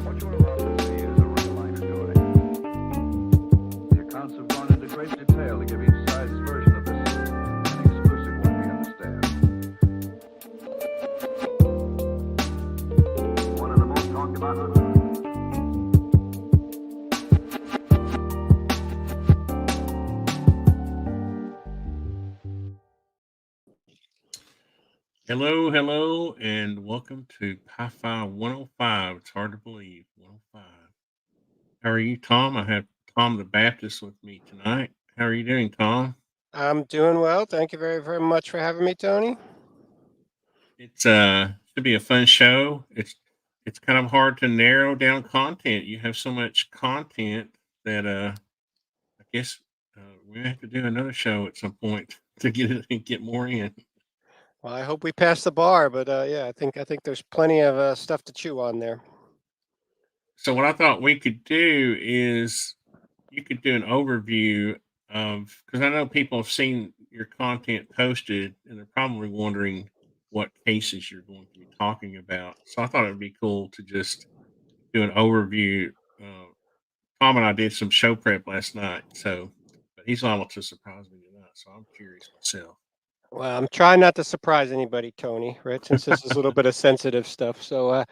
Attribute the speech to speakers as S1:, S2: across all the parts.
S1: What you are about to see is a real-life story. The accounts have gone into great detail to give each side's version of this an exclusive one, we understand. One of the most talked about.
S2: Hello, and welcome to PiFi 105. It's hard to believe, 105. How are you, Tom? I have Tom the Baptist with me tonight. How are you doing, Tom?
S3: I'm doing well. Thank you very, very much for having me, Tony.
S2: It's should be a fun show. It's kind of hard to narrow down content. You have so much content that I guess we have to do another show at some point to get more in.
S3: Well, I hope we pass the bar, but yeah, I think there's plenty of stuff to chew on there.
S2: So what I thought we could do is you could do an overview of, because I know people have seen your content posted and they're probably wondering what cases you're going to be talking about. So I thought it would be cool to just do an overview. Uh, Tom and I did some show prep last night, so but he's liable to surprise me tonight. So I'm curious myself.
S3: Well, I'm trying not to surprise anybody, Tony, right? Since this is a little bit of sensitive stuff. So,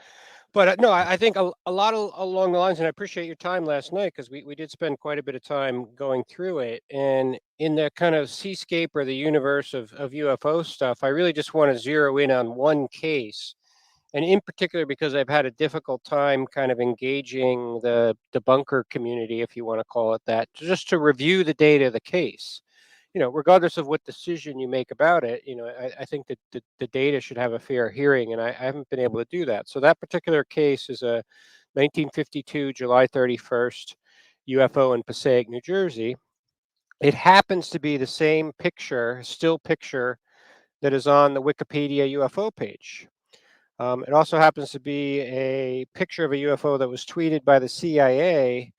S3: but no, I think a lot along the lines, and I appreciate your time last night because we did spend quite a bit of time going through it. And in the kind of seascape or the universe of UFO stuff, I really just want to zero in on one case. And in particular, because I've had a difficult time kind of engaging the debunker community, if you want to call it that, just to review the data of the case. Regardless of what decision you make about it, I think that the data should have a fair hearing, and I haven't been able to do that. So that particular case is a 1952, July 31st UFO in Passaic, New Jersey. It happens to be the same picture, still picture, that is on the Wikipedia UFO page. It also happens to be a picture of a UFO that was tweeted by the CIA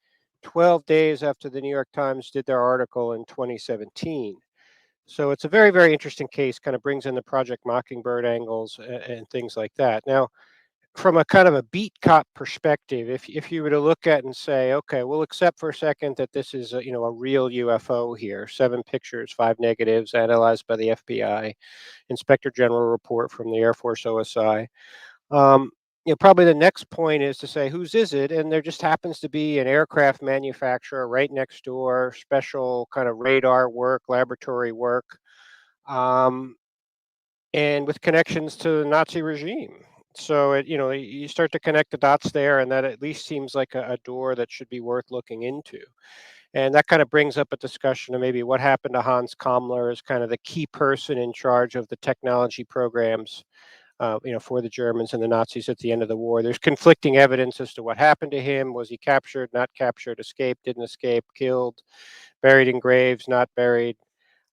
S3: 12 days after the New York Times did their article in 2017. So it's a very, very interesting case, kind of brings in the Project Mockingbird angles and things like that. Now, from a kind of a beat cop perspective, if you were to look at and say, okay, we'll accept for a second that this is a real UFO here, 7 pictures, 5 negatives, analyzed by the FBI, Inspector General report from the Air Force OSI. Probably the next point is to say, whose is it? And there just happens to be an aircraft manufacturer right next door, special kind of radar work, laboratory work, um, and with connections to the Nazi regime. So you start to connect the dots there, and that at least seems like a door that should be worth looking into. And that kind of brings up a discussion of maybe what happened to Hans Kammler as kind of the key person in charge of the technology programs, for the Germans and the Nazis at the end of the war. There's conflicting evidence as to what happened to him. Was he captured, not captured, escaped, didn't escape, killed, buried in graves, not buried?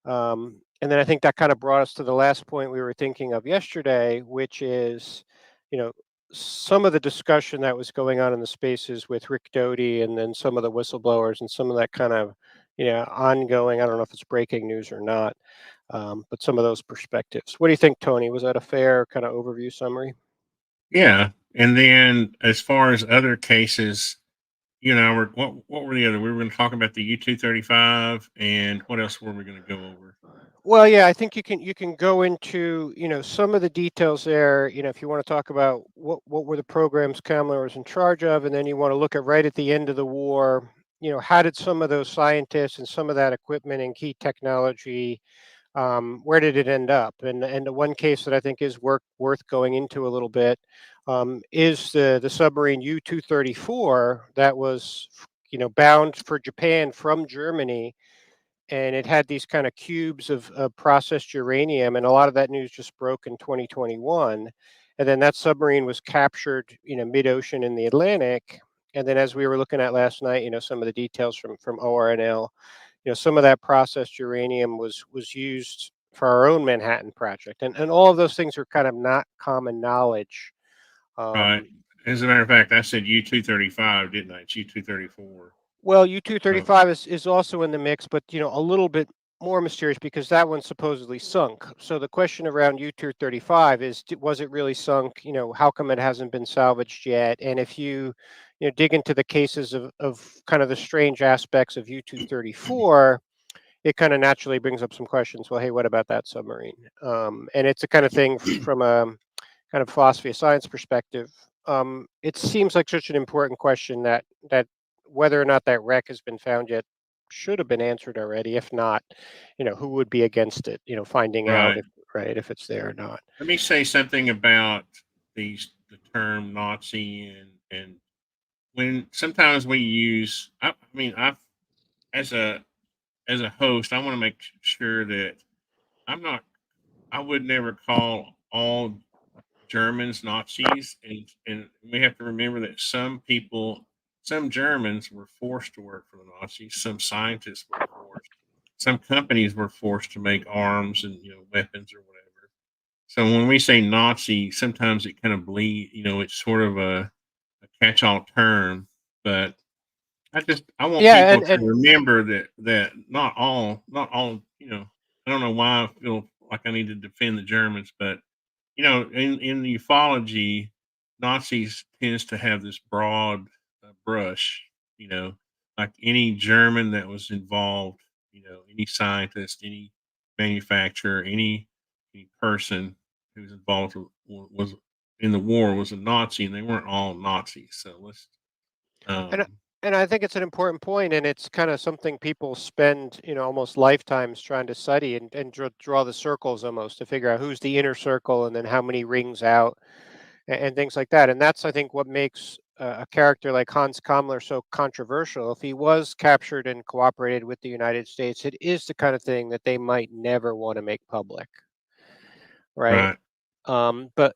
S3: And then I think that kind of brought us to the last point we were thinking of yesterday, which is, you know, some of the discussion that was going on in the spaces with Rick Doty and then some of the whistleblowers and some of that kind of, ongoing, I don't know if it's breaking news or not, but some of those perspectives. What do you think, Tony? Was that a fair kind of overview summary?
S2: Yeah, and then as far as other cases, what were the other? We were going to talk about the U-235, and what else were we going to go over?
S3: Well, yeah, I think you can go into some of the details there. If you want to talk about what were the programs Kamler was in charge of, and then you want to look at right at the end of the war. How did some of those scientists and some of that equipment and key technology, where did it end up? And the one case that I think is worth going into a little bit, is the submarine U-234 that was bound for Japan from Germany, and it had these kind of cubes of processed uranium, and a lot of that news just broke in 2021. And then that submarine was captured, mid-ocean in the Atlantic. And then, as we were looking at last night, some of the details from ORNL, some of that processed uranium was used for our own Manhattan Project, and all of those things are kind of not common knowledge.
S2: Right.
S3: Um,
S2: As a matter of fact, I said U-235, didn't I? It's U-234.
S3: Well,
S2: So,
S3: U-235 is also in the mix, but a little bit more mysterious because that one supposedly sunk. So the question around U-235 is, was it really sunk? How come it hasn't been salvaged yet? And if you dig into the cases of kind of the strange aspects of U-234, it kind of naturally brings up some questions. Well, hey, what about that submarine? And it's a kind of thing from a kind of philosophy of science perspective. It seems like such an important question that whether or not that wreck has been found yet should have been answered already. If not, who would be against it? Finding out
S2: Right.
S3: if it's there or not.
S2: Let me say something about the term Nazi and when sometimes we use. I mean, as a as a host, I want to make sure that I'm not. I would never call all Germans Nazis, and we have to remember that some people, some Germans were forced to work for the Nazis. Some scientists were forced. Some companies were forced to make arms and weapons or whatever. So when we say Nazi, sometimes it kind of bleed. It's sort of a catch-all term, but I want
S3: Yeah,
S2: people
S3: and
S2: to remember that not all. I don't know why I feel like I need to defend the Germans, but in the ufology, Nazis tends to have this broad brush. You know, like any German that was involved, any scientist, any manufacturer, any person who was involved was in the war was a Nazi, and they weren't all Nazis. So let's,
S3: and
S2: um,
S3: and I think it's an important point, and it's kind of something people spend almost lifetimes trying to study and draw the circles almost to figure out who's the inner circle and then how many rings out and things like that. And that's, I think, what makes a character like Hans Kammler so controversial. If he was captured and cooperated with the United States, it is the kind of thing that they might never want to make public, right?
S2: right,
S3: But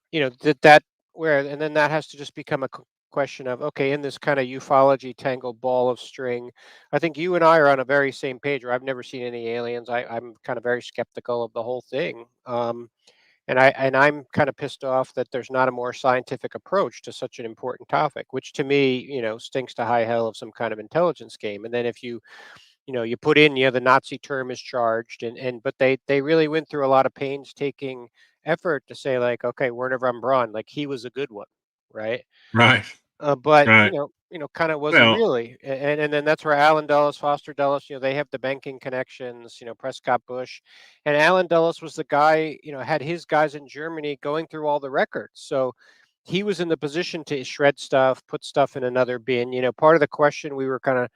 S3: that where, and then that has to just become a question of, okay, in this kind of ufology tangled ball of string, I think you and I are on a very same page. Where I've never seen any aliens. I'm kind of very skeptical of the whole thing. And I'm kind of pissed off that there's not a more scientific approach to such an important topic, which to me, stinks to high hell of some kind of intelligence game. And then if you put in, the Nazi term is charged, and but they really went through a lot of painstaking effort to say, like, okay, Werner von Braun, like, he was a good one, right?
S2: right,
S3: But
S2: right.
S3: kind of was he
S2: Well,
S3: really? And then that's where Alan Dulles, Foster Dulles, they have the banking connections, Prescott Bush, and Alan Dulles was the guy, had his guys in Germany going through all the records, so he was in the position to shred stuff, put stuff in another bin. Part of the question we were kind of,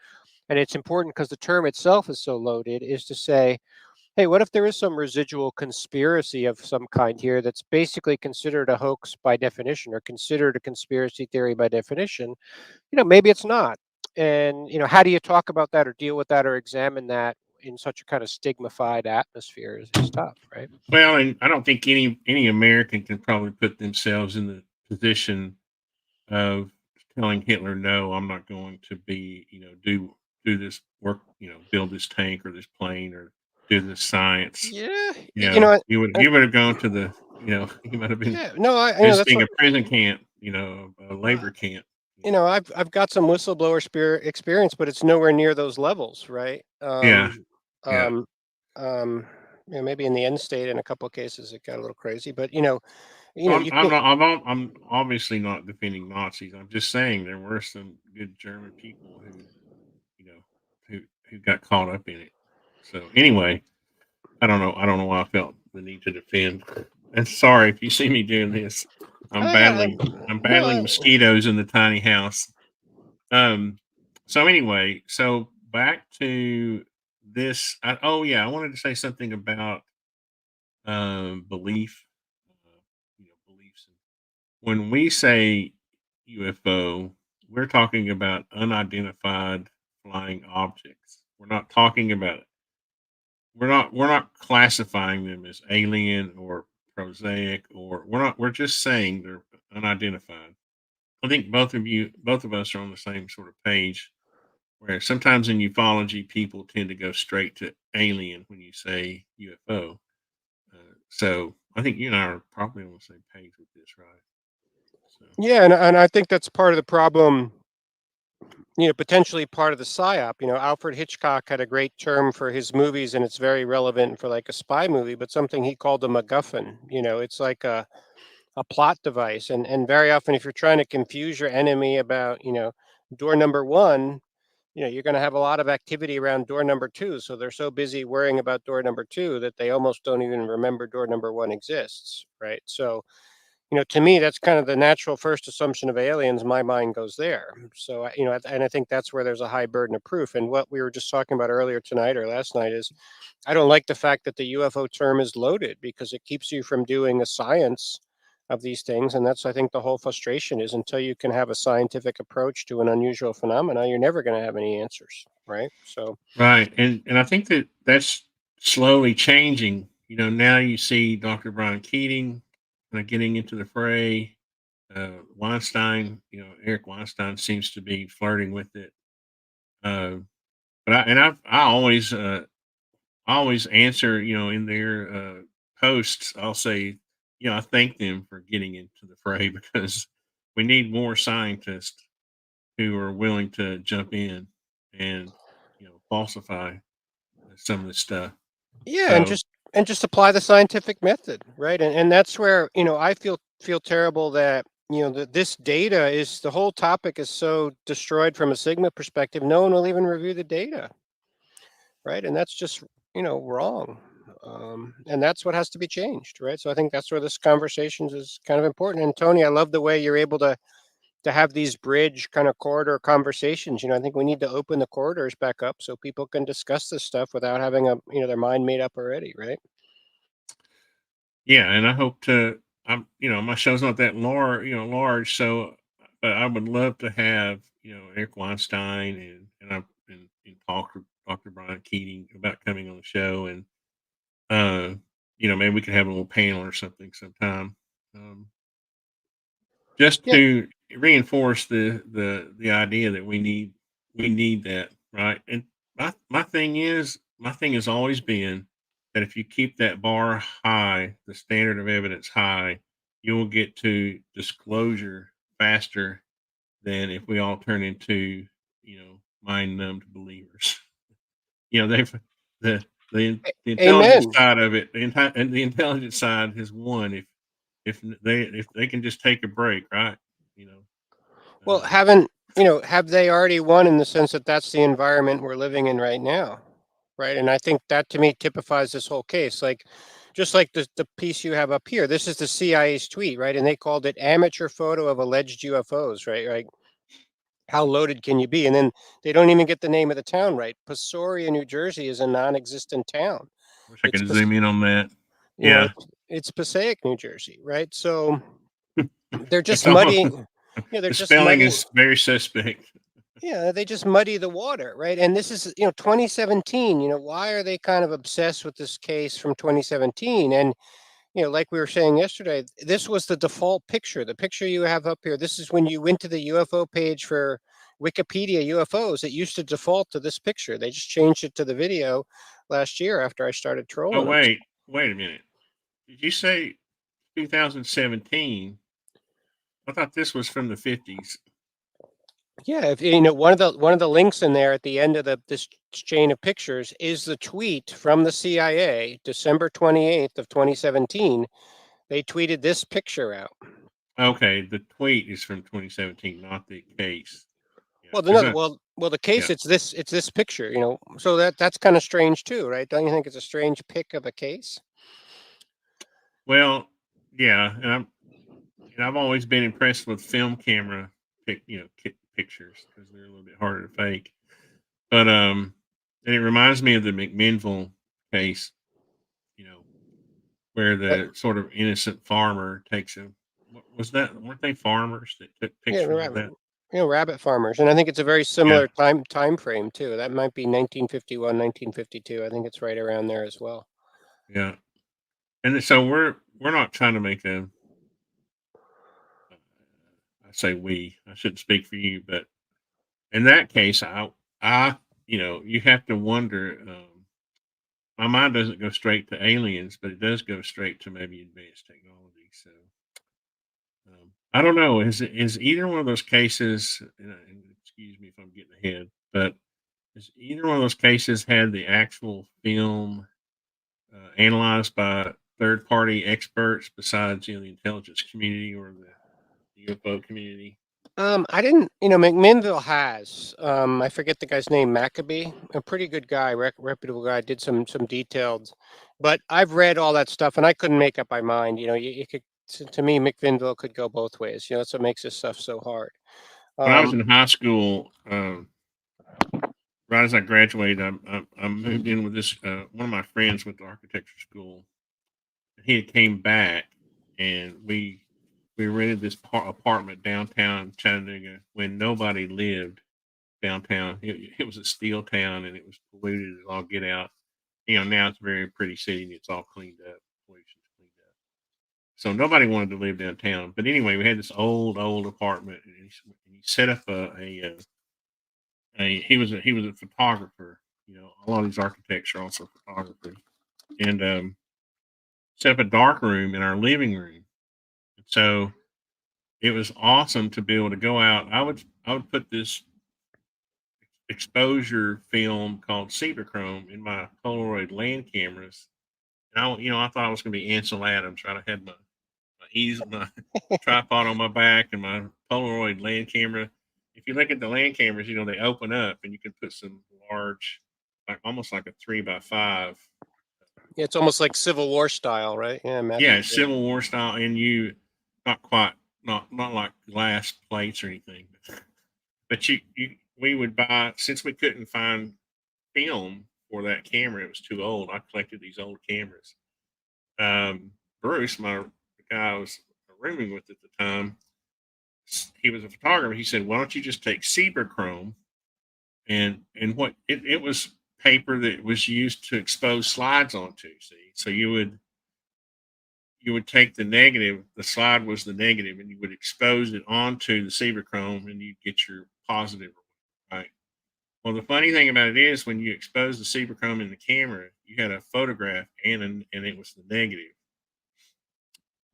S3: and it's important because the term itself is so loaded, is to say, hey, what if there is some residual conspiracy of some kind here that's basically considered a hoax by definition or considered a conspiracy theory by definition? Maybe it's not. And, how do you talk about that or deal with that or examine that in such a kind of stigmatized atmosphere is tough, right?
S2: and I don't think any American can probably put themselves in the position of telling Hitler, "No, I'm not going to be, do this work, build this tank or this plane or do this science."
S3: Yeah,
S2: He would have gone to the, he might have been
S3: yeah, no, that's
S2: visiting
S3: what,
S2: a prison camp, a
S3: uh,
S2: labor camp.
S3: I've got some whistleblower experience, but it's nowhere near those levels, right?
S2: Yeah, yeah.
S3: Um, um, maybe in the end state, in a couple of cases, it got a little crazy, but
S2: Well,
S3: you can't.
S2: I'm obviously not defending Nazis. I'm just saying there were some good German people who, you know, who got caught up in it. So anyway, I don't know why I felt the need to defend. And sorry if you see me doing this. I'm
S3: I,
S2: battling I'm battling
S3: no,
S2: mosquitoes in the tiny house. Um so anyway, so back to this. Oh yeah, I wanted to say something about belief, beliefs. When we say UFO, we're talking about unidentified flying objects. We're not classifying them as alien or prosaic, or we're just saying they're unidentified. I think both of us are on the same sort of page, where sometimes in ufology people tend to go straight to alien when you say UFO. So I think you and I are probably on the same page with this, right? So
S3: yeah, and I think that's part of the problem potentially part of the psyop. Alfred Hitchcock had a great term for his movies, and it's very relevant for like a spy movie, but something he called a MacGuffin. It's like a plot device. And very often, if you're trying to confuse your enemy about, door number one, you're going to have a lot of activity around door number two. So they're so busy worrying about door number two that they almost don't even remember door number one exists. Right. So, to me, that's kind of the natural first assumption of aliens. My mind goes there. So, and I think that's where there's a high burden of proof. And what we were just talking about earlier tonight or last night is I don't like the fact that the UFO term is loaded because it keeps you from doing a science of these things. And that's, I think, the whole frustration is until you can have a scientific approach to an unusual phenomena, you're never going to have any answers. Right. So,
S2: Right, and I think that that's slowly changing. Now you see Dr. Brian Keating getting into the fray. Weinstein, Eric Weinstein seems to be flirting with it. Uh, but I always answer, in their posts, I'll say, I thank them for getting into the fray because we need more scientists who are willing to jump in and falsify some of this stuff.
S3: yeah,
S2: So
S3: and just apply the scientific method, right? And that's where, I feel terrible that, that this data is the whole topic is so destroyed from a Sigma perspective. No one will even review the data, right? And that's just, wrong. And that's what has to be changed, right? So I think that's where this conversation is kind of important. And Tony, I love the way you're able to have these bridge kind of corridor conversations. I think we need to open the corridors back up so people can discuss this stuff without having their mind made up already, right?
S2: yeah, and I hope to. My show's not that large, so but I would love to have Eric Weinstein and talk to Dr. Brian Keating about coming on the show, and maybe we could have a little panel or something sometime. Um, just
S3: Yeah.
S2: to reinforce the idea that we need that, right? And my thing has always been that if you keep that bar high, the standard of evidence high, you will get to disclosure faster than if we all turn into mind numbed believers. They've the the intelligence
S3: Amen.
S2: side of it, the intelligence side has won if they can just take a break, right? You know,
S3: Well,
S2: uh,
S3: have they already won in the sense that that's the environment we're living in right now? Right. And I think that to me typifies this whole case. Like, just like the piece you have up here, this is the CIA's tweet, right? And they called it amateur photo of alleged UFOs, right? Right. How loaded can you be? And then they don't even get the name of the town right. Pastoria, New Jersey is a non existent town.
S2: wish I
S3: It's,
S2: could zoom in on that.
S3: you know,
S2: Yeah,
S3: it's Passaic, New Jersey, right? So they're
S2: it's
S3: just
S2: almost
S3: muddying, they're
S2: the
S3: just
S2: spelling
S3: muddying.
S2: is very suspect.
S3: Yeah, they just muddy the water, right? And this is, 2017. Why are they kind of obsessed with this case from 2017? And, like we were saying yesterday, this was the default picture. The picture you have up here, this is when you went to the UFO page for Wikipedia UFOs. It used to default to this picture. They just changed it to the video last year after I started
S2: Oh
S3: trolling them.
S2: wait a minute. Did you say 2017? I thought this was from the 50s.
S3: Yeah, if one of the links in there at the end of this chain of pictures is the tweet from the CIA, December 28th of 2017. They tweeted this picture out.
S2: Okay, the tweet is from 2017, not the case. Yeah,
S3: Well,
S2: because
S3: the case
S2: yeah.
S3: it's this picture. So that's kind of strange too, right? Don't you think it's a strange pick of a case?
S2: Well, yeah, and I've always been impressed with film camera pictures because they're a little bit harder to fake. But and it reminds me of the McMinnville case, you know, where
S3: Uh,
S2: the sort of innocent farmer takes a what was that? Weren't they farmers that took
S3: yeah,
S2: pictures of that?
S3: rabbit farmers, and I think it's a very
S2: Yeah,
S3: similar time frame too. That might be 1951, 1952. I think it's right around there as well.
S2: yeah. And so we're not trying to make a. I say we. I shouldn't speak for you, but in that case, I you have to wonder. My mind doesn't go straight to aliens, but it does go straight to maybe advanced technology. So I don't know. Is either one of those cases? And excuse me if I'm getting ahead, but is either one of those cases had the actual film analyzed by third party experts besides the intelligence community or the UFO community?
S3: I didn't, McMinnville has. I forget the guy's name, Maccabee, a pretty good guy, reputable guy. Did some detailed, but I've read all that stuff and I couldn't make up my mind. You could, to me, McMinnville could go both ways. That's what makes this stuff so hard.
S2: When I was
S3: Um,
S2: in high school, right as I graduated, I moved in with this one of my friends went to architecture school. He had came back, and we rented this apartment downtown Chattanooga when nobody lived downtown. It was a steel town, and it was polluted as all get out. Now it's a very pretty city, and it's all cleaned up. Pollution's cleaned up. So nobody wanted to live downtown. But anyway, we had this old apartment, and he set up he was a photographer. A lot of these architects are also photographers, and set up a dark room in our living room. So it was awesome to be able to go out. I would put this exposure film called Chrome in my Polaroid land cameras, and I thought I was going to be Ansel Adams. Right, I had my tripod on my back and my Polaroid land camera. If you look at the land cameras, they open up and you can put some large, like almost like a 3x5.
S3: yeah, it's almost like Civil War style, right? Yeah,
S2: Yeah, Civil War style, and not quite, not like glass plates or anything, but we would buy, since we couldn't find film for that camera, it was too old. I collected these old cameras. Bruce, the guy I was rooming with at the time, he was a photographer. He said, "Why don't you just take Chrome and what it was paper that was used to expose slides onto. See, so you would take the negative, the slide was the negative, and you would expose it onto the Chrome, and you'd get your positive, right? Well, the funny thing about it is when you expose the Chrome in the camera, you had a photograph and it was the negative.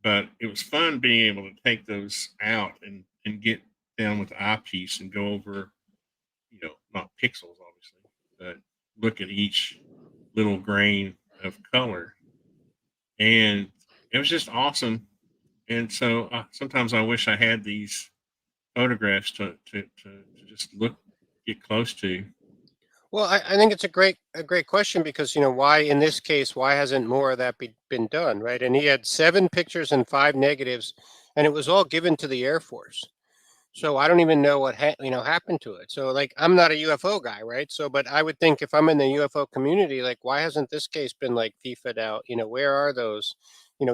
S2: But it was fun being able to take those out and get down with the eyepiece and go over, not pixels, obviously, but look at each little grain of color. And it was just awesome. And so sometimes I wish I had these photographs to just get close to.
S3: Well, I think it's a great question because why in this case why hasn't more of that been done, right? And he had 7 pictures and 5 negatives, and it was all given to the Air Force. So I don't even know what happened to it. So like I'm not a UFO guy, right? So but I would think if I'm in the UFO community, like why hasn't this case been like FIFA'd out? Where are those?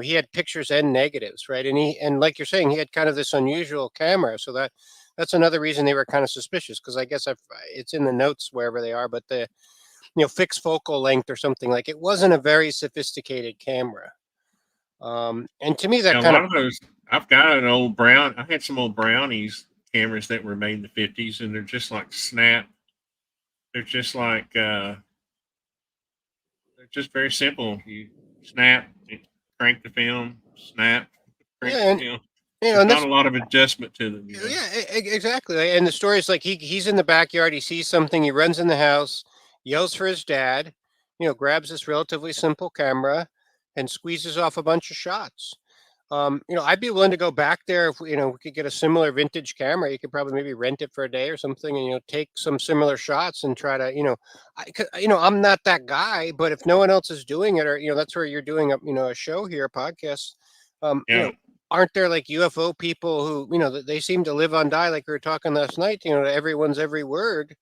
S3: He had pictures and negatives, right? And like you're saying, he had kind of this unusual camera, so that's another reason they were kind of suspicious because I guess it's in the notes wherever they are, but the fixed focal length or something like it wasn't a very sophisticated camera. And to me that
S2: Now, a
S3: kind
S2: lot
S3: of
S2: of those, I've got an old brown. I had some old brownies cameras that were made in the 50s, and they're just like snap. They're just like they're just very simple. You snap, crank the film, snap, crank
S3: yeah,
S2: the film. There's
S3: and
S2: not
S3: that's
S2: a lot of adjustment to them.
S3: yeah, exactly. And the story is like he's in the backyard, he sees something, he runs in the house, yells for his dad, grabs this relatively simple camera and squeezes off a bunch of shots. I'd be willing to go back there if we could get a similar vintage camera. You could probably maybe rent it for a day or something, and take some similar shots and try to I'm not that guy, but if no one else is doing it, or that's where you're doing a show here, a podcast.
S2: Yeah.
S3: Aren't there like UFO people who they seem to live on die like we were talking last night? Everyone's every word.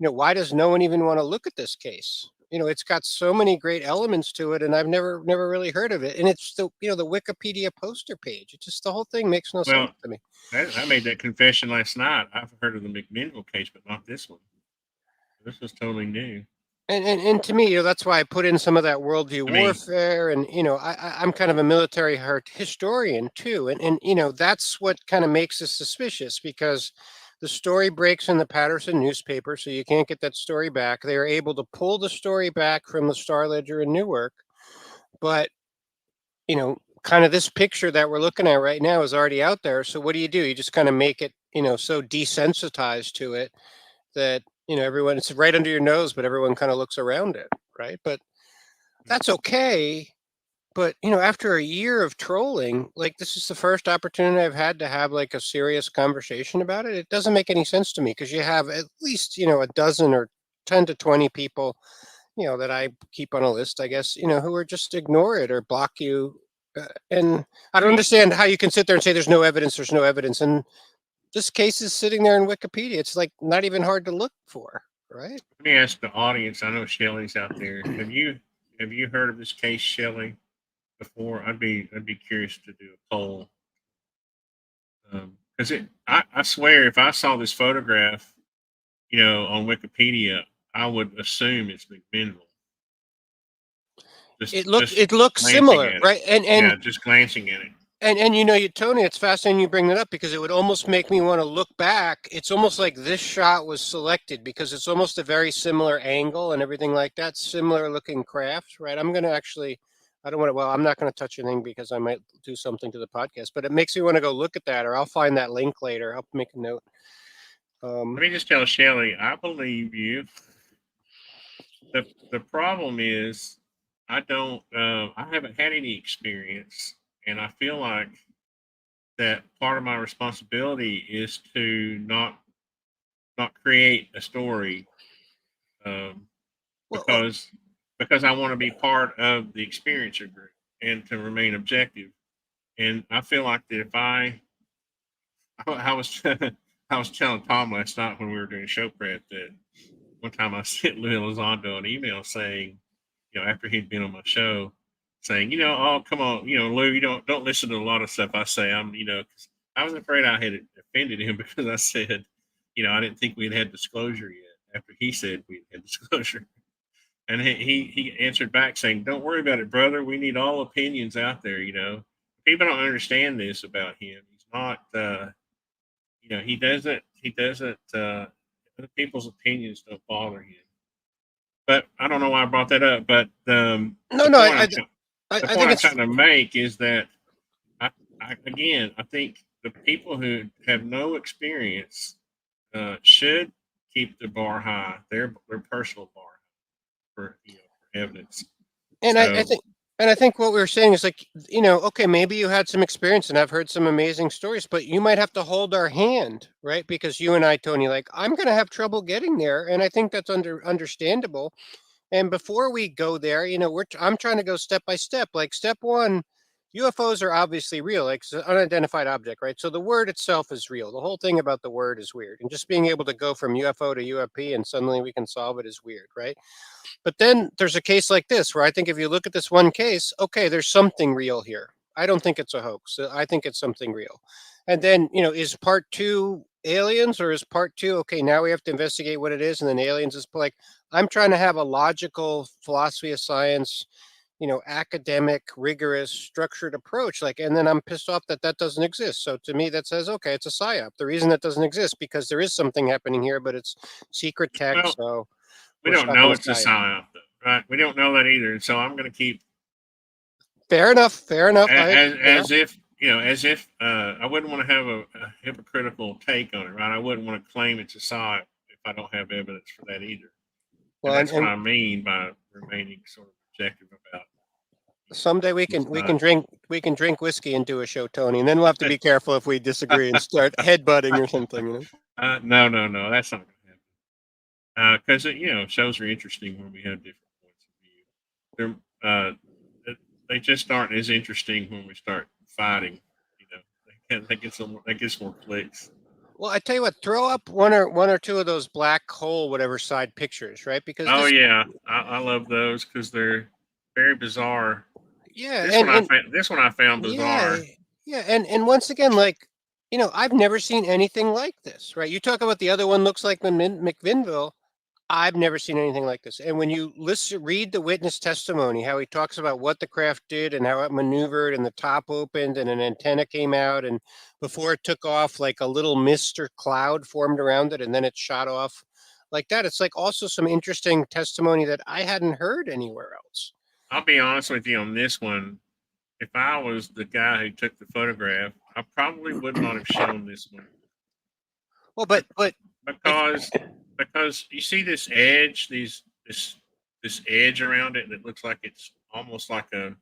S3: Why does no one even want to look at this case? It's got so many great elements to it, and I've never really heard of it. And it's the Wikipedia poster page. It just the whole thing makes no sense
S2: Well,
S3: to me.
S2: I made that confession last night. I've heard of the McMinnville case, but not this one. This was totally new.
S3: And to me, that's why I put in some of that worldview
S2: I mean,
S3: warfare, and I'm kind of a military historian too, and that's what kind of makes us suspicious because the story breaks in the Patterson newspaper, so you can't get that story back. They are able to pull the story back from the Star Ledger in Newark, but kind of this picture that we're looking at right now is already out there. So what do? You just kind of make it, so desensitized to it that, everyone, it's right under your nose, but everyone kind of looks around it, right? But that's okay. But, after a year of trolling, like, this is the first opportunity I've had to have like a serious conversation about it. It doesn't make any sense to me because you have at least, a dozen or 10 to 20 people, that I keep on a list, I guess, who are just ignore it or block you. And I don't understand how you can sit there and say there's no evidence, there's no evidence. And this case is sitting there in Wikipedia. It's like not even hard to look for, right?
S2: Let me ask the audience. I know Shelley's out there. Have you heard of this case, Shelley, before? I'd be curious to do a poll. Because I swear, if I saw this photograph, on Wikipedia, I would assume it's McMinnville.
S3: It looks similar, right? And
S2: yeah, just glancing at it.
S3: And Tony, it's fascinating you bring that up because it would almost make me want to look back. It's almost like this shot was selected because it's almost a very similar angle and everything like that, similar looking craft, right? I'm going to actually, I'm not going to touch anything because I might do something to the podcast, but it makes me want to go look at that, or I'll find that link later. I'll make a note.
S2: Let me just tell Shelley, I believe you. The problem is I haven't had any experience. And I feel like that part of my responsibility is to not create a story because I want to be part of the experiencer group and to remain objective. And I feel like that if I was I was telling Tom last night when we were doing show prep that one time I sent Lou Elizondo an email saying, after he'd been on my show, saying, oh, come on, Lou, you don't listen to a lot of stuff I say. Cause I was afraid I had offended him because I said, I didn't think we'd had disclosure yet after he said we had disclosure. And he answered back saying, don't worry about it, brother. We need all opinions out there. People don't understand this about him. He's not, he doesn't, other people's opinions don't bother him. But I don't know why I brought that up, but the point I'm trying to make is that I think the people who have no experience should keep the bar high, their personal bar for evidence.
S3: And I think what we were saying is like, okay, maybe you had some experience and I've heard some amazing stories, but you might have to hold our hand, right? Because you and I, Tony, like, I'm going to have trouble getting there. And I think that's understandable. And before we go there, I'm trying to go step by step. Like, step one, UFOs are obviously real, like it's an unidentified object, right? So the word itself is real. The whole thing about the word is weird. And just being able to go from UFO to UFP and suddenly we can solve it is weird, right? But then there's a case like this where I think if you look at this one case, okay, there's something real here. I don't think it's a hoax. I think it's something real. And then, is part two aliens, or is part two, okay, now we have to investigate what it is, and then aliens is like, I'm trying to have a logical philosophy of science, academic, rigorous, structured approach. Like, and then I'm pissed off that doesn't exist. So to me, that says, okay, it's a psyop. The reason that doesn't exist because there is something happening here, but it's secret tech.
S2: Well,
S3: so
S2: we don't know it's a psyop, right? We don't know that either. So I'm going to keep.
S3: Fair enough.
S2: As if I wouldn't want to have a hypocritical take on it, right? I wouldn't want to claim it's a psyop if I don't have evidence for that either. Well, and that's what I mean by remaining sort of objective about.
S3: Someday we can drink whiskey and do a show, Tony, and then we'll have to be careful if we disagree and start headbutting or something.
S2: No, that's not going to happen. Because shows are interesting when we have different points of view. They just aren't as interesting when we start fighting. That gets more clicks.
S3: Well, I tell you what, throw up one or two of those black hole whatever side pictures, right? Because
S2: I love those because they're very bizarre.
S3: Yeah,
S2: this one I found bizarre.
S3: Yeah, and once again, like, I've never seen anything like this, right? You talk about the other one looks like McMinnville. I've never seen anything like this. And when you read the witness testimony, how he talks about what the craft did and how it maneuvered and the top opened and an antenna came out, and before it took off, like a little mist or cloud formed around it and then it shot off like that. It's like also some interesting testimony that I hadn't heard anywhere else.
S2: I'll be honest with you on this one. if I was the guy who took the photograph, I probably would not have shown this one.
S3: Well, but
S2: because you see this edge, this edge around it, and it looks like it's almost like a,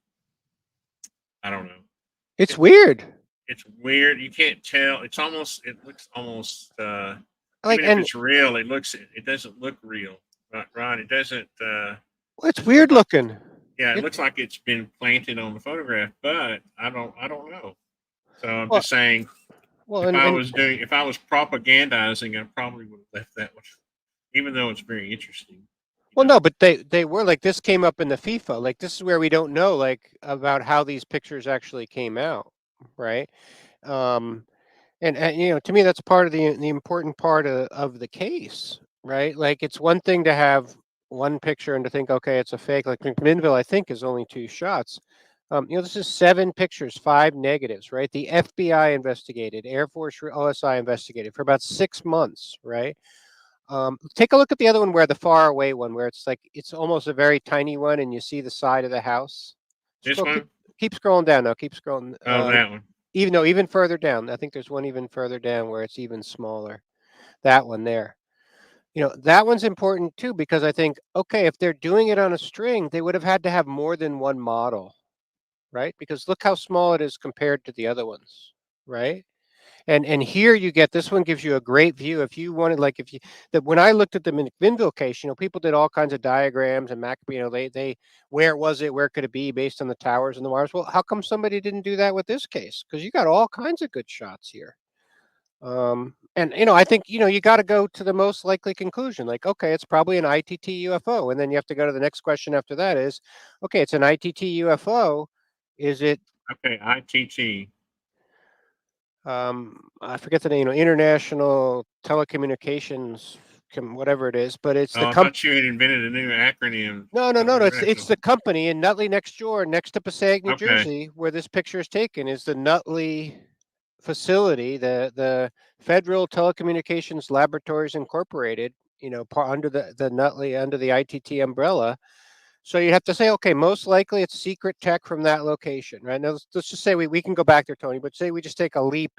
S2: I don't know.
S3: it's weird.
S2: It's weird. You can't tell. It looks almost
S3: Like,
S2: even if
S3: and
S2: it's real, it doesn't look real. Right. It doesn't
S3: it's weird looking.
S2: yeah, it
S3: It-
S2: looks like it's been planted on the photograph, but I don't know. So I'm
S3: Well,
S2: just saying
S3: well,
S2: if I was propagandizing, I probably would have left that one, even though it's very interesting.
S3: well, no, but they were like, this came up in the FIFA. Like, this is where we don't know, like, about how these pictures actually came out, right? Um, and you know, to me, that's part of the important part of the case, right? Like, it's one thing to have one picture and to think, okay, it's a fake. Like McMinnville, I think, is only 2 shots. You know, this is 7 pictures, 5 negatives, right? The FBI investigated, Air Force OSI investigated for about 6 months, right? Take a look at the other one, where the far away one, where it's like it's almost a very tiny one, and you see the side of the house.
S2: This
S3: Scroll,
S2: one?
S3: keep scrolling down now. Keep scrolling.
S2: Oh, that one.
S3: Even further down. I think there's one even further down where it's even smaller. That one there. You know, that one's important too, because I think, okay, if they're doing it on a string, they would have had to have more than one model, right? Because look how small it is compared to the other ones, right? And here you get, this one gives you a great view. If you wanted, like, if you, that when I looked at the McMinnville case, you know, people did all kinds of diagrams and you know, they where was it, where could it be, based on the towers and the wires. Well, how come somebody didn't do that with this case? Because you got all kinds of good shots here. And you know, I think, you know, you got to go to the most likely conclusion. Like, okay, it's probably an ITT UFO, and then you have to go to the next question after that is, okay, it's an ITT UFO. Is it
S2: Okay, ITT.
S3: I forget the name, you know, International Telecommunications, whatever it is, but it's the
S2: Oh, I thought you had invented a new acronym.
S3: no, it's the company in Nutley next door, next to Passaic, New
S2: Okay.
S3: Jersey, where this picture is taken, is the Nutley facility, the Federal Telecommunications Laboratories Incorporated, you know, under the Nutley, under the ITT umbrella. So you have to say, okay, most likely it's secret tech from that location, right? Now, let's just say we can go back there, Tony, but say we just take a leap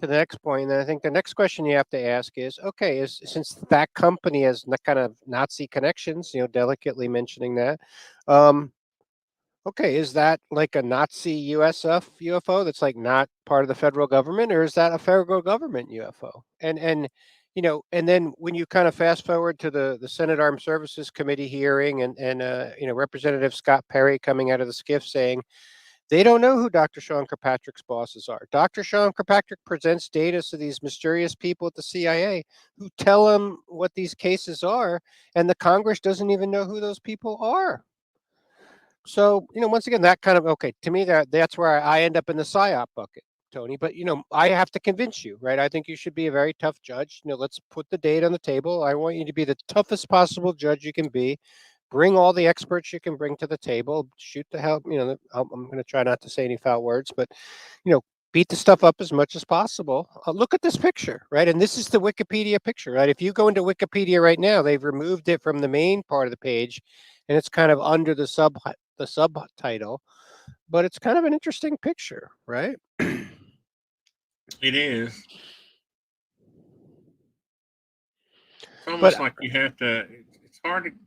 S3: to the next point. And then I think the next question you have to ask is, okay, since that company has kind of Nazi connections, you know, delicately mentioning that, okay, is that like a Nazi UFO that's like not part of the federal government, or is that a federal government UFO? And you know, and then when you kind of fast forward to the Senate Armed Services Committee hearing, and you know, Representative Scott Perry coming out of the SCIF saying they don't know who Dr. Sean Kirkpatrick's bosses are. Dr. Sean Kirkpatrick presents data to these mysterious people at the CIA who tell him what these cases are, and the Congress doesn't even know who those people are. So, you know, once again, that kind of, okay, to me, that's where I end up in the PSYOP bucket, Tony. But, you know, I have to convince you, right? I think you should be a very tough judge. You know, let's put the data on the table. I want you to be the toughest possible judge you can be. Bring all the experts you can bring to the table. Shoot the hell, you know, I'm going to try not to say any foul words, but, you know, beat the stuff up as much as possible. Look at this picture, right? And this is the Wikipedia picture, right? If you go into Wikipedia right now, they've removed it from the main part of the page, and it's kind of under the subtitle, but it's kind of an interesting picture, right?
S2: It is. It's almost
S3: But
S2: like you have to.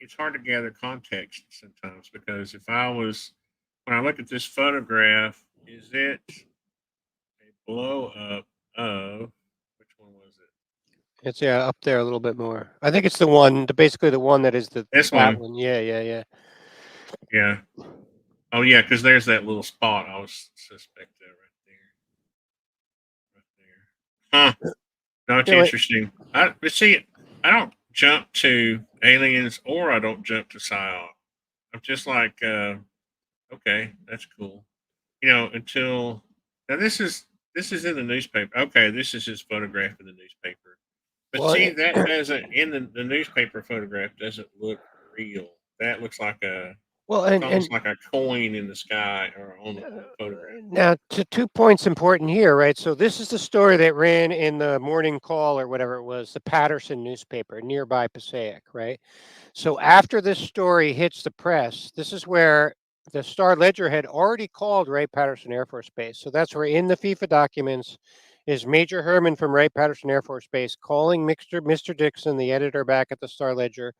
S2: It's hard to gather context sometimes, because if I was, when I look at this photograph, is it a blow up of, which one was it?
S3: it's, yeah, up there a little bit more. I think it's the one, basically the one that is
S2: This
S3: that
S2: one.
S3: one. Yeah.
S2: Yeah. Oh yeah, because there's that little spot. I was suspect that right there. Huh. No, it's
S3: You know,
S2: interesting. But see, I don't jump to aliens, or I don't jump to psyop. I'm just like, okay, that's cool. You know, until now, this is in the newspaper. Okay, this is his photograph in the newspaper. But
S3: well,
S2: see, that doesn't, in the newspaper photograph, doesn't look real. That looks like
S3: well,
S2: it's
S3: and
S2: almost like a coin in the sky or on the photograph.
S3: now, to 2 points important here, right? So this is the story that ran in the Morning Call or whatever it was, the Patterson newspaper nearby Passaic, right? So after this story hits the press, this is where the Star Ledger had already called Wright-Patterson Air Force Base. So that's where in the FIFA documents is Major Herman from Wright-Patterson Air Force Base calling Mr. Dixon, the editor back at the Star Ledger,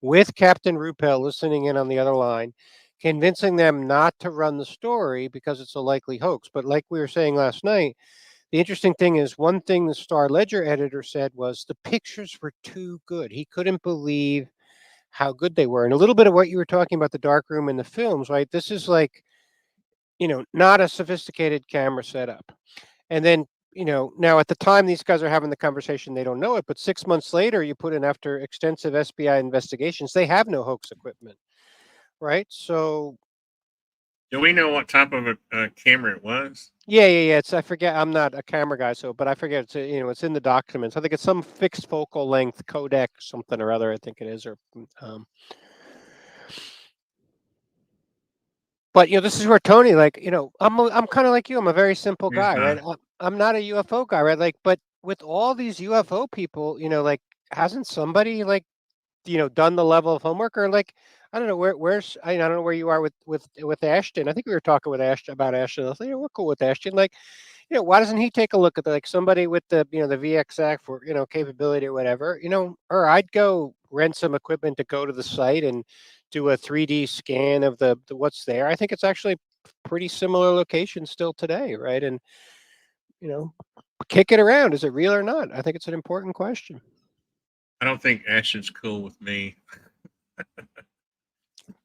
S3: with Captain Ruppel listening in on the other line, convincing them not to run the story because it's a likely hoax. But like we were saying last night, the interesting thing is one thing the Star Ledger editor said was the pictures were too good. He couldn't believe how good they were. And a little bit of what you were talking about the dark room in the films, right? This is like, not a sophisticated camera setup. And then, now at the time these guys are having the conversation, they don't know it, but 6 months later, you put in after extensive SBI investigations, they have no hoax equipment, right? So,
S2: Do we know what type of a camera it was?
S3: yeah. It's I forget. I'm not a camera guy, but I forget. It's it's in the documents. I think it's some fixed focal length codec, something or other. I think it is, or but this is where Tony, like, I'm kind of like you. I'm a very simple
S2: He's
S3: guy, right?
S2: not.
S3: I'm not a UFO guy, right? Like, but with all these UFO people, like, hasn't somebody like, done the level of homework or like, I don't know where's I don't know where you are with Ashton. I think we were talking with Ashton about Ashton. I was like, we're cool with Ashton. Like, why doesn't he take a look at like somebody with the the VXAC for capability or whatever, or I'd go rent some equipment to go to the site and do a 3D scan of the what's there. I think it's actually pretty similar location still today, right? And you know, kick it around. Is it real or not? I think it's an important question.
S2: I don't think Ashton's cool with me.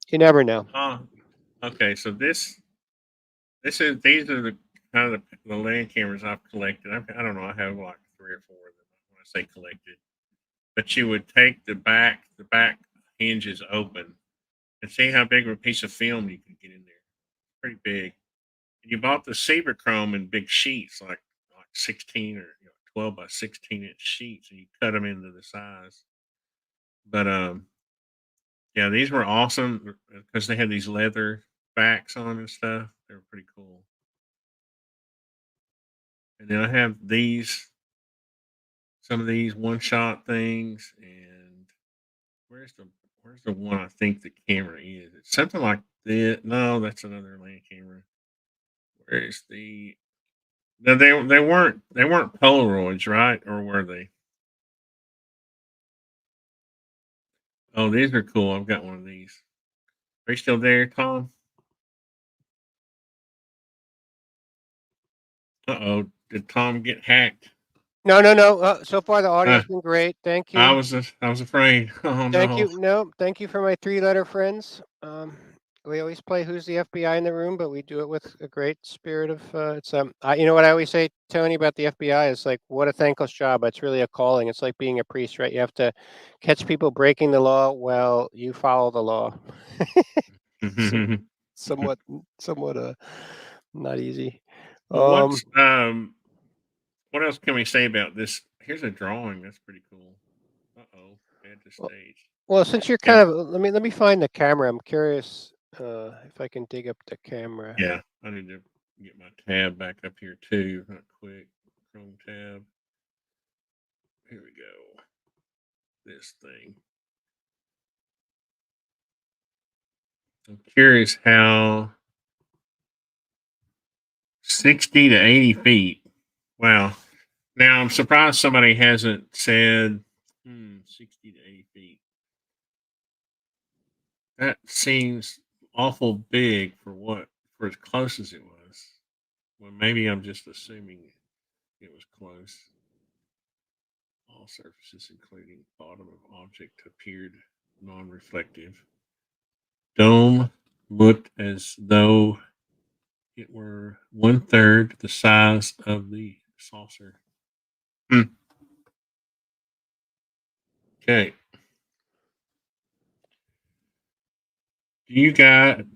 S3: You never know.
S2: Oh, okay. So these are the kind of the land cameras I've collected. I don't know. I have like 3 or 4 of them when I say collected. But you would take the back hinges open and see how big of a piece of film you could get in there. Pretty big. And you bought the Chrome in big sheets, like 16 or 12 by 16-inch sheets, and you cut them into the size. But yeah, these were awesome because they had these leather backs on and stuff. They were pretty cool. And then I have some of these one-shot things, and where's the where's the one I think the camera is? It's something like this. No, that's another land camera. Where's the no, they weren't Polaroids, right? Or were they? Oh, these are cool. I've got one of these. Are you still there, Tom? Uh-oh. Did Tom get hacked?
S3: No. So far the
S2: Uh,
S3: audio's been great. Thank
S2: I
S3: you.
S2: was I was afraid. Oh
S3: Thank
S2: no.
S3: you. No, thank you for my 3-letter friends. We always play Who's the FBI in the room, but we do it with a great spirit of it's you know what I always say, Tony, about the FBI is like what a thankless job. It's really a calling. It's like being a priest, right? You have to catch people breaking the law while you follow the law. So, somewhat somewhat not easy.
S2: Well,
S3: Um
S2: what else can we say about this? Here's a drawing. That's pretty cool. Uh-oh. Bad to
S3: well,
S2: stage.
S3: well, since you're
S2: Yeah.
S3: kind of let me find the camera. I'm curious if I can dig up the camera.
S2: Yeah. I need to get my tab back up here too. Not quick. Chrome tab. Here we go. This thing. I'm curious how 60 to 80 feet. Wow. Now I'm surprised somebody hasn't said 60 to 80 feet. That seems awful big for as close as it was. Well, maybe I'm just assuming it was close. All surfaces, including bottom of object, appeared non-reflective. Dome looked as though it were 1/3 the size of the saucer. Hmm. Okay.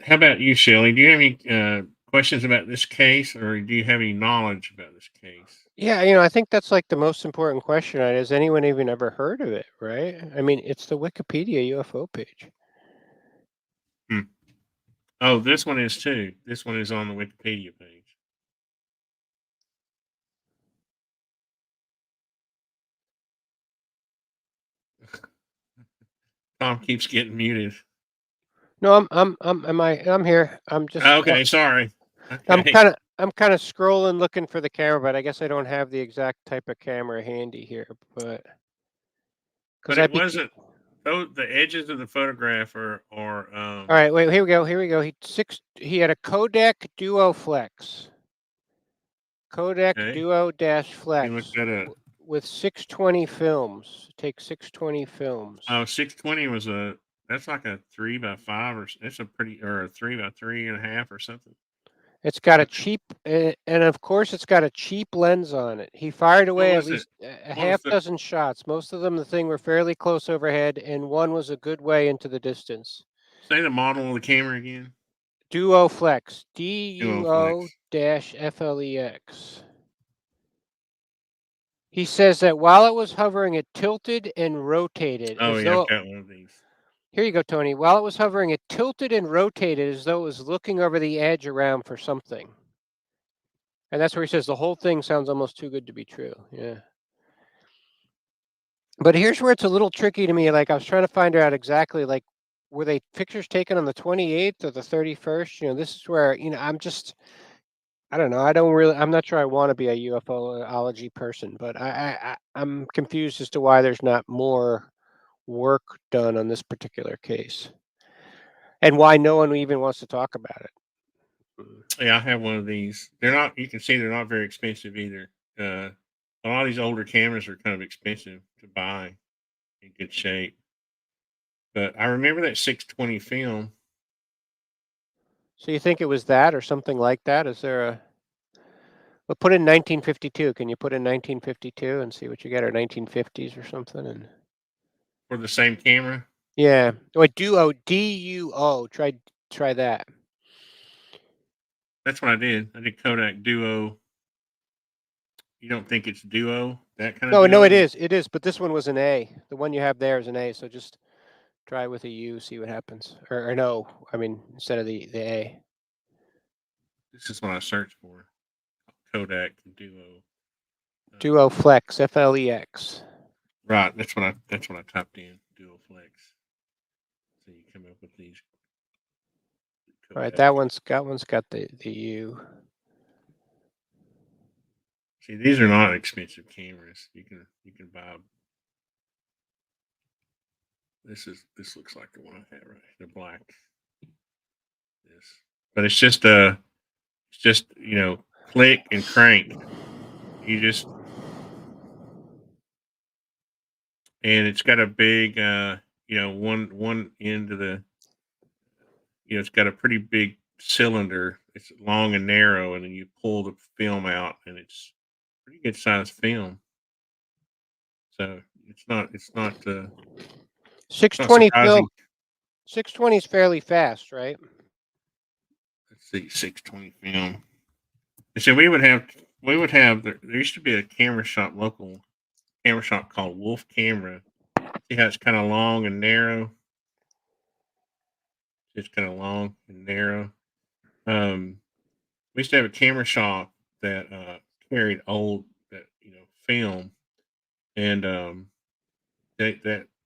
S2: How about you, Shelley? Do you have any questions about this case, or do you have any knowledge about this case?
S3: Yeah, I think that's like the most important question. Right? Has anyone even ever heard of it? Right? I mean, it's the Wikipedia UFO page.
S2: Hmm. Oh, this one is too. This one is on the Wikipedia page. Tom keeps getting muted.
S3: No, I'm here. I'm just,
S2: Okay, sorry.
S3: I'm
S2: Okay.
S3: kind of scrolling looking for the camera, but I guess I don't have the exact type of camera handy here. But because
S2: But
S3: I
S2: it
S3: be
S2: wasn't those the edges of the photograph are
S3: all right. Wait, here we go. Here we go. He had a Kodak Duo Flex. Kodak
S2: okay.
S3: Duo Dash
S2: You look
S3: Flex
S2: that up.
S3: with 620 films. Take 620 films.
S2: 620 was that's like a 3x5 it's a pretty or a 3x3.5 or something.
S3: It's got a
S2: Okay.
S3: cheap, and of course, it's got a cheap lens on it. He fired
S2: What
S3: away at
S2: was it?
S3: least a
S2: What was
S3: half
S2: the
S3: dozen shots. Most of them, the thing were fairly close overhead, and one was a good way into the distance.
S2: say the model of the camera again?
S3: Duo Flex,
S2: Duo Flex.
S3: DUO-FLEX. He says that while it was hovering, it tilted and rotated
S2: Oh
S3: as
S2: yeah, I've
S3: though.
S2: got one of these.
S3: Here you go, Tony. While it was hovering, it tilted and rotated as though it was looking over the edge around for something. And that's where he says the whole thing sounds almost too good to be true. Yeah. But here's where it's a little tricky to me. Like I was trying to find out exactly, like, were they pictures taken on the 28th or the 31st? This is where, I don't know. I'm not sure I want to be a UFOlogy person, but I'm confused as to why there's not more work done on this particular case and why no one even wants to talk about it.
S2: Yeah, I have one of these. They're not. You can see they're not very expensive either. A lot of these older cameras are kind of expensive to buy in good shape. But I remember that 620 film.
S3: So you think it was that or something like that? Is there a Well, put in 1952. Can you put in 1952 and see what you get, or 1950s or something? And
S2: For the same camera.
S3: yeah, wait, DUO. Try that.
S2: That's what I did. I did Kodak Duo. You don't think it's Duo? That kind of
S3: No, it
S2: Duo?
S3: is. It is. But this one was an A. The one you have there is an A. So just try with a U, see what happens. Or no, I mean instead of the A.
S2: This is what I searched for. Kodak Duo.
S3: Duo Flex, FLEX.
S2: Right. That's what I typed in. Duo Flex. So you come up with these
S3: All right,
S2: Kodak.
S3: that one's got the U.
S2: See, these are not expensive cameras. You can buy. This looks like the one I had right. The black. This, but it's just click and crank. You just and it's got a big one end of the it's got a pretty big cylinder. It's long and narrow, and then you pull the film out, and it's pretty good sized film. So it's not
S3: 620 film.
S2: surprising.
S3: 620 is fairly fast, right?
S2: Let's see, 620 film. And so we would have there used to be a local camera shop called Wolf Camera. See how it's kind of long and narrow. It's kind of long and narrow. We used to have a camera shop that carried old film, and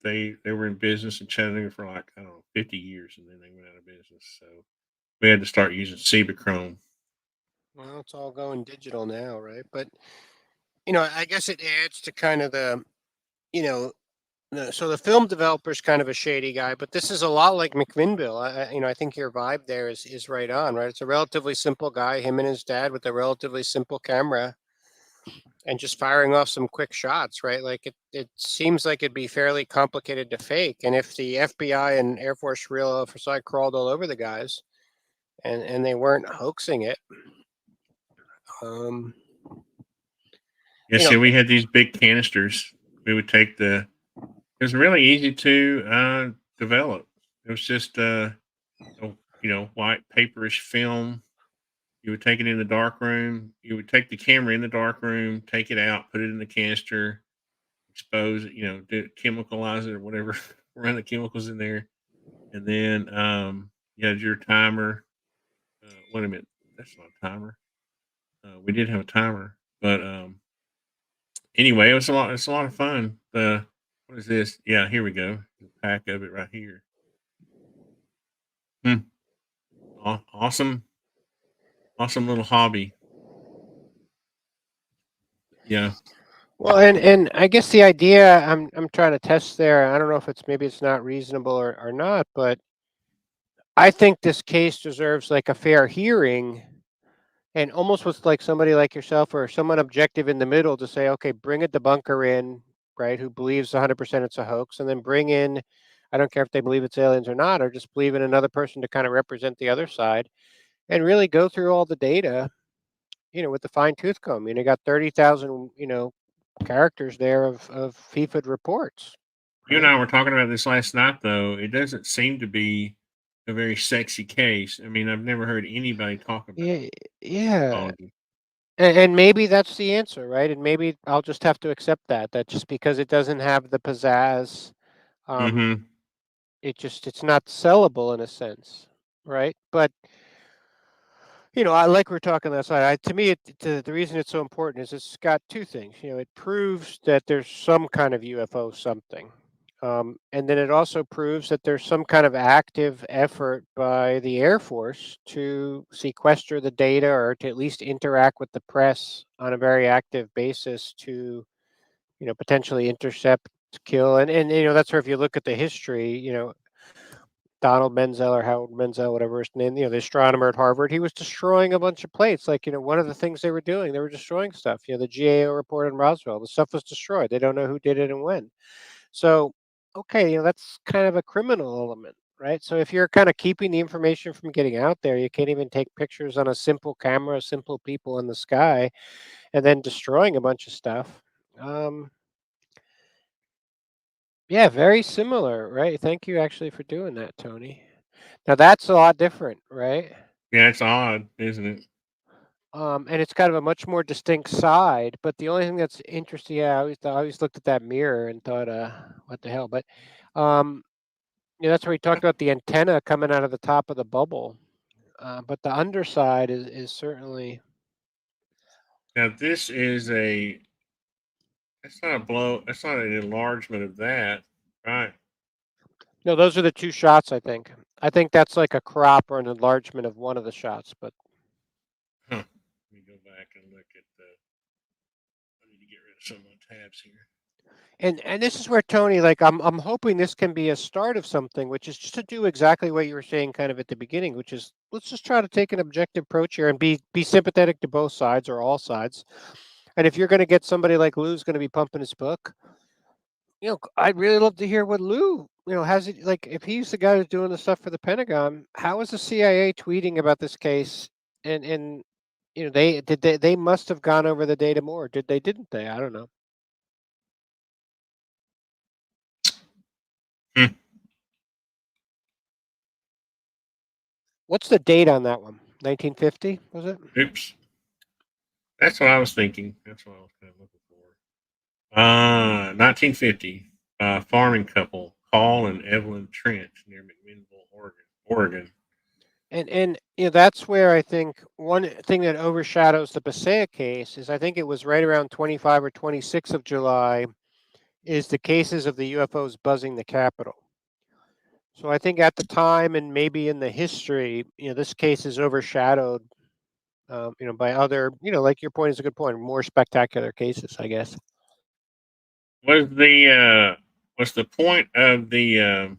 S2: they were in business in Chattanooga for like I don't know 50 years, and then they went out of business. So we had to start using Chrome.
S3: Well, it's all going digital now, right? But I guess it adds to kind of you know, so the film developer's kind of a shady guy, but this is a lot like McMinnville. I think your vibe there is right on, right? It's a relatively simple guy, him and his dad with a relatively simple camera and just firing off some quick shots, right? Like it seems like it'd be fairly complicated to fake. And if the FBI and Air Force real side crawled all over the guys and they weren't hoaxing it, um,
S2: Yeah,
S3: you know,
S2: so we had these big canisters. We would take it was really easy to develop. It was just white paperish film. You would take it in the dark room. You would take the camera in the dark room, take it out, put it in the canister, expose it, chemicalize it or whatever, run the chemicals in there, and then you had your timer. Wait a minute, that's not a timer. We did have a timer, but anyway, it was a lot. It's a lot of fun. What is this? Yeah, here we go. The pack of it right here. Awesome, awesome little hobby. Yeah.
S3: Well, and I guess the idea I'm trying to test there. I don't know if maybe it's not reasonable or not, but I think this case deserves like a fair hearing, and almost with like somebody like yourself or someone objective in the middle to say, okay, bring a debunker in, right, who believes 100% it's a hoax, and then bring in, I don't care if they believe it's aliens or not, or just believe in another person to kind of represent the other side, and really go through all the data, with the fine tooth comb. You got 30,000, characters there of FIFA reports,
S2: You and
S3: right?
S2: I were talking about this last night, though. It doesn't seem to be a very sexy case. I mean, I've never heard anybody talk about
S3: Yeah, yeah.
S2: psychology.
S3: And maybe that's the answer, right? And maybe I'll just have to accept that just because it doesn't have the pizzazz, um,
S2: Mm-hmm.
S3: it's not sellable in a sense, right? But I like we are talking last night. To me, the reason it's so important is it's got two things. It proves that there's some kind of UFO something, and then it also proves that there's some kind of active effort by the Air Force to sequester the data or to at least interact with the press on a very active basis to, potentially intercept, kill, and that's where if you look at the history, Donald Menzel or Howard Menzel, whatever his name, the astronomer at Harvard, he was destroying a bunch of plates. Like, one of the things they were doing, they were destroying stuff. The GAO report on Roswell, the stuff was destroyed. They don't know who did it and when. So, okay, that's kind of a criminal element, right? So if you're kind of keeping the information from getting out there, you can't even take pictures on a simple camera, simple people in the sky, and then destroying a bunch of stuff. Um, yeah, very similar, right? Thank you actually for doing that, Tony. Now that's a lot different, right?
S2: Yeah, it's odd, isn't it?
S3: And it's kind of a much more distinct side. But the only thing that's interesting, yeah, I always looked at that mirror and thought, what the hell? But um, that's where we talked about the antenna coming out of the top of the bubble. But the underside is certainly
S2: Now, this is a. That's not a blow. That's not an enlargement of that, right?
S3: no. Those are the two shots. I think that's like a crop or an enlargement of one of the shots. But
S2: Huh. Let me go back and look at the. I need to get rid of some of my tabs here.
S3: and this is where Tony, like, I'm hoping this can be a start of something, which is just to do exactly what you were saying, kind of at the beginning, which is let's just try to take an objective approach here and be sympathetic to both sides or all sides. And if you're going to get somebody like Lou's going to be pumping his book, I'd really love to hear what Lou, has it like if he's the guy who's doing the stuff for the Pentagon. How is the CIA tweeting about this case? And they must have gone over the data more. Didn't they? I don't know.
S2: Hmm.
S3: What's the date on that one? 1950 was it?
S2: Oops. That's what I was thinking. That's what I was kind of looking for. 1950. Farming couple, Paul and Evelyn Trent, near McMinnville, Oregon.
S3: And that's where I think one thing that overshadows the Passaic case is I think it was right around 25 or 26 of July is the cases of the UFOs buzzing the Capitol. So I think at the time and maybe in the history, this case is overshadowed, by other, like your point is a good point, more spectacular cases, I guess.
S2: Was the point of the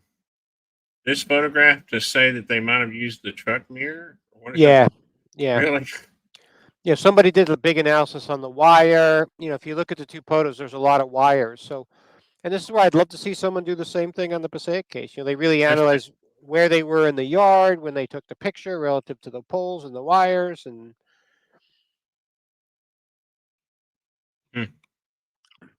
S2: this photograph to say that they might have used the truck mirror? What?
S3: Yeah, yeah.
S2: Really?
S3: Somebody did a big analysis on the wire. If you look at the two photos, there's a lot of wires. So, and this is why I'd love to see someone do the same thing on the Passaic case. They really analyze where they were in the yard when they took the picture relative to the poles and the wires,
S2: Hmm.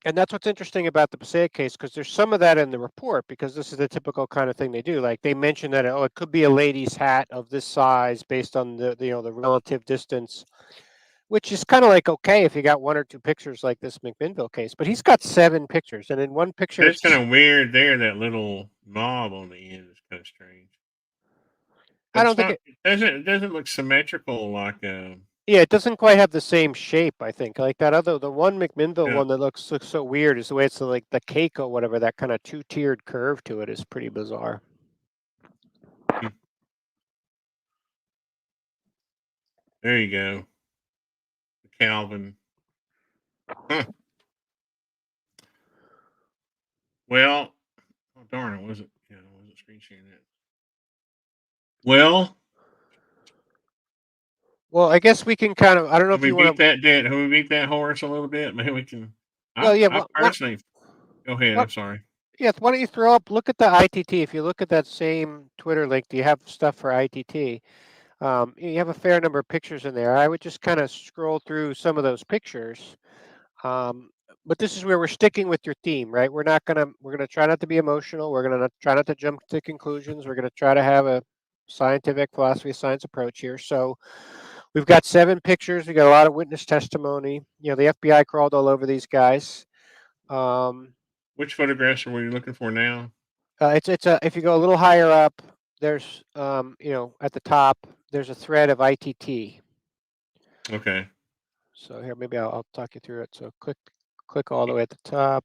S3: and that's what's interesting about the Passaic case because there's some of that in the report because this is the typical kind of thing they do. Like they mention that it could be a lady's hat of this size based on the relative distance. Which is kind of like okay if you got one or two pictures like this McMinnville case, but he's got 7 pictures, and in one picture,
S2: That's
S3: it's
S2: kind of weird there. That little knob on the end is kind of strange.
S3: I
S2: It's
S3: don't think
S2: not. It doesn't look symmetrical like
S3: yeah, it doesn't quite have the same shape. I think like the one McMinnville
S2: yeah.
S3: one that looks so weird is the way it's like the cake or whatever that kind of 2-tiered curve to it is pretty bizarre.
S2: Hmm. There you go. Calvin. Huh. Well, oh darn it, was it? Yeah, I wasn't screen sharing that. Well,
S3: Well, I guess we can kind of. I don't know
S2: have
S3: if
S2: we
S3: you want
S2: beat
S3: to.
S2: that dead? Have we beat that horse a little bit? Maybe we can.
S3: Well, yeah.
S2: I personally. Go ahead. I'm sorry.
S3: Yes. Why don't you throw up? Look at the ITT. If you look at that same Twitter link, do you have stuff for ITT? You have a fair number of pictures in there. I would just kind of scroll through some of those pictures. But this is where we're sticking with your theme, right? We're gonna try not to be emotional. We're gonna try not to jump to conclusions. We're gonna try to have a scientific philosophy of science approach here. So we've got 7 pictures. We got a lot of witness testimony. You know, the FBI crawled all over these guys.
S2: Which photographs are we looking for now?
S3: It's a if you go a little higher up, there's you know, at the top there's a thread of ITT.
S2: Okay.
S3: So here, maybe I'll talk you through it. So click all the way at the top.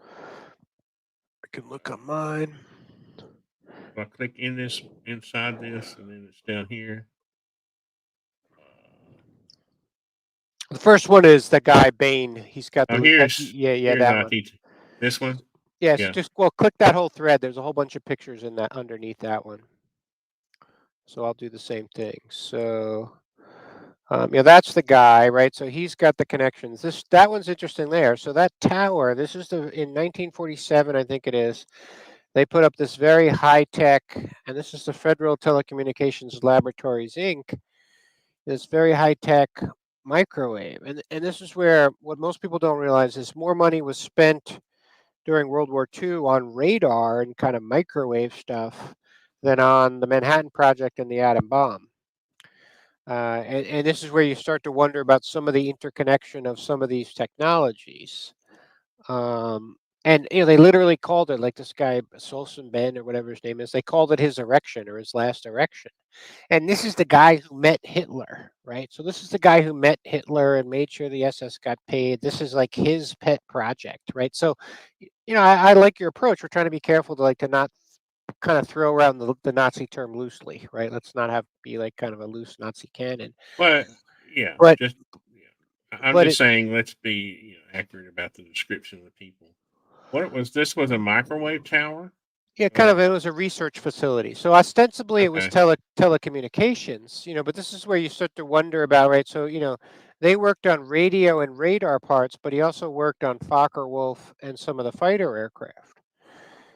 S3: I can look on mine.
S2: So I click inside this, and then it's down here.
S3: The first one is the guy Bain. He's got the
S2: Here's
S3: that one.
S2: ITT. This one.
S3: Yes,
S2: Yeah.
S3: just click that whole thread. There's a whole bunch of pictures in that underneath that one. So I'll do the same thing. So yeah, that's the guy, right? So he's got the connections. That one's interesting there. So that tower, this is in 1947, I think it is. They put up this very high tech, and this is the Federal Telecommunications Laboratories Inc. This very high tech microwave, and this is where what most people don't realize is more money was spent during World War II on radar and kind of microwave stuff than on the Manhattan Project and the atom bomb. And this is where you start to wonder about some of the interconnection of some of these technologies. And you know, they literally called it, like this guy Solson Ben or whatever his name is. They called it his erection or his last erection. And this is the guy who met Hitler, right? So this is the guy who met Hitler and made sure the SS got paid. This is like his pet project, right? So, you know, I like your approach. We're trying to be careful to not kind of throw around the Nazi term loosely, right? Let's not have be like kind of a loose Nazi canon.
S2: But yeah,
S3: But
S2: I'm
S3: but
S2: just saying, let's be accurate about the description of the people. What was this? Was a microwave tower?
S3: yeah, kind of it was a research facility. So ostensibly it was
S2: Okay.
S3: telecommunications, you know, but this is where you start to wonder about, right? So, you know, they worked on radio and radar parts, but he also worked on Fokker-Wulf and some of the fighter aircraft.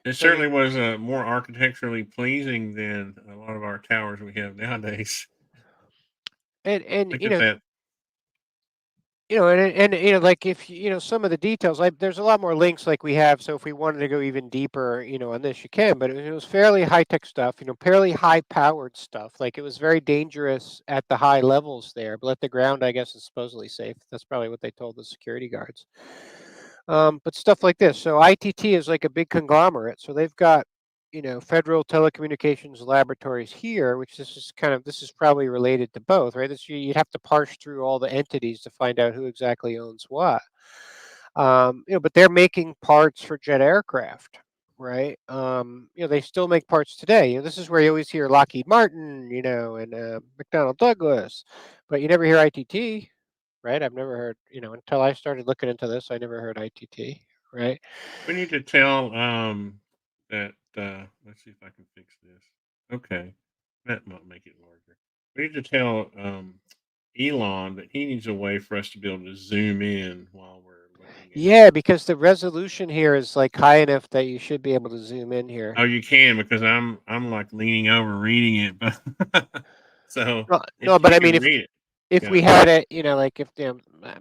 S2: It
S3: So
S2: certainly was more architecturally pleasing than a lot of our towers we have nowadays.
S3: and
S2: Look
S3: you
S2: at
S3: know,
S2: that.
S3: and you know, like if you know some of the details, like there's a lot more links like we have. So if we wanted to go even deeper, you know, on this, you can. But it was fairly high tech stuff, you know, fairly high powered stuff. Like it was very dangerous at the high levels there, but at the ground, I guess, is supposedly safe. That's probably what they told the security guards. But stuff like this. So ITT is like a big conglomerate. So they've got, you know, Federal Telecommunications Laboratories here, which this is probably related to both, right? You'd have to parse through all the entities to find out who exactly owns what. You know, but they're making parts for jet aircraft, right? You know, they still make parts today. You know, this is where you always hear Lockheed Martin, you know, and McDonnell Douglas, but you never hear ITT, right? I've never heard, you know, until I started looking into this, I never heard ITT, right?
S2: We need to tell that let's see if I can fix this. Okay. That might make it larger. We need to tell Elon that he needs a way for us to be able to zoom in while we're looking at.
S3: Yeah, because the resolution here is like high enough that you should be able to zoom in here.
S2: Oh, you can, because I'm like leaning over reading it, but so
S3: No, but
S2: you
S3: I
S2: can
S3: mean,
S2: read it.
S3: if
S2: Yeah.
S3: we had it, you know, like if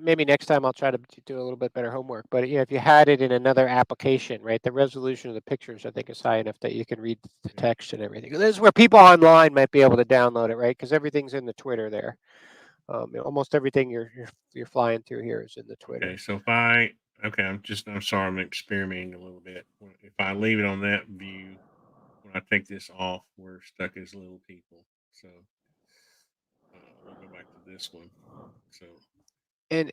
S3: maybe next time I'll try to do a little bit better homework. But you know, if you had it in another application, right, the resolution of the pictures I think is high enough that you can read the text and everything. This is where people online might be able to download it, right? Because everything's in the Twitter there. You know, almost everything you're flying through here is in the Twitter.
S2: Okay. So if I'm sorry, I'm experimenting a little bit. If I leave it on that view, when I take this off, we're stuck as little people. So we'll go back to this one. So
S3: And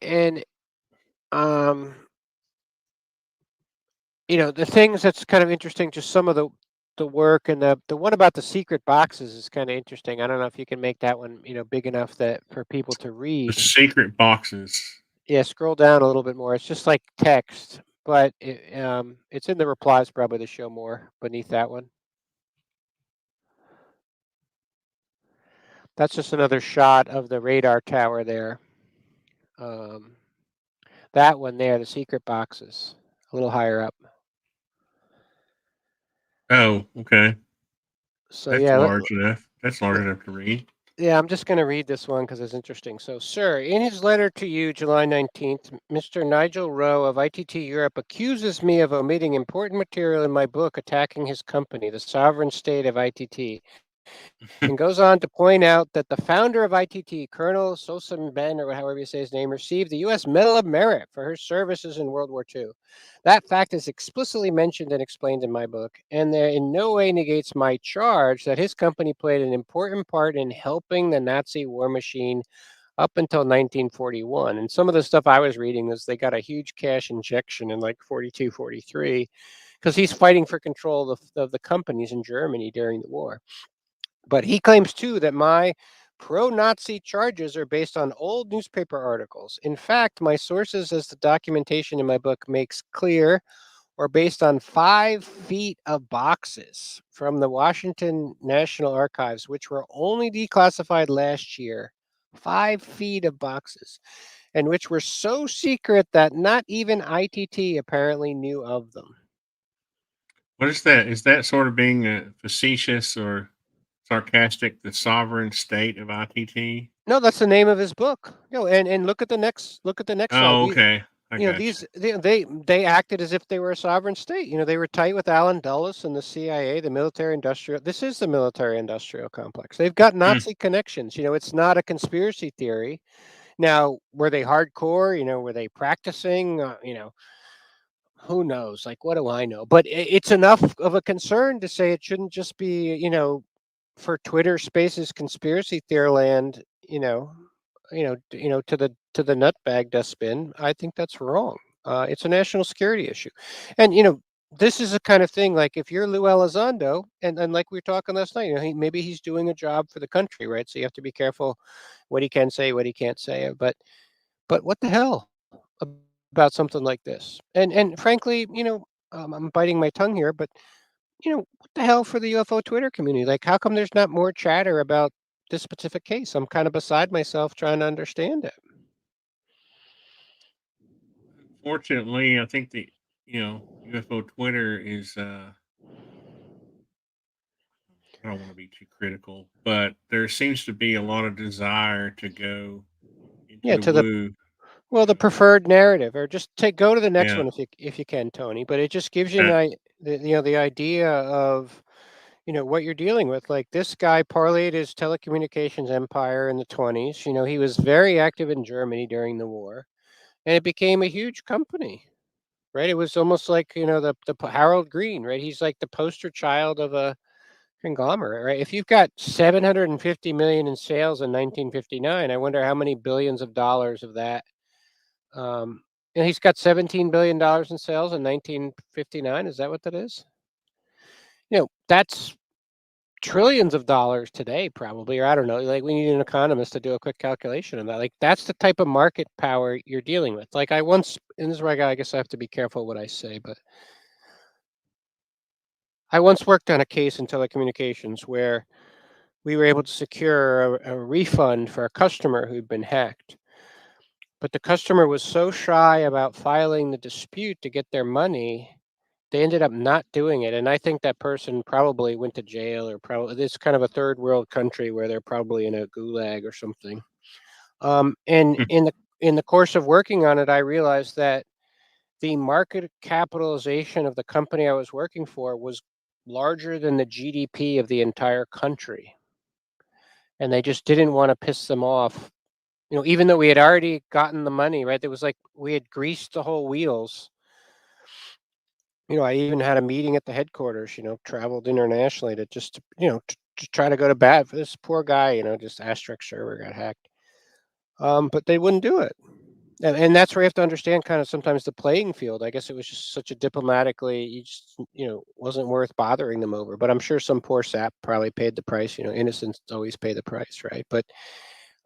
S3: you know, the things that's kind of interesting, just some of the the work, and the one about the secret boxes is kind of interesting. I don't know if you can make that one, big enough that for people to
S2: The
S3: read.
S2: secret boxes.
S3: Yeah, scroll down a little bit more. It's just like text, but it's in the replies probably to show more beneath that one. That's just another shot of the radar tower there. That one there, the secret boxes, a little higher up.
S2: Oh, okay.
S3: So
S2: That's
S3: yeah,
S2: large enough. That's large enough to read.
S3: yeah, I'm just going to read this one because it's interesting. So, sir, in his letter to you, July 19th, Mr. Nigel Rowe of ITT Europe accuses me of omitting important material in my book attacking his company, the sovereign state of ITT, and goes on to point out that the founder of ITT, Colonel Sosan Ben, or however you say his name, received the U.S. Medal of Merit for her services in World War II. That fact is explicitly mentioned and explained in my book, and there in no way negates my charge that his company played an important part in helping the Nazi war machine up until 1941. And some of the stuff I was reading is they got a huge cash injection in like 42, 43, because he's fighting for control of the companies in Germany during the war. But he claims too that my pro-Nazi charges are based on old newspaper articles. In fact, my sources, as the documentation in my book makes clear, are based on 5 feet of boxes from the Washington National Archives, which were only declassified last year. 5 feet of boxes, and which were so secret that not even ITT apparently knew of them.
S2: What is that? Is that sort of being facetious or sarcastic? The sovereign state of ITT.
S3: No, that's the name of his book. And look at the next slide.
S2: Oh, okay. I got you.
S3: They acted as if they were a sovereign state. They were tight with Allen Dulles and the CIA, the military industrial. This is the military industrial complex. They've got Nazi connections. It's not a conspiracy theory. Now, were they hardcore? Were they practicing? Who knows? Like, what do I know? But it's enough of a concern to say it shouldn't just be, for Twitter Spaces conspiracy theory land, to the nutbag dustbin. I think that's wrong. It's a national security issue, and this is the kind of thing. Like if you're Lou Elizondo, and like we were talking last night, maybe he's doing a job for the country, right? So you have to be careful what he can say, what he can't say. But what the hell about something like this? And frankly, I'm biting my tongue here, but what the hell for the UFO Twitter community? Like, how come there's not more chatter about this specific case? I'm kind of beside myself trying to understand it.
S2: Fortunately, I think the UFO Twitter is. I don't want to be too critical, but there seems to be a lot of desire to go into
S3: Yeah,
S2: the
S3: to the
S2: woo.
S3: the preferred narrative, or just go to the next
S2: Yeah.
S3: one if you can, Tony. But it just gives you
S2: Okay.
S3: the idea of what you're dealing with. Like this guy parlayed his telecommunications empire in the 20s. He was very active in Germany during the war, and it became a huge company. Right? It was almost like the Harold Green, right? He's like the poster child of a conglomerate, right? If you've got 750 million in sales in 1959, I wonder how many billions of dollars of that. And he's got 17 billion dollars in sales in 1959. Is that what that is? That's trillions of dollars today, probably, or I don't know. Like we need an economist to do a quick calculation on that. Like that's the type of market power you're dealing with. Like and this is where I guess I have to be careful what I say, but I once worked on a case in telecommunications where we were able to secure a refund for a customer who'd been hacked. But the customer was so shy about filing the dispute to get their money, they ended up not doing it. And I think that person probably went to jail, or probably it's kind of a third world country where they're probably in a gulag or something. And
S2: Hmm.
S3: in the course of working on it, I realized that the market capitalization of the company I was working for was larger than the GDP of the entire country. And they just didn't want to piss them off. Even though we had already gotten the money, right? There was like we had greased the whole wheels. I even had a meeting at the headquarters, traveled internationally to just, to try to go to bat for this poor guy, just asterisk server got hacked. But they wouldn't do it. And that's where you have to understand kind of sometimes the playing field. I guess it was just such a diplomatically, you just, wasn't worth bothering them over. But I'm sure some poor sap probably paid the price. Innocents always pay the price, right? But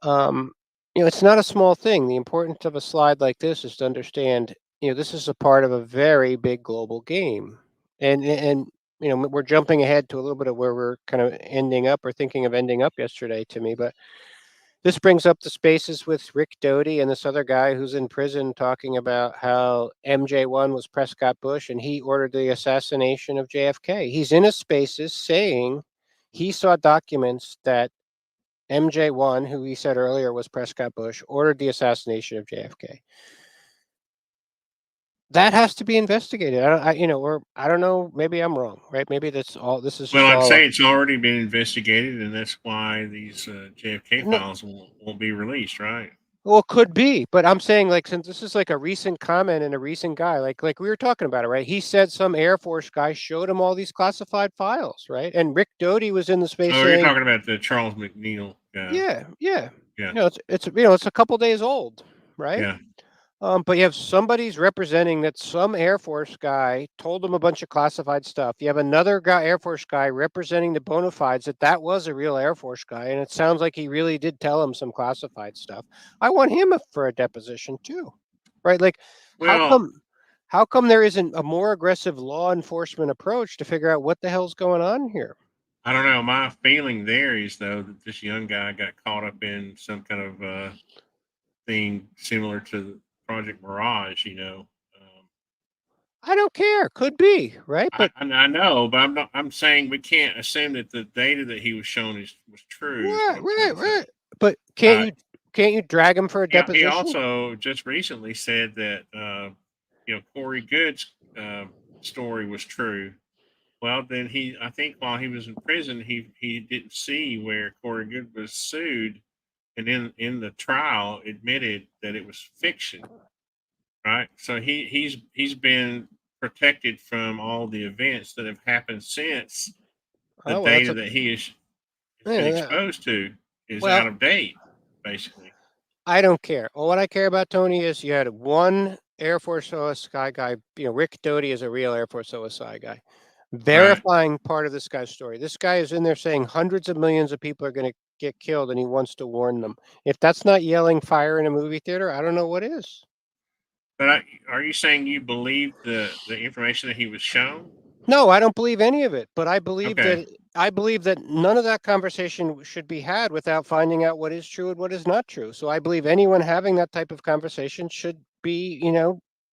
S3: um, it's not a small thing. The importance of a slide like this is to understand, this is a part of a very big global game, and we're jumping ahead to a little bit of where we're kind of ending up or thinking of ending up yesterday to me, but this brings up the spaces with Rick Doty and this other guy who's in prison talking about how MJ1 was Prescott Bush and he ordered the assassination of JFK. He's in his spaces saying he saw documents that MJ1, who he said earlier was Prescott Bush, ordered the assassination of JFK. That has to be investigated. Or I don't know. Maybe I'm wrong, right? Maybe that's all. This is
S2: Well,
S3: just
S2: I'd
S3: all.
S2: say it's already been investigated, and that's why these JFK
S3: No,
S2: files won't be released, right?
S3: well, it could be, but I'm saying like since this is like a recent comment and a recent guy, like we were talking about it, right? He said some Air Force guy showed him all these classified files, right? And Rick Doty was in the space
S2: Oh, you're
S3: saying,
S2: talking about the Charles McNeil guy.
S3: yeah, yeah,
S2: Yeah,
S3: it's a couple days old, right?
S2: yeah.
S3: But you have somebody's representing that some Air Force guy told them a bunch of classified stuff. You have another guy, Air Force guy, representing the bona fides that was a real Air Force guy, and it sounds like he really did tell him some classified stuff. I want him for a deposition too, right? Like, how
S2: Well,
S3: come, how come there isn't a more aggressive law enforcement approach to figure out what the hell's going on here?
S2: I don't know. My feeling there is though that this young guy got caught up in some kind of thing similar to Project Mirage.
S3: I don't care. Could be, right? But
S2: I know, but I'm not. I'm saying we can't assume that the data that he was shown was true. Is
S3: right,
S2: what I'm trying
S3: right,
S2: to
S3: right.
S2: say.
S3: But
S2: Uh,
S3: can't you drag him for a
S2: he
S3: deposition?
S2: also just recently said that Corey Good's story was true. Well, then I think while he was in prison, he didn't see where Corey Good was sued, and in the trial admitted that it was fiction, right? So he's been protected from all the events that have happened since the
S3: Oh well, that's
S2: data
S3: a
S2: that has been
S3: yeah,
S2: exposed to is
S3: well.
S2: out of date, basically.
S3: I don't care. Well, what I care about, Tony, is you had one Air Force OSI guy. Rick Doty is a real Air Force OSI guy,
S2: Right.
S3: verifying part of this guy's story. This guy is in there saying hundreds of millions of people are going to get killed, and he wants to warn them. If that's not yelling fire in a movie theater, I don't know what is.
S2: But are you saying you believe the information that he was shown?
S3: No, I don't believe any of it, but
S2: Okay.
S3: I believe that none of that conversation should be had without finding out what is true and what is not true. So I believe anyone having that type of conversation should be,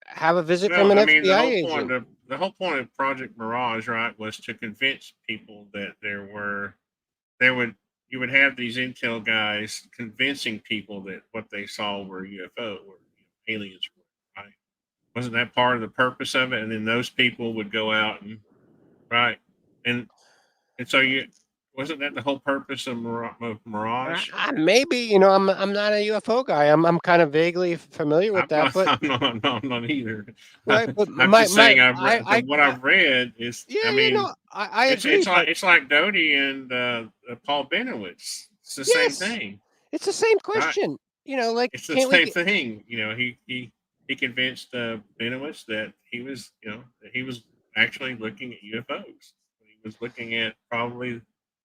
S3: have a visit from
S2: Well,
S3: an
S2: I mean,
S3: FBI agent.
S2: the whole point of Project Mirage, right, was to convince people that there would you would have these intel guys convincing people that what they saw were UFO or aliens, right? Wasn't that part of the purpose of it? And then those people would go out and right, and so you wasn't that the whole purpose of Mirage?
S3: Maybe, I'm not a UFO guy. I'm kind of vaguely familiar with that, but
S2: I'm not either.
S3: right, but
S2: I'm just saying what
S3: I
S2: I've read is,
S3: yeah,
S2: I mean,
S3: I agree, but
S2: it's like Doty and Paul Benowitz. It's the same
S3: yes,
S2: thing,
S3: it's the same
S2: right?
S3: question. Like,
S2: It's the
S3: can't we
S2: same
S3: get
S2: thing. He convinced Benowitz that that he was actually looking at UFOs. He was looking at probably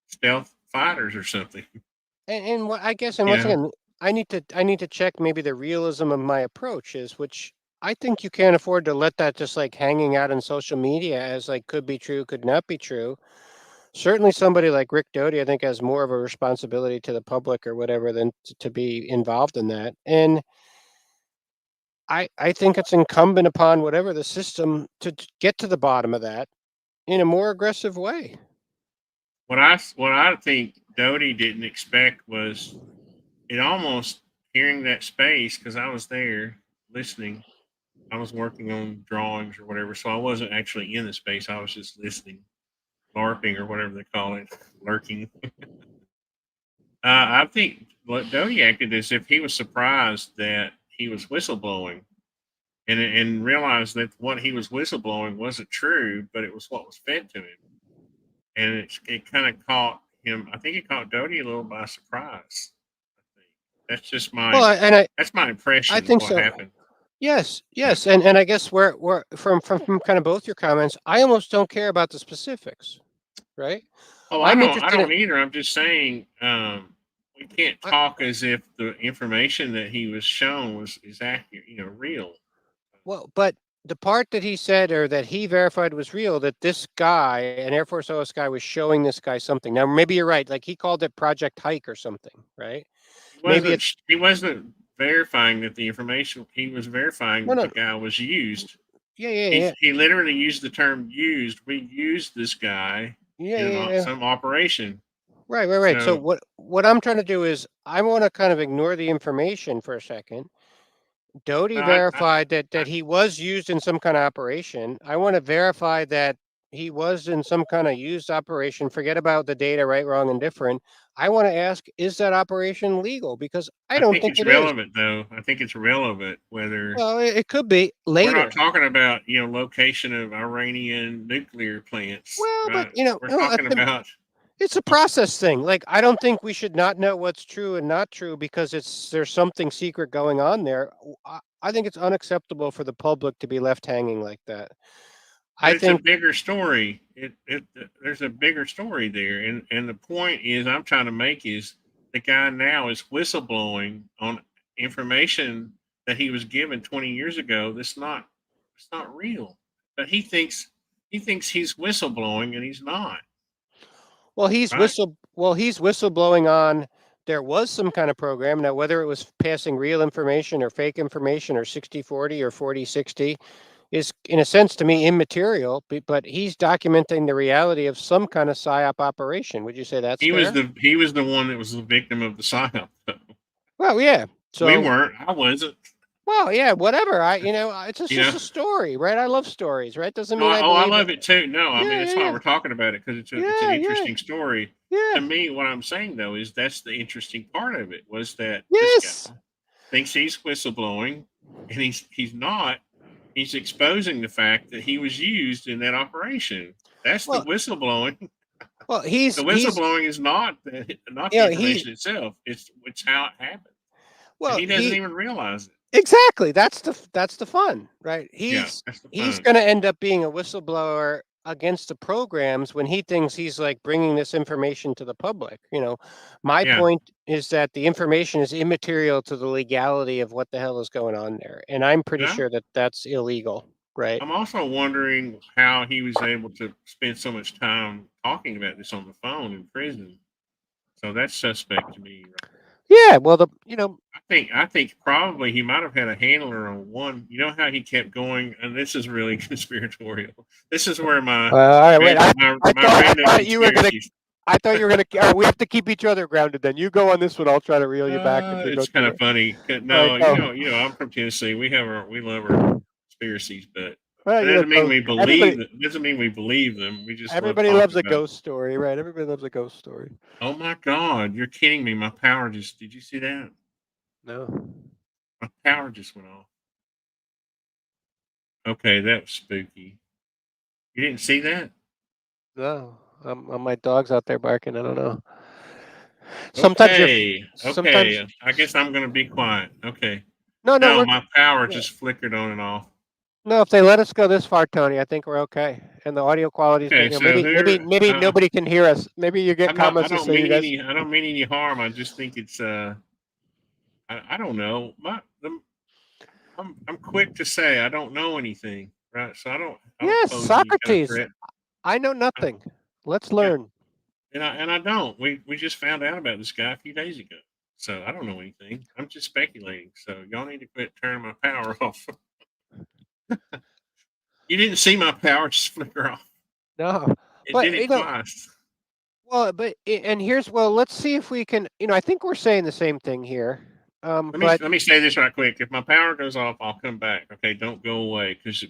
S2: stealth fighters or something.
S3: and what I guess, and
S2: You
S3: once
S2: know,
S3: again, I need to check maybe the realism of my approach is, which I think you can't afford to let that just like hanging out in social media as like could be true, could not be true. Certainly, somebody like Rick Doty, I think, has more of a responsibility to the public or whatever than to be involved in that. And I think it's incumbent upon whatever the system to get to the bottom of that in a more aggressive way.
S2: what I think Doty didn't expect was it almost hearing that space because I was there listening. I was working on drawings or whatever, so I wasn't actually in the space. I was just listening, LARPing or whatever they call it, lurking. I think Doty acted as if he was surprised that he was whistleblowing and realized that what he was whistleblowing wasn't true, but it was what was fed to him. And it kind of caught him. I think it caught Doty a little by surprise. I think That's just
S3: Well,
S2: my
S3: and
S2: that's my impression
S3: I
S2: of
S3: think
S2: what
S3: so.
S2: happened.
S3: Yes, yes, and I guess we're from kind of both your comments. I almost don't care about the specifics, right?
S2: Oh,
S3: I'm
S2: I
S3: interested
S2: don't
S3: in.
S2: either. I'm just saying we can't
S3: I,
S2: talk as if the information that he was shown is accurate, real.
S3: well, but the part that he said or that he verified was real, that this guy, an Air Force OS guy, was showing this guy something. Now, maybe you're right. Like he called it Project Hike or something, right? Maybe it's
S2: He wasn't verifying that the information he was verifying
S3: no,
S2: that the
S3: no.
S2: guy was used.
S3: Yeah, yeah, yeah,
S2: He literally used the term used. We used this guy
S3: yeah,
S2: in
S3: yeah, yeah.
S2: some operation.
S3: Right, right, right. So
S2: So
S3: what I'm trying to do is I want to kind of ignore the information for a second. Doty verified that he was used in some kind of operation. I want to verify that he was in some kind of used operation. Forget about the data, right, wrong, and different. I want to ask, is that operation legal? Because I
S2: I
S3: don't
S2: think
S3: think
S2: it's
S3: it is.
S2: relevant though. I think it's relevant whether
S3: Well, it could be
S2: we're not
S3: later.
S2: talking about location of Iranian nuclear plants,
S3: Well, but
S2: right? We're
S3: no,
S2: talking about
S3: it's a process thing. Like I don't think we should not know what's true and not true because there's something secret going on there. I think it's unacceptable for the public to be left hanging like that.
S2: but
S3: I
S2: it's a
S3: think
S2: bigger story. There's a bigger story there, and the point is I'm trying to make is the guy now is whistleblowing on information that he was given 20 years ago. It's not real, but he thinks he's whistleblowing and he's not, right?
S3: he's whistleblowing on there was some kind of program. Now whether it was passing real information or fake information or 60/40 or 40/60 is in a sense to me immaterial, but he's documenting the reality of some kind of psyop operation. Would you say that's fair?
S2: He was the one that was the victim of the psyop.
S3: Well, yeah.
S2: We
S3: So,
S2: weren't. I wasn't.
S3: well, yeah, whatever. It's
S2: You
S3: just
S2: know.
S3: a story, right? I love stories, right? Doesn't
S2: No,
S3: mean I
S2: I
S3: believe
S2: love
S3: it.
S2: it too. No, I mean
S3: Yeah,
S2: that's
S3: yeah,
S2: why
S3: yeah.
S2: we're talking about it because it's an
S3: Yeah, yeah,
S2: interesting story.
S3: yeah.
S2: To me, what I'm saying though is that's the interesting part of it was that this guy
S3: Yes.
S2: thinks he's whistleblowing, and he's not. He's exposing the fact that he was used in that operation. That's the
S3: Well,
S2: whistleblowing.
S3: well,
S2: The
S3: he's
S2: whistleblowing is not the
S3: he
S2: information itself. It's how it happened, and
S3: well
S2: he doesn't
S3: he
S2: even realize it.
S3: exactly. That's the fun, right?
S2: Yeah, that's the
S3: He's
S2: fun.
S3: going to end up being a whistleblower against the programs when he thinks he's like bringing this information to the public. My
S2: Yeah.
S3: point is that the information is immaterial to the legality of what the hell is going on there, and I'm pretty
S2: Yeah.
S3: sure that that's illegal, right?
S2: I'm also wondering how he was able to spend so much time talking about this on the phone in prison. So that's suspect to me, right?
S3: Yeah, well,
S2: I think probably he might have had a handler on one. You know how he kept going, and this is really conspiratorial. This is where
S3: all right, wait.
S2: my random conspiracies.
S3: I thought you were gonna. We have to keep each other grounded. Then you go on this one. I'll try to reel you back if we go
S2: It's kind
S3: too
S2: of
S3: much.
S2: funny.
S3: All right,
S2: No,
S3: go.
S2: I'm from Tennessee. We love our conspiracies, but
S3: Well,
S2: that doesn't mean
S3: ghost.
S2: we believe them. Doesn't mean we believe them. We just love
S3: Everybody loves
S2: talking
S3: a
S2: about.
S3: ghost story, right? Everybody loves a ghost story.
S2: Oh my God, you're kidding me. My power just, did you see that?
S3: No.
S2: My power just went off. Okay, that was spooky. You didn't see that?
S3: No. My dog's out there barking. I don't know.
S2: Okay,
S3: Sometimes.
S2: okay. I guess I'm going to be quiet. Okay.
S3: No, no,
S2: No,
S3: we're
S2: my power
S3: yeah.
S2: just flickered on and off.
S3: No. If they let us go this far, Tony, I think we're okay. And the audio quality is,
S2: Okay, so
S3: maybe nobody can hear us. Maybe you get
S2: I
S3: comments that
S2: don't
S3: say you
S2: mean
S3: guys.
S2: I don't mean any harm. I just think it's, I don't know. I'm quick to say I don't know anything, right? So I don't
S3: Yes,
S2: pose any kind of
S3: Socrates.
S2: threat.
S3: I know nothing. Let's
S2: Yeah.
S3: learn.
S2: And I don't. We just found out about this guy a few days ago. So I don't know anything. I'm just speculating. So y'all need to quit turning my power off. You didn't see my power just flicker off.
S3: No,
S2: It
S3: but
S2: did it twice.
S3: well, and here's let's see if we can. I think we're saying the same thing here.
S2: Let me say this right quick. If my power goes off, I'll come back. Okay, don't go away because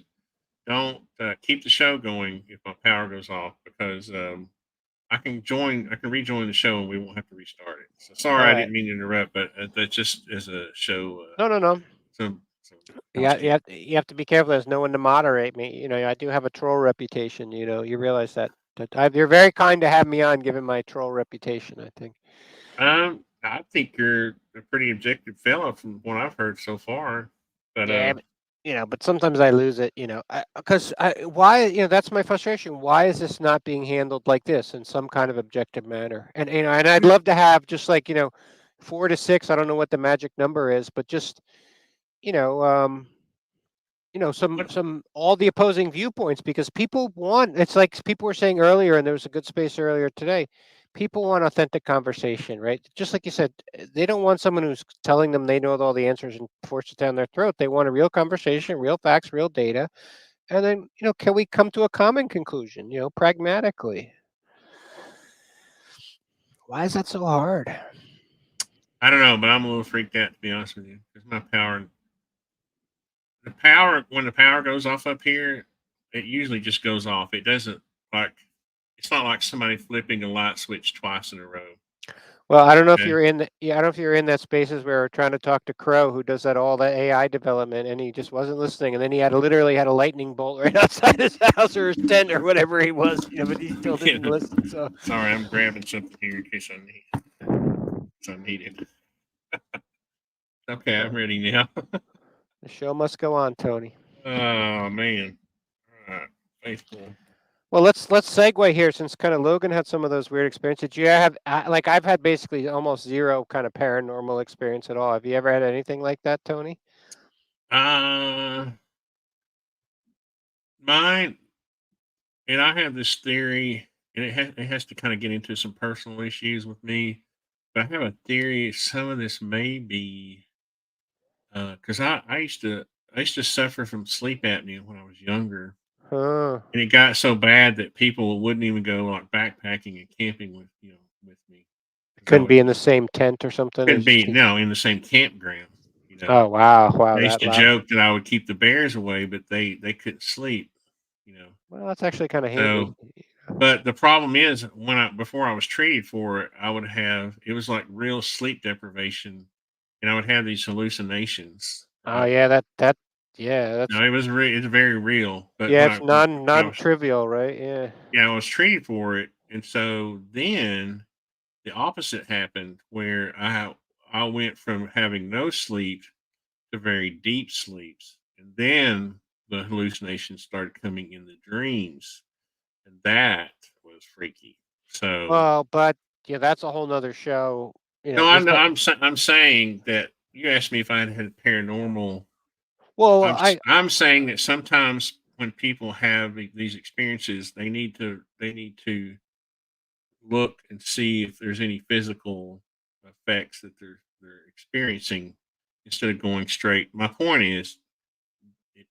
S2: don't keep the show going if my power goes off because I can rejoin the show and we won't have to restart it. So sorry,
S3: all
S2: I
S3: right.
S2: didn't mean to interrupt, but that's just as a show.
S3: No.
S2: Some
S3: Yeah, you have to be careful. There's no one to moderate me. I do have a troll reputation. You realize that. You're very kind to have me on, given my troll reputation. I think.
S2: I think you're a pretty objective fellow from what I've heard so far. But
S3: Yeah, but sometimes I lose it, because why, that's my frustration. Why is this not being handled like this in some kind of objective manner? And I'd love to have just like, 4 to 6. I don't know what the magic number is, but just, you know, um, some all the opposing viewpoints, because people want, it's like people were saying earlier, and there was a good space earlier today. People want authentic conversation, right? Just like you said, they don't want someone who's telling them they know all the answers and force it down their throat. They want a real conversation, real facts, real data. And then, can we come to a common conclusion, pragmatically? Why is that so hard?
S2: I don't know, but I'm a little freaked out, to be honest with you, because when the power goes off up here, it usually just goes off. It doesn't like, it's not like somebody flipping a light switch twice in a row.
S3: Well, I don't know if
S2: Okay.
S3: you're in. I don't know if you're in that spaces where we're trying to talk to Crow, who does all that AI development, and he just wasn't listening, and then he literally had a lightning bolt right outside his house or his tent or whatever he was, but he still didn't listen. So
S2: Sorry, I'm grabbing something here in case I need it. Okay, I'm ready now.
S3: the show must go on, Tony.
S2: Oh man. All right. Faithful.
S3: Well, let's segue here, since kind of Logan had some of those weird experiences. Do you have like, I've had basically almost zero kind of paranormal experience at all. Have you ever had anything like that, Tony?
S2: Mine, and I have this theory, and it has to kind of get into some personal issues with me. But I have a theory some of this may be because I used to suffer from sleep apnea when I was younger,
S3: Huh.
S2: and it got so bad that people wouldn't even go like backpacking and camping with me. 'Cause
S3: Couldn't be in the same tent or something.
S2: couldn't be in the same campground.
S3: Oh wow,
S2: They used
S3: that
S2: to
S3: loud.
S2: joke that I would keep the bears away, but they couldn't sleep. You know,
S3: Well, that's actually kind of handy.
S2: so but the problem is before I was treated for it, I would have it was like real sleep deprivation, and I would have these hallucinations.
S3: Oh yeah, that's
S2: No, it's very real. But
S3: yeah,
S2: when
S3: it's
S2: I
S3: non
S2: was
S3: trivial, right? Yeah.
S2: I was treated for it, and so then the opposite happened where I went from having no sleep to very deep sleeps, and then the hallucinations started coming in the dreams, and that was freaky. So
S3: Well, but yeah, that's a whole nother show.
S2: no, I
S3: Is
S2: know.
S3: that
S2: I'm saying that you asked me if I had paranormal.
S3: well?
S2: I'm saying that sometimes when people have these experiences, they need to look and see if there's any physical effects that they're experiencing instead of going straight. My point is,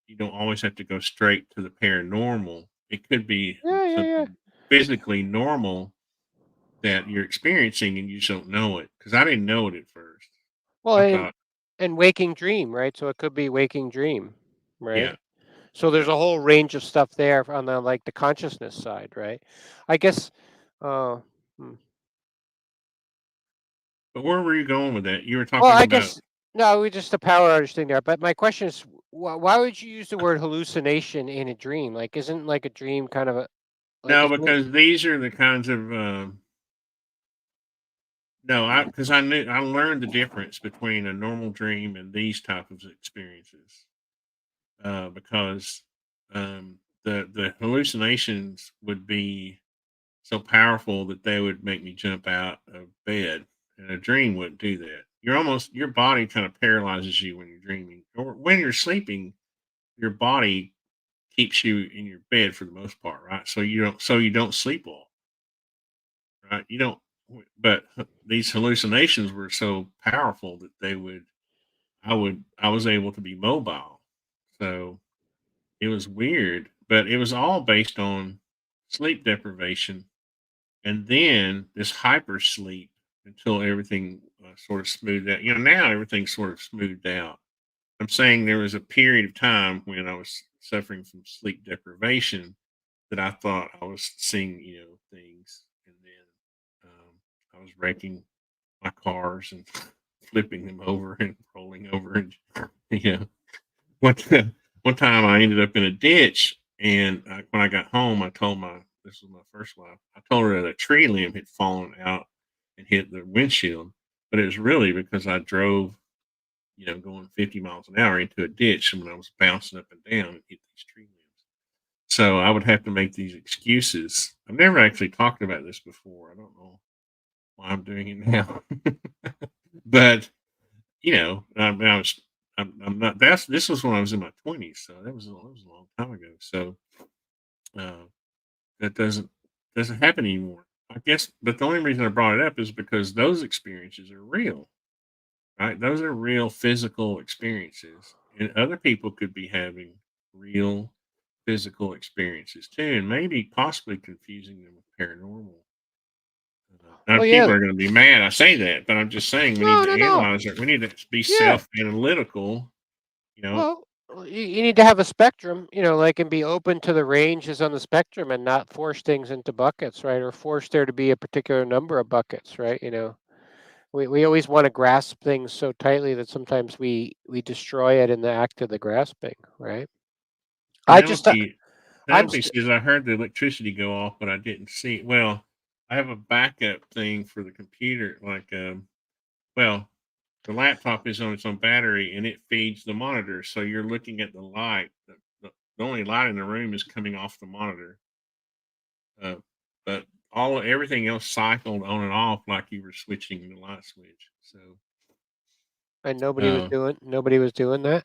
S2: you don't always have to go straight to the paranormal. It could be
S3: Yeah.
S2: something physically normal that you're experiencing and you just don't know it. Because I didn't know it at first.
S3: Well,
S2: I thought,
S3: and waking dream, right? So it could be waking dream, right?
S2: yeah,
S3: So there's
S2: yeah.
S3: a whole range of stuff there on the like the consciousness side, right? I guess. Uh, hmm.
S2: But where were you going with that? You were
S3: Well,
S2: talking
S3: I
S2: about
S3: guess no, we just the power outage thing there. But my question is, why would you use the word hallucination in a dream? Like, isn't like a dream kind of a like
S2: no,
S3: isn't it?
S2: because these are the kinds of no, I learned the difference between a normal dream and these type of experiences. Because the hallucinations would be so powerful that they would make me jump out of bed, and a dream wouldn't do that. Your body kind of paralyzes you when you're dreaming, or when you're sleeping. Your body keeps you in your bed for the most part, right? So you don't sleep well, right? You don't. But these hallucinations were so powerful that I was able to be mobile. So it was weird, but it was all based on sleep deprivation and then this hyper sleep until everything sort of smoothed out. Now everything's sort of smoothed out. I'm saying there was a period of time when I was suffering from sleep deprivation that I thought I was seeing, things, and then I was wrecking my cars and flipping them over and rolling over, and you know, one one time I ended up in a ditch, and when I got home, I told this was my first wife. I told her that a tree limb had fallen out and hit the windshield, but it was really because I drove, going 50 miles an hour into a ditch, and when I was bouncing up and down and hit these tree limbs. So I would have to make these excuses. I've never actually talked about this before. I don't know why I'm doing it now, but I'm not. This was when I was in my 20s, so that was a long time ago. So uh, that doesn't happen anymore, I guess. But the only reason I brought it up is because those experiences are real, right? Those are real physical experiences, and other people could be having real physical experiences too, and maybe possibly confusing them with paranormal. Now,
S3: Well,
S2: people
S3: yeah.
S2: are going to be mad I say that, but I'm just saying we need
S3: No,
S2: to
S3: no, no.
S2: analyze it. We need to be
S3: Yeah.
S2: self-analytical. You know,
S3: Well, you need to have a spectrum, like, and be open to the ranges on the spectrum and not force things into buckets, right? Or force there to be a particular number of buckets, right? We always want to grasp things so tightly that sometimes we destroy it in the act of the grasping, right? I just, I'm,
S2: Penelope says I heard the electricity go off, but I didn't see it. Well, I have a backup thing for the computer, like well, the laptop is on its own battery and it feeds the monitor. So you're looking at the light. The only light in the room is coming off the monitor. Uh, but everything else cycled on and off like you were switching the light switch. So
S3: and
S2: uh,
S3: nobody was doing that.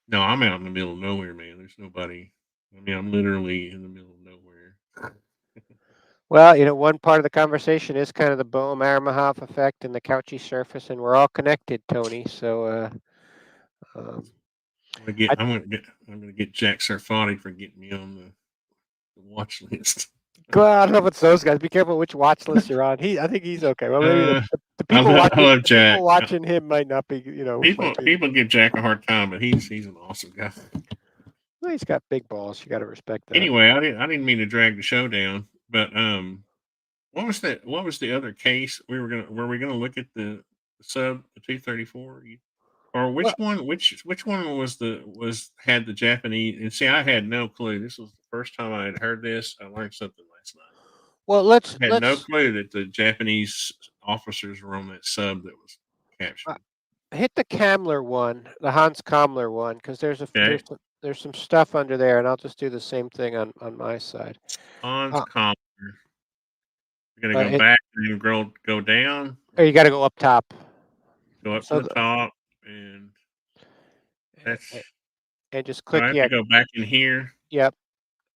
S2: no, I'm out in the middle of nowhere, man. There's nobody. I mean, I'm literally in the middle of nowhere.
S3: Well, one part of the conversation is kind of the Bohm-Aramahoff effect and the Cauchy surface, and we're all connected, Tony. So, um, I,
S2: I'm gonna get Jack Sarfati for getting me on the watch list.
S3: well, I don't know if it's those guys. Be careful which watch list you're on. I think he's okay. Well, maybe the people
S2: I
S3: watching
S2: love
S3: the people
S2: Jack.
S3: watching him might not be,
S2: People
S3: might be.
S2: people give Jack a hard time, but he's an awesome guy.
S3: Well, he's got big balls. You got to respect that.
S2: Anyway, I didn't mean to drag the show down, but what was that? What was the other case were we gonna look at the sub the 234? Or
S3: Well,
S2: which one had the Japanese, and see, I had no clue. This was the first time I had heard this. I learned something last night.
S3: well,
S2: I had no clue that the Japanese officers were on that sub that was captured.
S3: hit the Kamler one, the Hans Kamler one, because
S2: Okay.
S3: there's some stuff under there, and I'll just do the same thing on my side.
S2: Hans
S3: Uh,
S2: Comler. We're gonna go
S3: it,
S2: back and then go down,
S3: or you got to go up top.
S2: go up to
S3: So
S2: the top, and that's
S3: and just
S2: I
S3: click,
S2: have
S3: yeah,
S2: to go back in here.
S3: yep,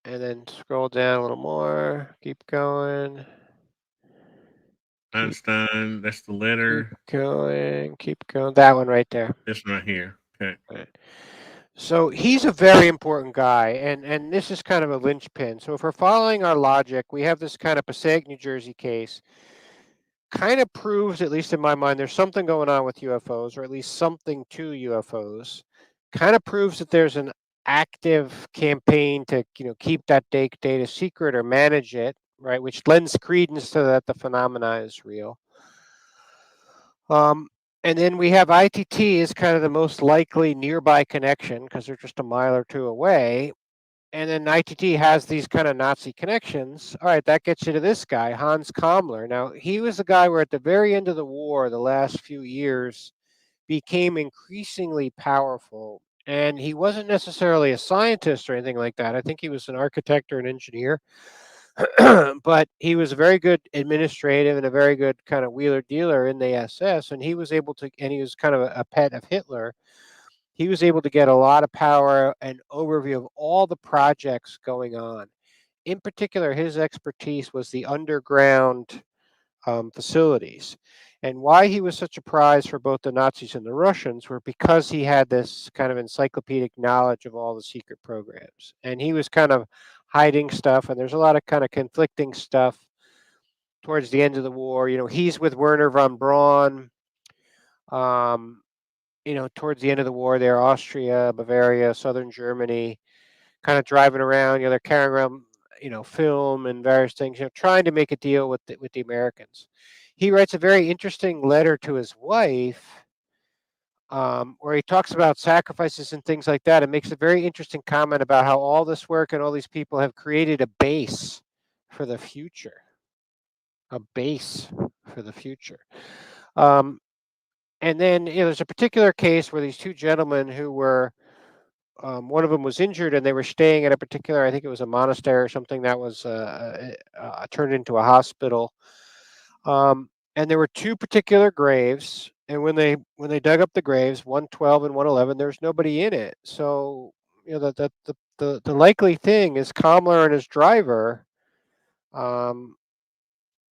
S3: and then scroll down a little more. Keep going. Keep
S2: Einstein, that's the
S3: keep
S2: letter.
S3: going. Keep going. That one right there.
S2: This one right here. Okay.
S3: Right. So he's a very important guy, and this is kind of a linchpin. So if we're following our logic, we have this kind of Passaic, New Jersey case. Kind of proves, at least in my mind, there's something going on with UFOs, or at least something to UFOs. Kind of proves that there's an active campaign to keep that data secret or manage it, right? Which lends credence to that the phenomena is real. And then we have ITT is kind of the most likely nearby connection because they're just a mile or two away. And then ITT has these kind of Nazi connections. All right, that gets you to this guy, Hans Kamler. Now, he was the guy where at the very end of the war, the last few years, became increasingly powerful. And he wasn't necessarily a scientist or anything like that. I think he was an architect or an engineer. But he was a very good administrative and a very good kind of wheeler dealer in the SS. And he was able to, and he was kind of a pet of Hitler. He was able to get a lot of power and overview of all the projects going on. In particular, his expertise was the underground facilities. And why he was such a prize for both the Nazis and the Russians were because he had this kind of encyclopedic knowledge of all the secret programs. And he was kind of hiding stuff, and there's a lot of kind of conflicting stuff towards the end of the war. He's with Werner von Braun. Towards the end of the war, there, Austria, Bavaria, southern Germany, kind of driving around. They're carrying around, film and various things. Trying to make a deal with the Americans. He writes a very interesting letter to his wife, where he talks about sacrifices and things like that, and makes a very interesting comment about how all this work and all these people have created a base for the future. A base for the future. and then there's a particular case where these two gentlemen who were, one of them was injured and they were staying at a particular, I think it was a monastery or something that was turned into a hospital. And there were two particular graves, and when they dug up the graves, 112 and 111, there's nobody in it. So the likely thing is Kamler and his driver,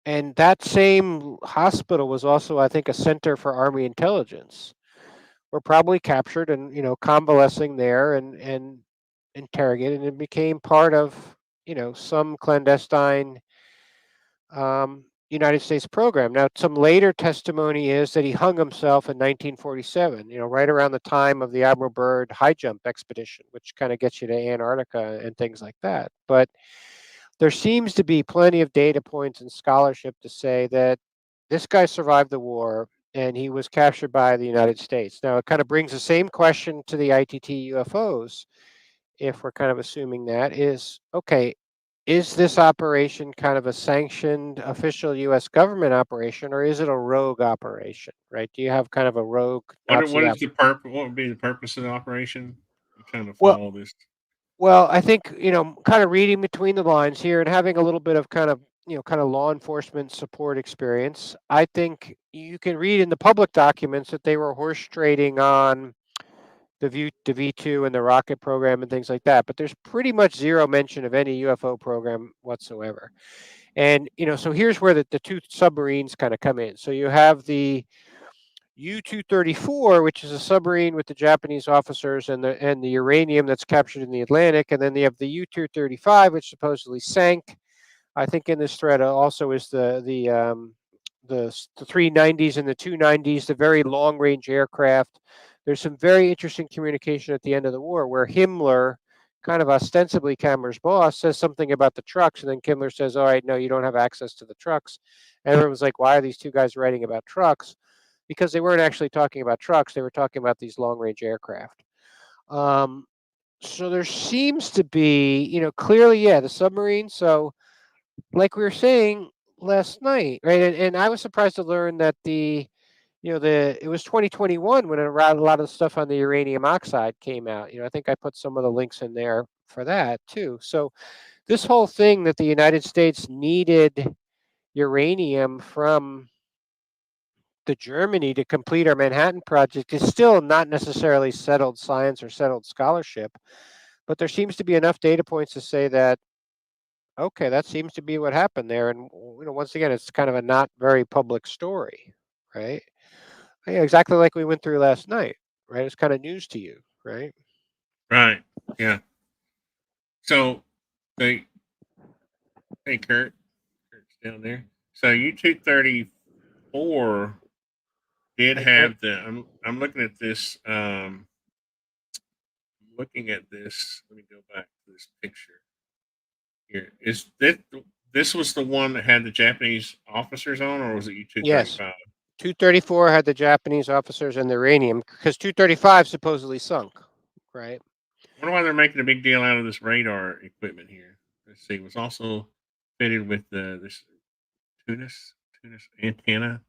S3: and that same hospital was also, I think, a center for Army intelligence. Were probably captured and convalescing there and interrogated, and it became part of some clandestine United States program. Now, some later testimony is that he hung himself in 1947, right around the time of the Admiral Byrd high jump expedition, which kind of gets you to Antarctica and things like that. But there seems to be plenty of data points and scholarship to say that this guy survived the war and he was captured by the United States. Now, it kind of brings the same question to the ITT UFOs, if we're kind of assuming that, is okay, is this operation kind of a sanctioned official U.S. government operation, or is it a rogue operation, right? Do you have kind of a rogue Nazi
S2: What is the purpose? What would be the purpose of the operation? I'm trying to
S3: Well,
S2: follow this.
S3: well, I think, kind of reading between the lines here and having a little bit of kind of, kind of law enforcement support experience, I think you can read in the public documents that they were horse trading on the V2 and the rocket program and things like that, but there's pretty much zero mention of any UFO program whatsoever. And, so here's where the two submarines kind of come in. So you have the U-234, which is a submarine with the Japanese officers and the uranium that's captured in the Atlantic, and then they have the U-235, which supposedly sank. I think in this thread also is the 390s and the 290s, the very long range aircraft. There's some very interesting communication at the end of the war where Himmler, kind of ostensibly Kamler's boss, says something about the trucks, and then Himmler says, "All right, no, you don't have access to the trucks." And everyone's like, "Why are these two guys writing about trucks?" Because they weren't actually talking about trucks; they were talking about these long range aircraft. So there seems to be, clearly, yeah, the submarine. So, like we were saying last night, right? And I was surprised to learn that it was 2021 when a lot of the stuff on the uranium oxide came out. I think I put some of the links in there for that too. So this whole thing that the United States needed uranium from the Germany to complete our Manhattan Project is still not necessarily settled science or settled scholarship, but there seems to be enough data points to say that okay, that seems to be what happened there. And once again, it's kind of a not very public story, right? Yeah, exactly like we went through last night, right? It's kind of news to you, right?
S2: Right. Yeah. So they hey Kurt's down there. So U-234 did
S3: Hey, Kurt.
S2: have I'm looking at this looking at this. Let me go back to this picture here. Is this was the one that had the Japanese officers on, or was it
S3: Yes,
S2: U-235?
S3: 234 had the Japanese officers and the uranium because 235 supposedly sunk, right?
S2: I wonder why they're making a big deal out of this radar equipment here. Let's see. It was also fitted with this Tunis antenna.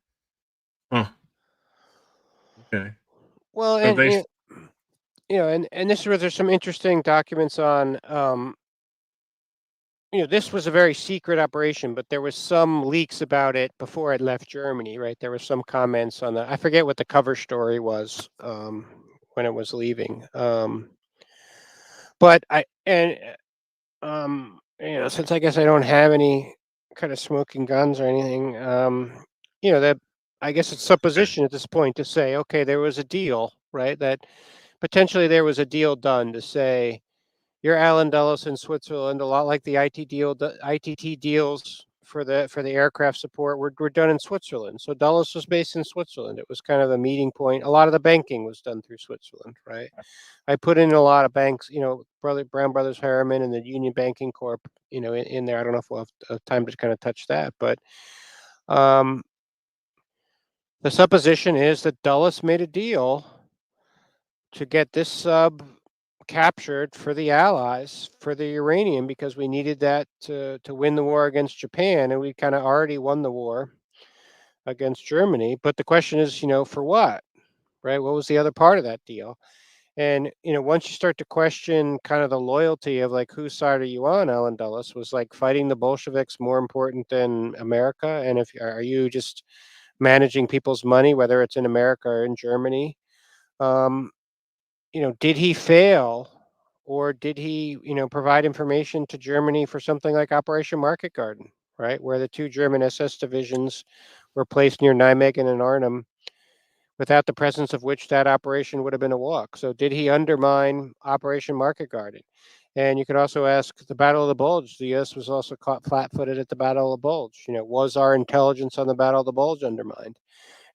S2: Huh. Okay.
S3: Well,
S2: So
S3: and
S2: they
S3: and this is where there's some interesting documents on. This was a very secret operation, but there was some leaks about it before it left Germany, right? There was some comments on that. I forget what the cover story was when it was leaving. But since I guess I don't have any kind of smoking guns or anything, that I guess it's
S2: okay.
S3: supposition at this point to say, okay, there was a deal, right? That potentially there was a deal done to say you're Alan Dulles in Switzerland, a lot like the ITT deals for the aircraft support were done in Switzerland. So Dulles was based in Switzerland. It was kind of a meeting point. A lot of the banking was done through Switzerland, right? I put in a lot of banks, Brown Brothers Harriman and the Union Banking Corp, in there. I don't know if we'll have time to kind of touch that, but um, the supposition is that Dulles made a deal to get this sub captured for the Allies for the uranium because we needed that to win the war against Japan, and we kind of already won the war. against Germany. But the question is, for what, right? What was the other part of that deal? And once you start to question kind of the loyalty of like whose side are you on, Alan Dulles, was like fighting the Bolsheviks more important than America? And if are you just managing people's money, whether it's in America or in Germany? Um, did he fail, or did he, provide information to Germany for something like Operation Market Garden, right, where the two German SS divisions were placed near Nijmegen and Arnhem, without the presence of which that operation would have been a walk? So did he undermine Operation Market Garden? And you could also ask the Battle of the Bulge. The U.S. was also caught flat-footed at the Battle of the Bulge. Was our intelligence on the Battle of the Bulge undermined?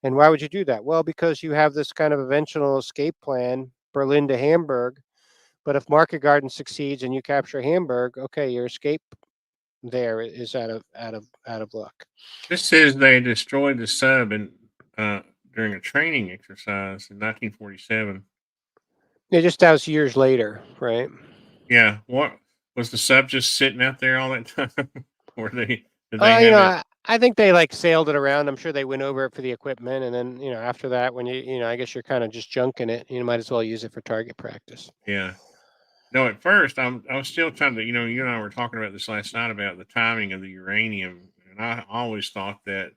S3: And why would you do that? Well, because you have this kind of eventual escape plan, Berlin to Hamburg. But if Market Garden succeeds and you capture Hamburg, okay, your escape there is out of luck.
S2: This says they destroyed the sub during a training exercise in 1947.
S3: That was years later, right?
S2: Yeah, what was the sub just sitting out there all that time, or did they have it?
S3: I think they like sailed it around. I'm sure they went over it for the equipment, and then after that, when I guess you're kind of just junking it. You might as well use it for target practice.
S2: Yeah. No, at first I was still trying to, you and I were talking about this last night about the timing of the uranium, and I always thought that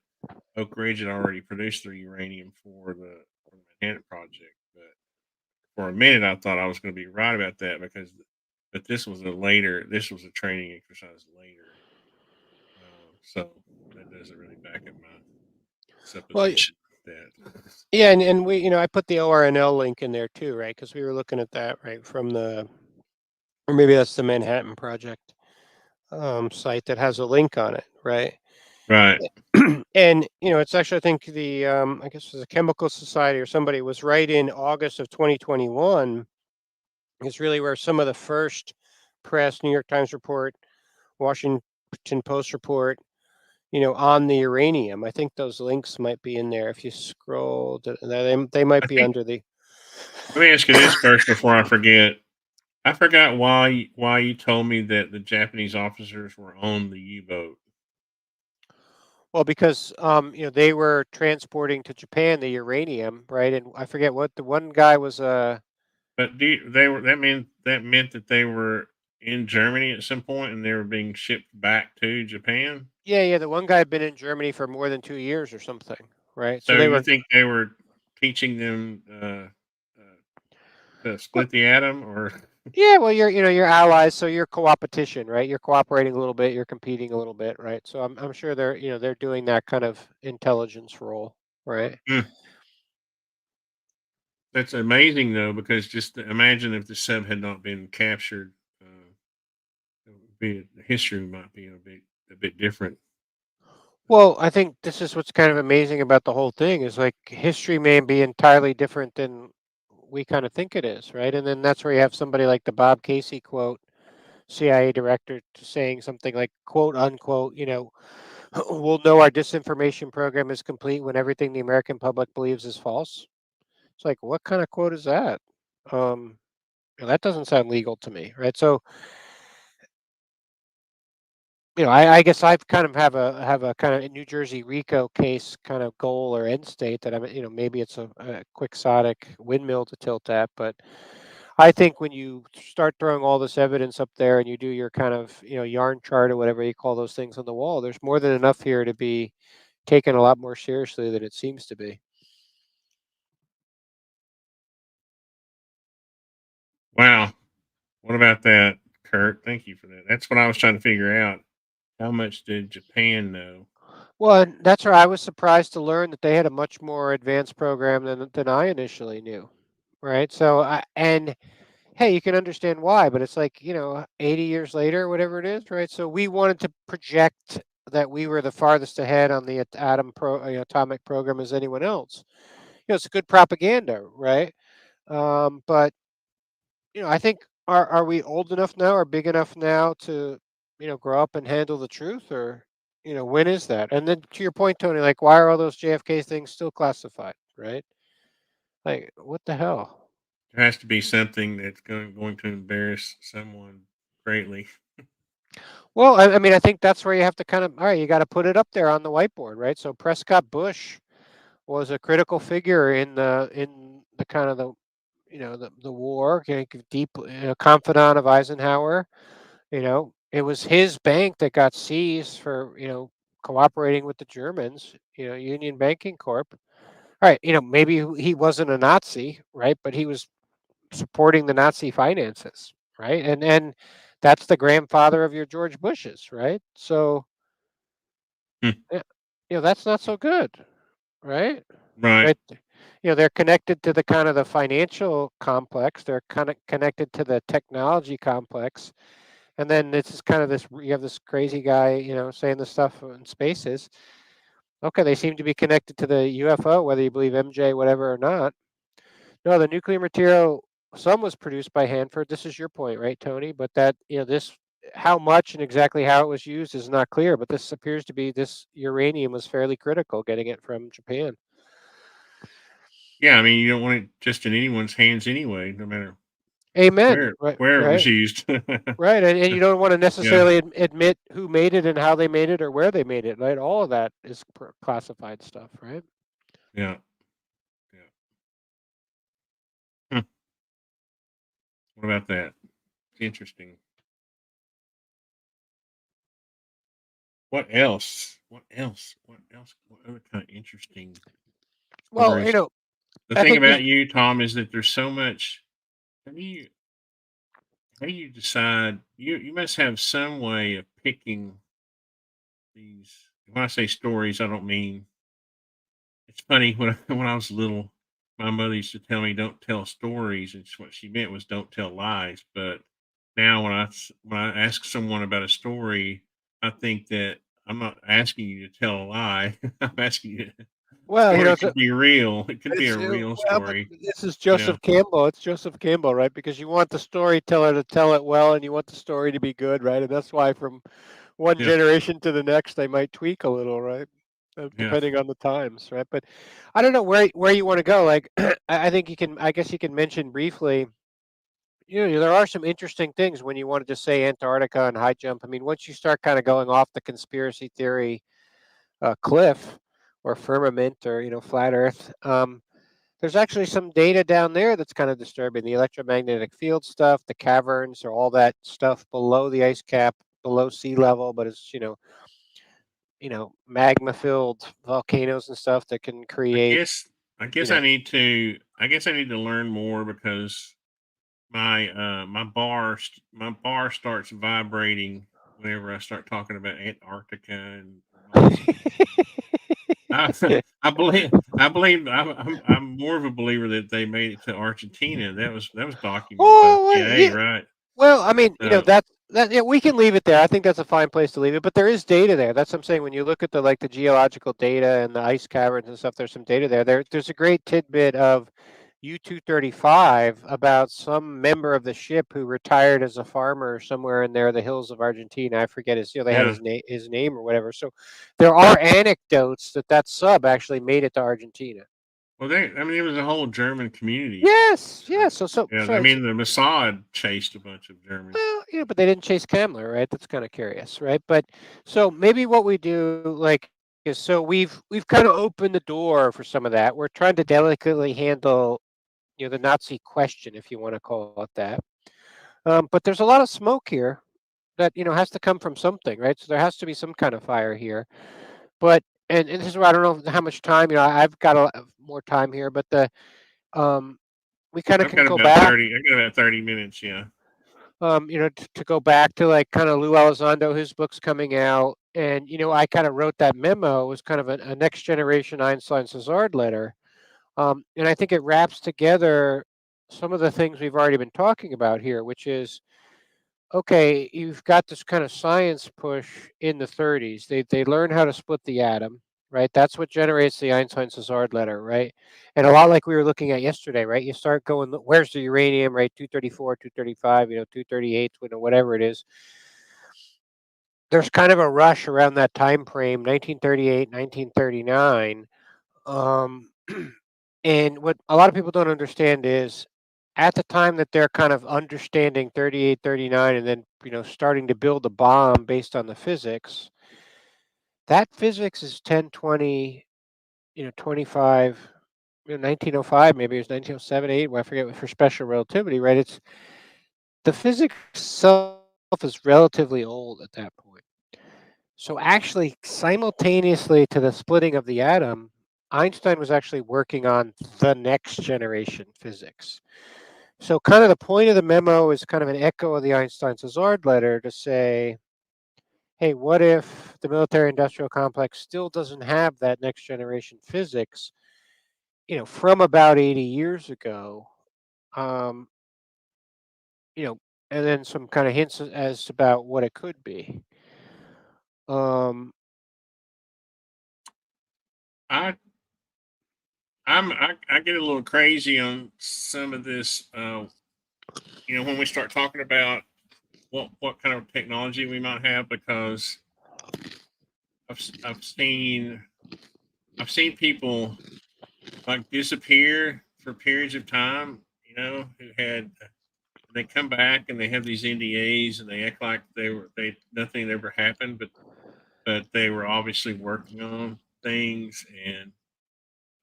S2: Oak Ridge had already produced the uranium for the Manhattan Project, but for a minute I thought I was going to be right about that but this was a training exercise later, so that doesn't really back up my
S3: Well,
S2: supposition that.
S3: yeah, and we, I put the ORNL link in there too, right? Because we were looking at that right from or maybe that's the Manhattan Project site that has a link on it, right?
S2: Right.
S3: And it's actually, I think I guess it was a Chemical Society or somebody was right in August of 2021. Is really where some of the first press, New York Times report, Washington Post report, on the uranium. I think those links might be in there. If you scroll, they might
S2: I
S3: be
S2: think
S3: under the.
S2: Let me ask you this first before I forget. I forgot why you told me that the Japanese officers were on the U-boat.
S3: Well, because they were transporting to Japan the uranium, right? And I forget what the one guy was.
S2: But that meant that they were in Germany at some point and they were being shipped back to Japan.
S3: Yeah. The one guy had been in Germany for more than 2 years or something, right? So
S2: So
S3: they
S2: you
S3: were.
S2: think they were teaching them to split the atom, or?
S3: Yeah, well, you're allies, so you're coopetition, right? You're cooperating a little bit, you're competing a little bit, right? So I'm sure they're doing that kind of intelligence role, right?
S2: Hmm. That's amazing though, because just imagine if the sub had not been captured, the history might be a bit different.
S3: Well, I think this is what's kind of amazing about the whole thing is like history may be entirely different than we kind of think it is, right? And then that's where you have somebody like the Bob Casey quote, CIA director, saying something like, quote unquote, we'll know our disinformation program is complete when everything the American public believes is false. It's like, what kind of quote is that? Um, that doesn't sound legal to me, right? So, I guess I've kind of have a kind of New Jersey RICO case kind of goal or end state that I'm, maybe it's a quixotic windmill to tilt at, but I think when you start throwing all this evidence up there and you do your kind of, yarn chart or whatever you call those things on the wall, there's more than enough here to be taken a lot more seriously than it seems to be.
S2: Wow. What about that, Kurt? Thank you for that. That's what I was trying to figure out. How much did Japan know?
S3: Well, and that's where I was surprised to learn that they had a much more advanced program than I initially knew, right? So, and hey, you can understand why, but it's like, 80 years later, whatever it is, right? So we wanted to project that we were the farthest ahead on the atomic program as anyone else. It's good propaganda, right? But I think are we old enough now or big enough now to grow up and handle the truth, or when is that? And then to your point, Tony, like why are all those JFK things still classified, right? Like what the hell?
S2: There has to be something that's going to embarrass someone greatly.
S3: Well, I mean, I think that's where you have to kind of, all right, you got to put it up there on the whiteboard, right? So Prescott Bush was a critical figure in the kind of the war, okay, deep confidant of Eisenhower. It was his bank that got seized for cooperating with the Germans. Union Banking Corp. All right, maybe he wasn't a Nazi, right? But he was supporting the Nazi finances, right? And that's the grandfather of your George Bushes, right? So
S2: Hmm.
S3: yeah, that's not so good, right?
S2: Right.
S3: Right. They're connected to the kind of the financial complex. They're kind of connected to the technology complex. And then this is kind of this, you have this crazy guy, saying this stuff in spaces. Okay, they seem to be connected to the UFO, whether you believe MJ, whatever or not. No, the nuclear material, some was produced by Hanford. This is your point, right, Tony? But that, how much and exactly how it was used is not clear. But this appears to be, this uranium was fairly critical, getting it from Japan.
S2: Yeah, I mean, you don't want it just in anyone's hands anyway, no matter
S3: Amen.
S2: where
S3: Right,
S2: where it was
S3: right,
S2: used.
S3: right. And you don't want to
S2: Yeah,
S3: necessarily admit who made it and how they made it or where they made it, right? All of that is classified stuff, right?
S2: yeah, yeah. Hmm. What about that? Interesting. What else? What else? What else? What other kind of interesting
S3: Well,
S2: stories? The
S3: I
S2: thing
S3: think
S2: about you, Tom, is that there's so much. How do you how do you decide? You must have some way of picking these. When I say stories, I don't mean. It's funny when when I was little, my mother used to tell me don't tell stories, and what she meant was don't tell lies. But now when I ask someone about a story, I think that I'm not asking you to tell a lie. I'm asking you.
S3: well,
S2: Story
S3: so
S2: could be real. It could be
S3: it's
S2: a real
S3: well, but
S2: story.
S3: this is
S2: You know.
S3: Joseph Campbell. It's Joseph Campbell, right? Because you want the storyteller to tell it well, and you want the story to be good, right? And that's why from one
S2: Yeah.
S3: generation to the next, they might tweak a little, right?
S2: Yeah.
S3: Depending on the times, right? But I don't know where you want to go. Like, I think you can. I guess you can mention briefly. There are some interesting things when you wanted to say Antarctica and high jump. I mean, once you start kind of going off the conspiracy theory cliff or firmament or flat Earth, there's actually some data down there that's kind of disturbing. The electromagnetic field stuff, the caverns, or all that stuff below the ice cap, below sea level, but it's magma filled volcanoes and stuff that can
S2: I
S3: create
S2: guess I
S3: you
S2: guess
S3: know
S2: I guess I need to learn more because my bar starts vibrating whenever I start talking about Antarctica and all this. I, I believe I'm more of a believer that they made it to Argentina. That was documented by the
S3: oh
S2: CIA,
S3: yeah.
S2: right?
S3: Well, I mean,
S2: So
S3: that yeah, we can leave it there. I think that's a fine place to leave it. But there is data there. That's what I'm saying. When you look at the geological data and the ice caverns and stuff, there's some data there. There's a great tidbit of U-235 about some member of the ship who retired as a farmer somewhere in there, the hills of Argentina. I forget they had
S2: yeah.
S3: his name or whatever. So there are anecdotes that sub actually made it to Argentina.
S2: Well, I mean, it was a whole German community.
S3: Yes,
S2: Uh,
S3: yes.
S2: yeah, I
S3: It's
S2: mean, the Mossad chased a bunch of Germans.
S3: well, but they didn't chase Kamler, right? That's kind of curious, right? But so maybe what we do, like, is so we've kind of opened the door for some of that. We're trying to delicately handle, the Nazi question, if you want to call it that. But there's a lot of smoke here that has to come from something, right? So there has to be some kind of fire here. But and this is where I don't know how much time. I've got more time here, but um, we kind of
S2: I've
S3: can
S2: got
S3: go
S2: about
S3: back
S2: 30. I got about 30 minutes. Yeah.
S3: to go back to like kind of Lou Elizondo, his book's coming out, and I kind of wrote that memo. It was kind of a next generation Einstein Cesard letter, and I think it wraps together some of the things we've already been talking about here, which is okay, you've got this kind of science push in the 30s. They learn how to split the atom, right? That's what generates the Einstein Cesard letter, right? And a lot like we were looking at yesterday, right? You start going, where's the uranium, right? 234, 235, 238, whatever it is. There's kind of a rush around that time frame, 1938, 1939. Um, and what a lot of people don't understand is at the time that they're kind of understanding 38, 39, and then, starting to build a bomb based on the physics, that physics is 10, 20, 25, 1905, maybe it was 1907, 8, well, I forget, for special relativity, right? It's the physics itself is relatively old at that point. So actually, simultaneously to the splitting of the atom, Einstein was actually working on the next generation physics. So kind of the point of the memo is kind of an echo of the Einstein Szilard letter to say, hey, what if the military industrial complex still doesn't have that next generation physics, from about 80 years ago? Um, and then some kind of hints as about what it could be. Um,
S2: I I get a little crazy on some of this. When we start talking about what kind of technology we might have, because I've seen people like disappear for periods of time. Who had they come back and they have these NDAs and they act like they nothing ever happened, but they were obviously working on things, and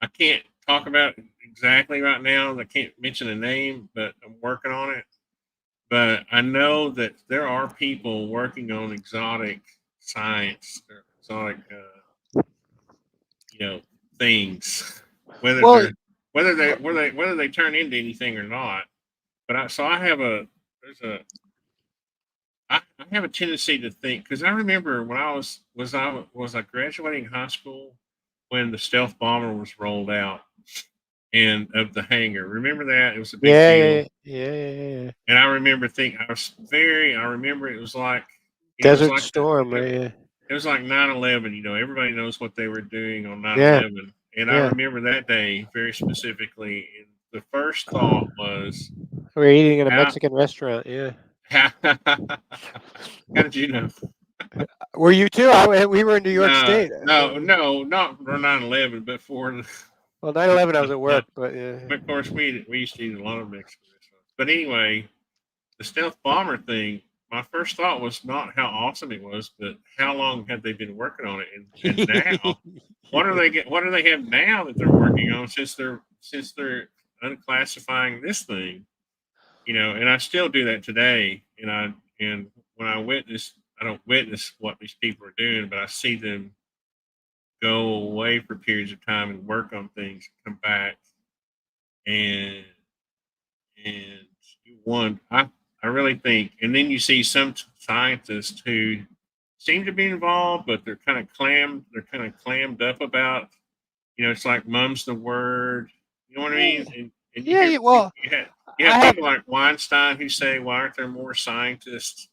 S2: I can't talk about it exactly right now. I can't mention a name, but I'm working on it. But I know that there are people working on exotic science or exotic, things, whether
S3: well,
S2: they're whether they turn into anything or not. But I have a there's a I have a tendency to think, because I remember when I graduating high school when the stealth bomber was rolled out and of the hangar. Remember that? It was a big
S3: yeah,
S2: deal.
S3: yeah, yeah, yeah, yeah.
S2: And I remember thinking I remember it was like, it was
S3: Desert
S2: like
S3: Storm, right? Yeah,
S2: it was like 9/11. Everybody knows what they were doing on
S3: yeah,
S2: 9/11. And I
S3: yeah.
S2: remember that day very specifically. And the first thought was,
S3: We're eating in a
S2: how
S3: Mexican restaurant. Yeah.
S2: how did you know?
S3: Were you too? We were in New York
S2: No,
S3: State.
S2: no, no, not for 9/11, but for
S3: Well, 9/11, I was
S2: the
S3: at
S2: flight.
S3: work, but yeah.
S2: But of course, we used to eat a lot of Mexican restaurants. But anyway, the stealth bomber thing. My first thought was not how awesome it was, but how long had they been working on it, and now what do they have now that they're working on, since they're unclassifying this thing, and I still do that today, and when I don't witness what these people are doing, but I see them go away for periods of time and work on things, come back, and and one, I really think, and then you see some scientists who seem to be involved, but they're kind of clammed up about, it's like mum's the word, you know what I
S3: Yeah,
S2: mean? And you
S3: yeah,
S2: hear
S3: yeah. Well,
S2: you
S3: I
S2: have
S3: have.
S2: people like Weinstein who say, why aren't there more scientists?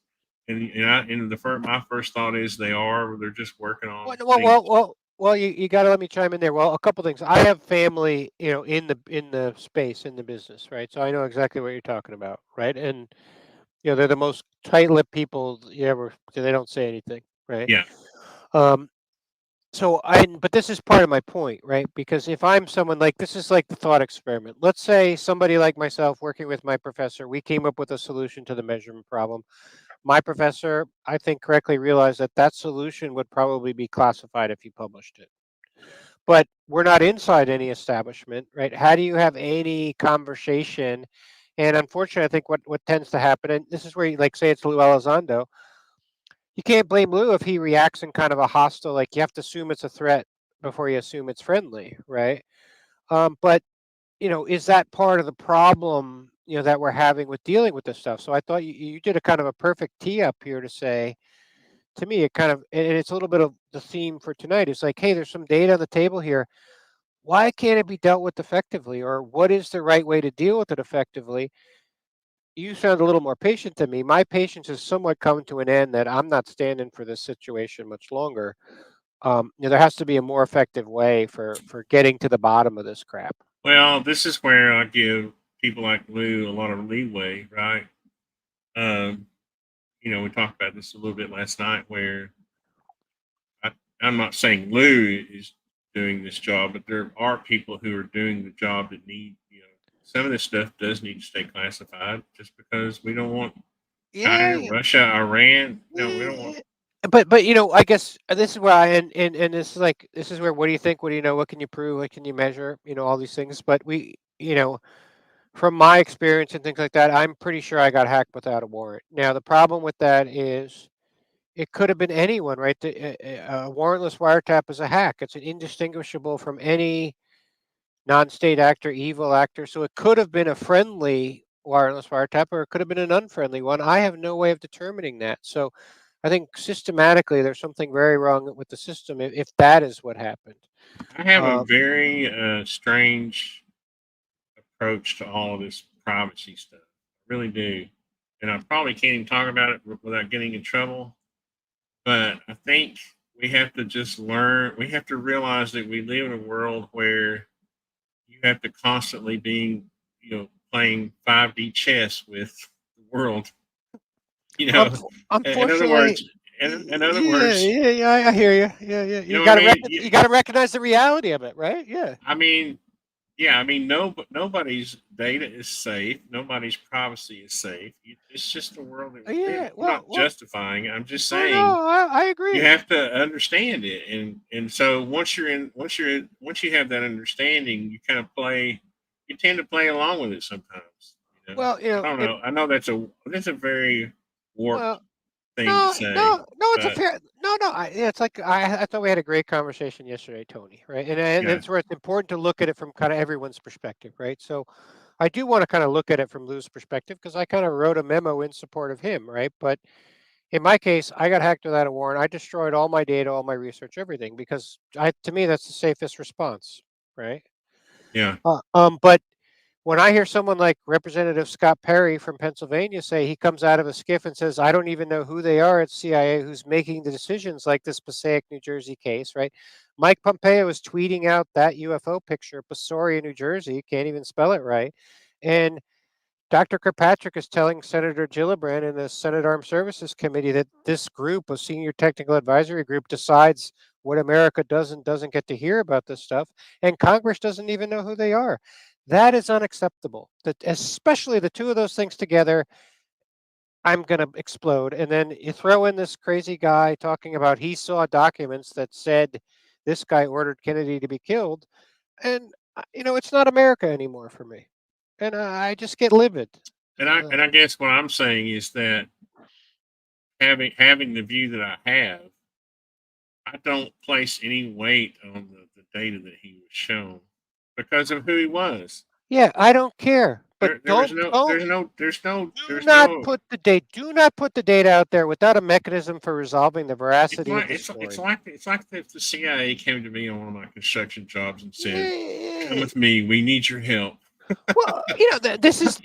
S2: My first thought is they are, they're just working
S3: Well,
S2: on
S3: well,
S2: things.
S3: well, well, well, you got to let me chime in there. Well, a couple things. I have family, in the space, in the business, right? So I know exactly what you're talking about, right? And they're the most tight-lipped people you ever. So they don't say anything, right?
S2: Yeah.
S3: Um, but this is part of my point, right? Because if I'm someone like, this is like the thought experiment. Let's say somebody like myself working with my professor, we came up with a solution to the measurement problem. My professor, I think, correctly realized that that solution would probably be classified if you published it. But we're not inside any establishment, right? How do you have any conversation? And unfortunately, I think what tends to happen, and this is where you like say it's Lou Elizondo, you can't blame Lou if he reacts in kind of a hostile, like you have to assume it's a threat before you assume it's friendly, right? But is that part of the problem, that we're having with dealing with this stuff? So I thought you did a kind of a perfect tee up here to say, to me, it kind of, and it's a little bit of the theme for tonight. It's like, hey, there's some data on the table here. Why can't it be dealt with effectively? Or what is the right way to deal with it effectively? You sound a little more patient than me. My patience has somewhat come to an end that I'm not standing for this situation much longer. There has to be a more effective way for getting to the bottom of this crap.
S2: Well, this is where I give people like Lou a lot of leeway, right? Um, we talked about this a little bit last night, where I, I'm not saying Lou is doing this job, but there are people who are doing the job that need, some of this stuff does need to stay classified, just because we don't want China,
S3: Yeah,
S2: Russia, Iran. No, we don't want.
S3: but I guess this is where and this is like this is where what do you think? What do you know? What can you prove? What can you measure? All these things. But from my experience and things like that, I'm pretty sure I got hacked without a warrant. Now the problem with that is it could have been anyone, right? A warrantless wiretap is a hack. It's indistinguishable from any non-state actor, evil actor. So it could have been a friendly wireless wiretap, or it could have been an unfriendly one. I have no way of determining that. So I think systematically there's something very wrong with the system if that is what happened.
S2: I have a very strange approach to all of this privacy stuff. I really do. And I probably can't even talk about it without getting in trouble. But I think we have to just learn, we have to realize that we live in a world where you have to constantly be, playing 5D chess with the world. In other
S3: Unfortunately,
S2: words, in other words,
S3: yeah, I hear you. Yeah.
S2: you know
S3: You
S2: what I
S3: got to
S2: mean?
S3: you got to recognize the reality of it, right? Yeah.
S2: I mean, yeah, nobody's data is safe. Nobody's privacy is safe. It's just the world that we live in.
S3: Yeah.
S2: I'm not justifying it. I'm just
S3: no,
S2: saying
S3: I
S2: you
S3: agree.
S2: have to understand it, and so once you have that understanding, you kind of play. You tend to play along with it sometimes.
S3: Well,
S2: I don't know. I know that's a very warped
S3: well,
S2: thing to say.
S3: no, it's a
S2: but
S3: fair. No. It's like I thought we had a great conversation yesterday, Tony. Right, and
S2: yeah,
S3: it's where it's important to look at it from kind of everyone's perspective, right? So I do want to kind of look at it from Lou's perspective because I kind of wrote a memo in support of him, right? But in my case, I got hacked without a warrant. I destroyed all my data, all my research, everything because to me that's the safest response, right?
S2: yeah,
S3: But when I hear someone like Representative Scott Perry from Pennsylvania say he comes out of a skiff and says, I don't even know who they are at CIA who's making the decisions like this Passaic, New Jersey case, right? Mike Pompeo is tweeting out that UFO picture, Pastoria, New Jersey, can't even spell it right. And Dr. Kirkpatrick is telling Senator Gillibrand in the Senate Armed Services Committee that this group, a senior technical advisory group, decides what America doesn't get to hear about this stuff, and Congress doesn't even know who they are. That is unacceptable. That especially the two of those things together, I'm going to explode. And then you throw in this crazy guy talking about he saw documents that said this guy ordered Kennedy to be killed, and it's not America anymore for me, and I just get livid.
S2: and I guess what I'm saying is that having the view that I have, I don't place any weight on the data that he was shown because of who he was.
S3: Yeah, I don't care. But
S2: Do
S3: not put the data out there without a mechanism for resolving the veracity of the story.
S2: It's like if the CIA came to me on one of my construction jobs and said, "Come with me. We need your help."
S3: Well, this is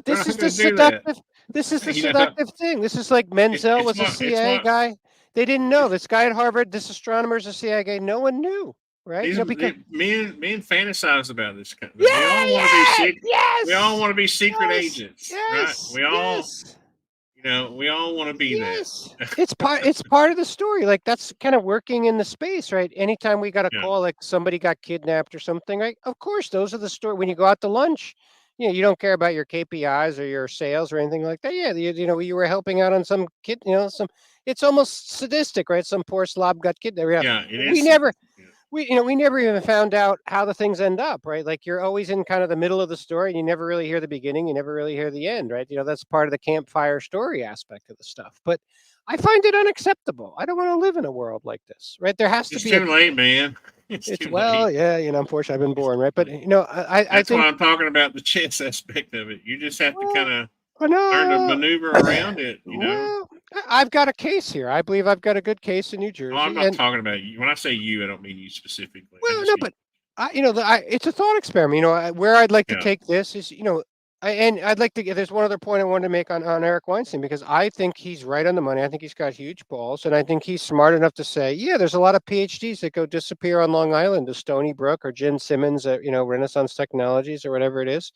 S3: this is the seductive. This is the seductive thing. This is like Menzel was a CIA guy. They didn't know this guy at Harvard. This astronomer is a CIA guy. No one knew. Right?
S2: Because men fantasize about this kind of
S3: thing.
S2: We all want to be secret. Yes. We all want to be secret agents,
S3: yes,
S2: right? We all, we all want to be that.
S3: It's part of the story. Like that's kind of working in the space, right? Anytime we got a call, like somebody got kidnapped or something, right? Of course, those are the story. When you go out to lunch, you don't care about your KPIs or your sales or anything like that. Yeah, you were helping out on some kid, It's almost sadistic, right? Some poor slob got kidnapped.
S2: Yeah, it is.
S3: We never even found out how the things end up, right? Like you're always in kind of the middle of the story and you never really hear the beginning. You never really hear the end, right? That's part of the campfire story aspect of the stuff. But I find it unacceptable. I don't want to live in a world like this, right? There has to be.
S2: It's too late, man.
S3: It's too late. Yeah, unfortunately I've been born, right? But
S2: I think why I'm talking about the chess aspect of it. You just have to kind of learn to maneuver around it,
S3: Well, I've got a case here. I believe I've got a good case in New Jersey.
S2: Oh, I'm not talking about you. When I say you, I don't mean you specifically.
S3: Well, no, but it's a thought experiment. Where I'd like to take this is, and I'd like to get. There's one other point I wanted to make on Eric Weinstein because I think he's right on the money. I think he's got huge balls, and I think he's smart enough to say, yeah, there's a lot of PhDs that go disappear on Long Island to Stony Brook or Jen Simmons at Renaissance Technologies or whatever it is.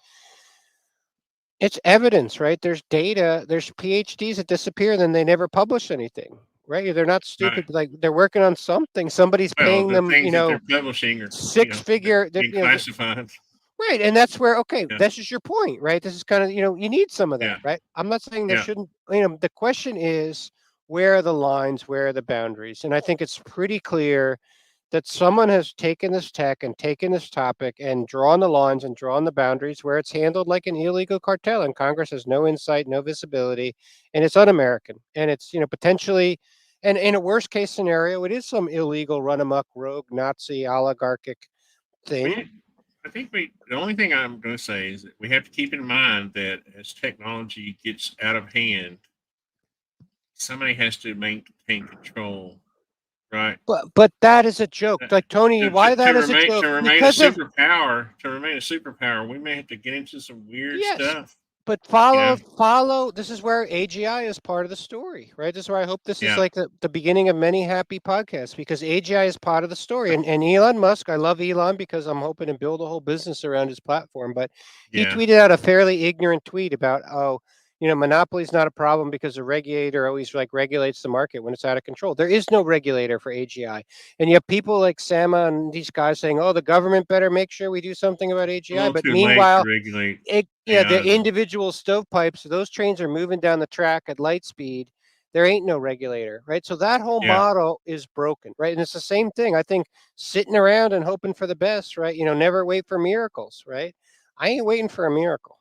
S3: It's evidence, right? There's data. There's PhDs that disappear, and then they never publish anything, right? They're not stupid. Right. Like they're working on something. Somebody's paying them,
S2: they're publishing or
S3: six-figure.
S2: classified.
S3: Right, and that's where okay,
S2: Yeah.
S3: this is your point, right? This is kind of you need some of that,
S2: Yeah.
S3: right? I'm not saying there
S2: Yeah.
S3: shouldn't. The question is where are the lines, where are the boundaries, and I think it's pretty clear that someone has taken this tech and taken this topic and drawn the lines and drawn the boundaries where it's handled like an illegal cartel, and Congress has no insight, no visibility, and it's un-American, and it's potentially, and in a worst case scenario, it is some illegal run amok rogue Nazi oligarchic thing.
S2: I think the only thing I'm going to say is that we have to keep in mind that as technology gets out of hand, somebody has to maintain control, right?
S3: But that is a joke.
S2: Uh,
S3: Like Tony, why
S2: to
S3: that is a joke?
S2: remain a
S3: Because of
S2: superpower, we may have to get into some weird
S3: yes,
S2: stuff,
S3: but
S2: you know.
S3: follow. This is where AGI is part of the story, right? This is where I hope this is
S2: Yeah,
S3: like the beginning of many happy podcasts because AGI is part of the story. And Elon Musk, I love Elon because I'm hoping to build a whole business around his platform. But he
S2: yeah,
S3: tweeted out a fairly ignorant tweet about monopoly is not a problem because the regulator always like regulates the market when it's out of control. There is no regulator for AGI. And you have people like Sama and these guys saying, "Oh, the government better make sure we do something about
S2: a
S3: AGI."
S2: little
S3: But
S2: too late to
S3: meanwhile,
S2: regulate
S3: the
S2: AI though.
S3: individual stovepipes, those trains are moving down the track at light speed. There ain't no regulator, right? So that whole
S2: Yeah,
S3: model is broken, right? And it's the same thing. I think sitting around and hoping for the best, right? Never wait for miracles, right? I ain't waiting for a miracle,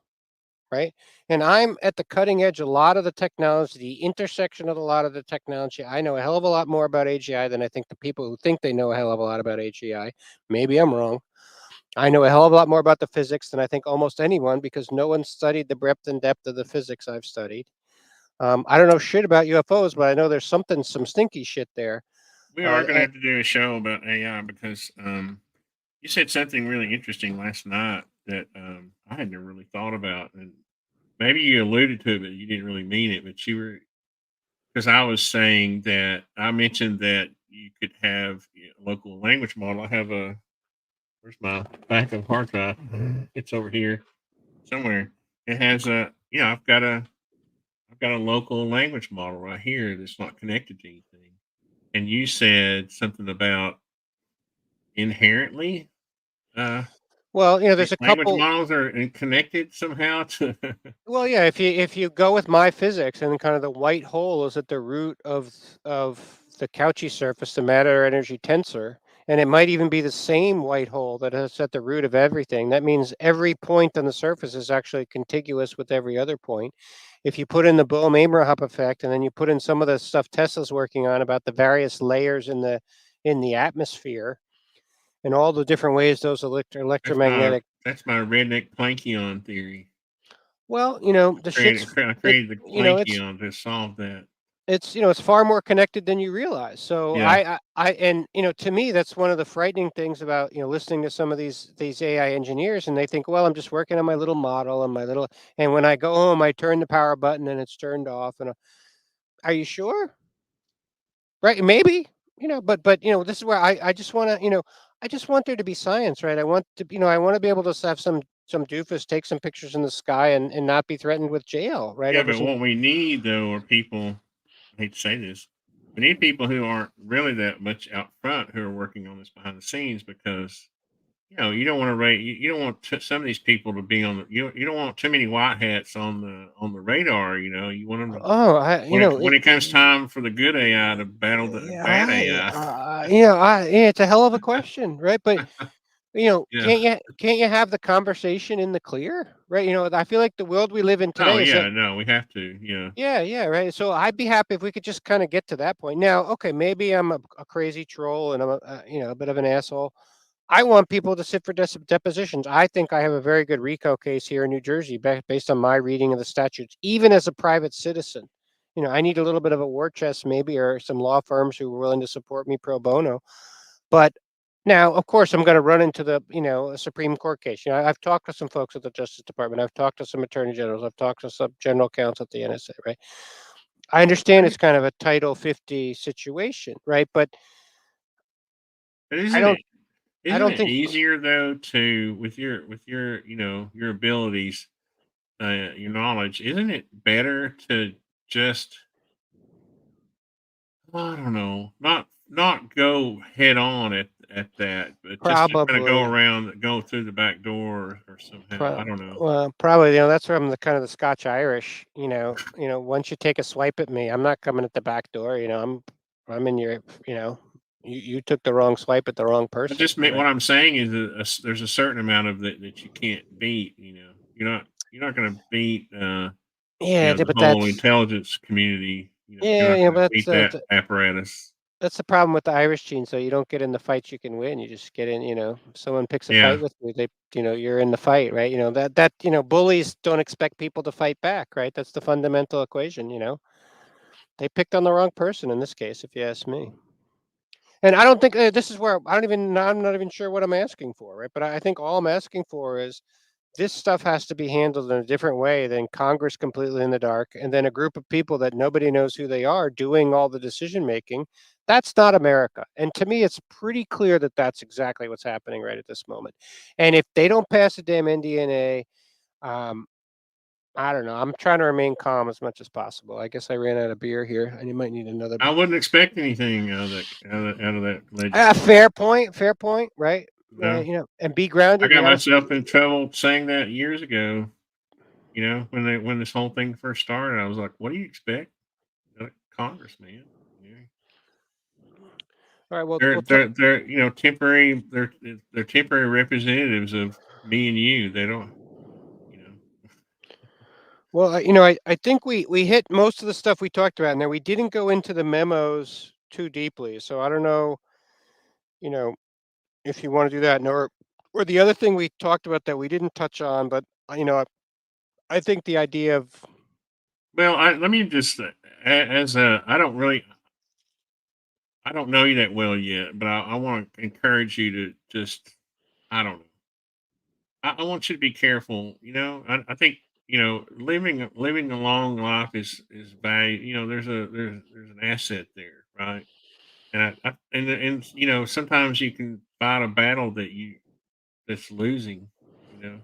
S3: right? And I'm at the cutting edge of a lot of the technology, the intersection of a lot of the technology. I know a hell of a lot more about AGI than I think the people who think they know a hell of a lot about AGI. Maybe I'm wrong. I know a hell of a lot more about the physics than I think almost anyone because no one studied the breadth and depth of the physics I've studied. I don't know shit about UFOs, but I know there's some stinky shit there.
S2: we are going to
S3: And,
S2: have to do a show about AI because you said something really interesting last night that I had never really thought about, and maybe you alluded to it, but you didn't really mean it. But you were because I was saying that I mentioned that you could have a local language model. I have a where's my backup hard drive? It's over here somewhere. It has I've got a local language model right here that's not connected to anything. And you said something about inherently
S3: well,
S2: these
S3: there's a
S2: language
S3: couple.
S2: models are connected somehow to
S3: Well, yeah, if you go with my physics and kind of the white hole is at the root of the Cauchy surface, the matter energy tensor, and it might even be the same white hole that is at the root of everything. That means every point on the surface is actually contiguous with every other point. If you put in the Bohm-Abraham effect, and then you put in some of the stuff Tesla's working on about the various layers in the atmosphere and all the different ways those electromagnetic.
S2: that's my redneck Plankton theory.
S3: Well, the shit's
S2: I
S3: it.
S2: created the
S3: It's
S2: Plankton to solve that.
S3: it's far more connected than you realize. So
S2: Yeah.
S3: and to me that's one of the frightening things about listening to some of these AI engineers, and they think, well, I'm just working on my little model and my little, and when I go home I turn the power button and it's turned off, and are you sure? Right? Maybe. But this is where I just want to I just want there to be science, right? I want to I want to be able to have some doofus take some pictures in the sky and not be threatened with jail, right?
S2: Yeah,
S3: Over
S2: but
S3: some.
S2: what we need though are people. I hate to say this. We need people who aren't really that much out front who are working on this behind the scenes because you don't want to rate. You don't want some of these people to be on the. You don't want too many white hats on the radar. You want them to
S3: Oh, I
S2: when it comes time for the good AI to battle the
S3: yeah,
S2: bad AI.
S3: yeah, it's a hell of a question, right? But
S2: Yeah.
S3: can't you have the conversation in the clear, right? I feel like the world we live in
S2: Oh
S3: today is that
S2: yeah. No, we have to. Yeah.
S3: yeah, right. So I'd be happy if we could just kind of get to that point. Now, okay, maybe I'm a crazy troll and I'm a bit of an asshole. I want people to sit for depositions. I think I have a very good RICO case here in New Jersey based on my reading of the statutes, even as a private citizen. I need a little bit of a war chest, maybe, or some law firms who are willing to support me pro bono. But now, of course, I'm going to run into a Supreme Court case. I've talked to some folks at the Justice Department. I've talked to some attorney generals. I've talked to some general counsel at the NSA, right? I understand it's kind of a Title 50 situation, right? But
S2: But
S3: I don't, I
S2: isn't
S3: don't
S2: it
S3: think.
S2: easier though to with your your abilities, your knowledge? Isn't it better to just I don't know, not go head on at that, but just to kind of
S3: Probably.
S2: go through the back door or somehow. I don't know.
S3: Well, probably, that's where I'm the kind of the Scotch Irish, once you take a swipe at me, I'm not coming at the back door, I'm in your, you took the wrong swipe at the wrong
S2: I
S3: person,
S2: just meant
S3: right?
S2: what I'm saying is there's a certain amount of that you can't beat. You're not going to beat
S3: Yeah,
S2: the
S3: but
S2: whole intelligence community. You're not going to
S3: but
S2: beat that apparatus.
S3: that's the problem with the Irish gene. So you don't get in the fights you can win. You just get in, if someone picks a
S2: Yeah.
S3: fight with you, you're in the fight, right? That bullies don't expect people to fight back, right? That's the fundamental equation, They picked on the wrong person in this case, if you ask me. And I don't think this is where I'm not even sure what I'm asking for, right? But I think all I'm asking for is this stuff has to be handled in a different way than Congress completely in the dark, and then a group of people that nobody knows who they are doing all the decision making. That's not America. And to me, it's pretty clear that that's exactly what's happening right at this moment. And if they don't pass the damn NDNA, I don't know. I'm trying to remain calm as much as possible. I guess I ran out of beer here, and you might need another.
S2: I wouldn't expect anything out of that legislation.
S3: Fair point, right?
S2: No.
S3: And be grounded.
S2: I got
S3: You gotta,
S2: myself in trouble saying that years ago. When this whole thing first started, I was like, "What do you expect, Congress, man?"
S3: all right. Well,
S2: They're temporary. They're temporary representatives of me and you. They don't.
S3: Well, I think we hit most of the stuff we talked about in there. We didn't go into the memos too deeply, so I don't know, if you want to do that, or the other thing we talked about that we didn't touch on, but I think the idea of
S2: Well, let me just as I don't know you that well yet, but I want to encourage you to just I don't know. I want you to be careful. I think living a long life is value. There's an asset there, right? And sometimes you can fight a battle that's losing. You know,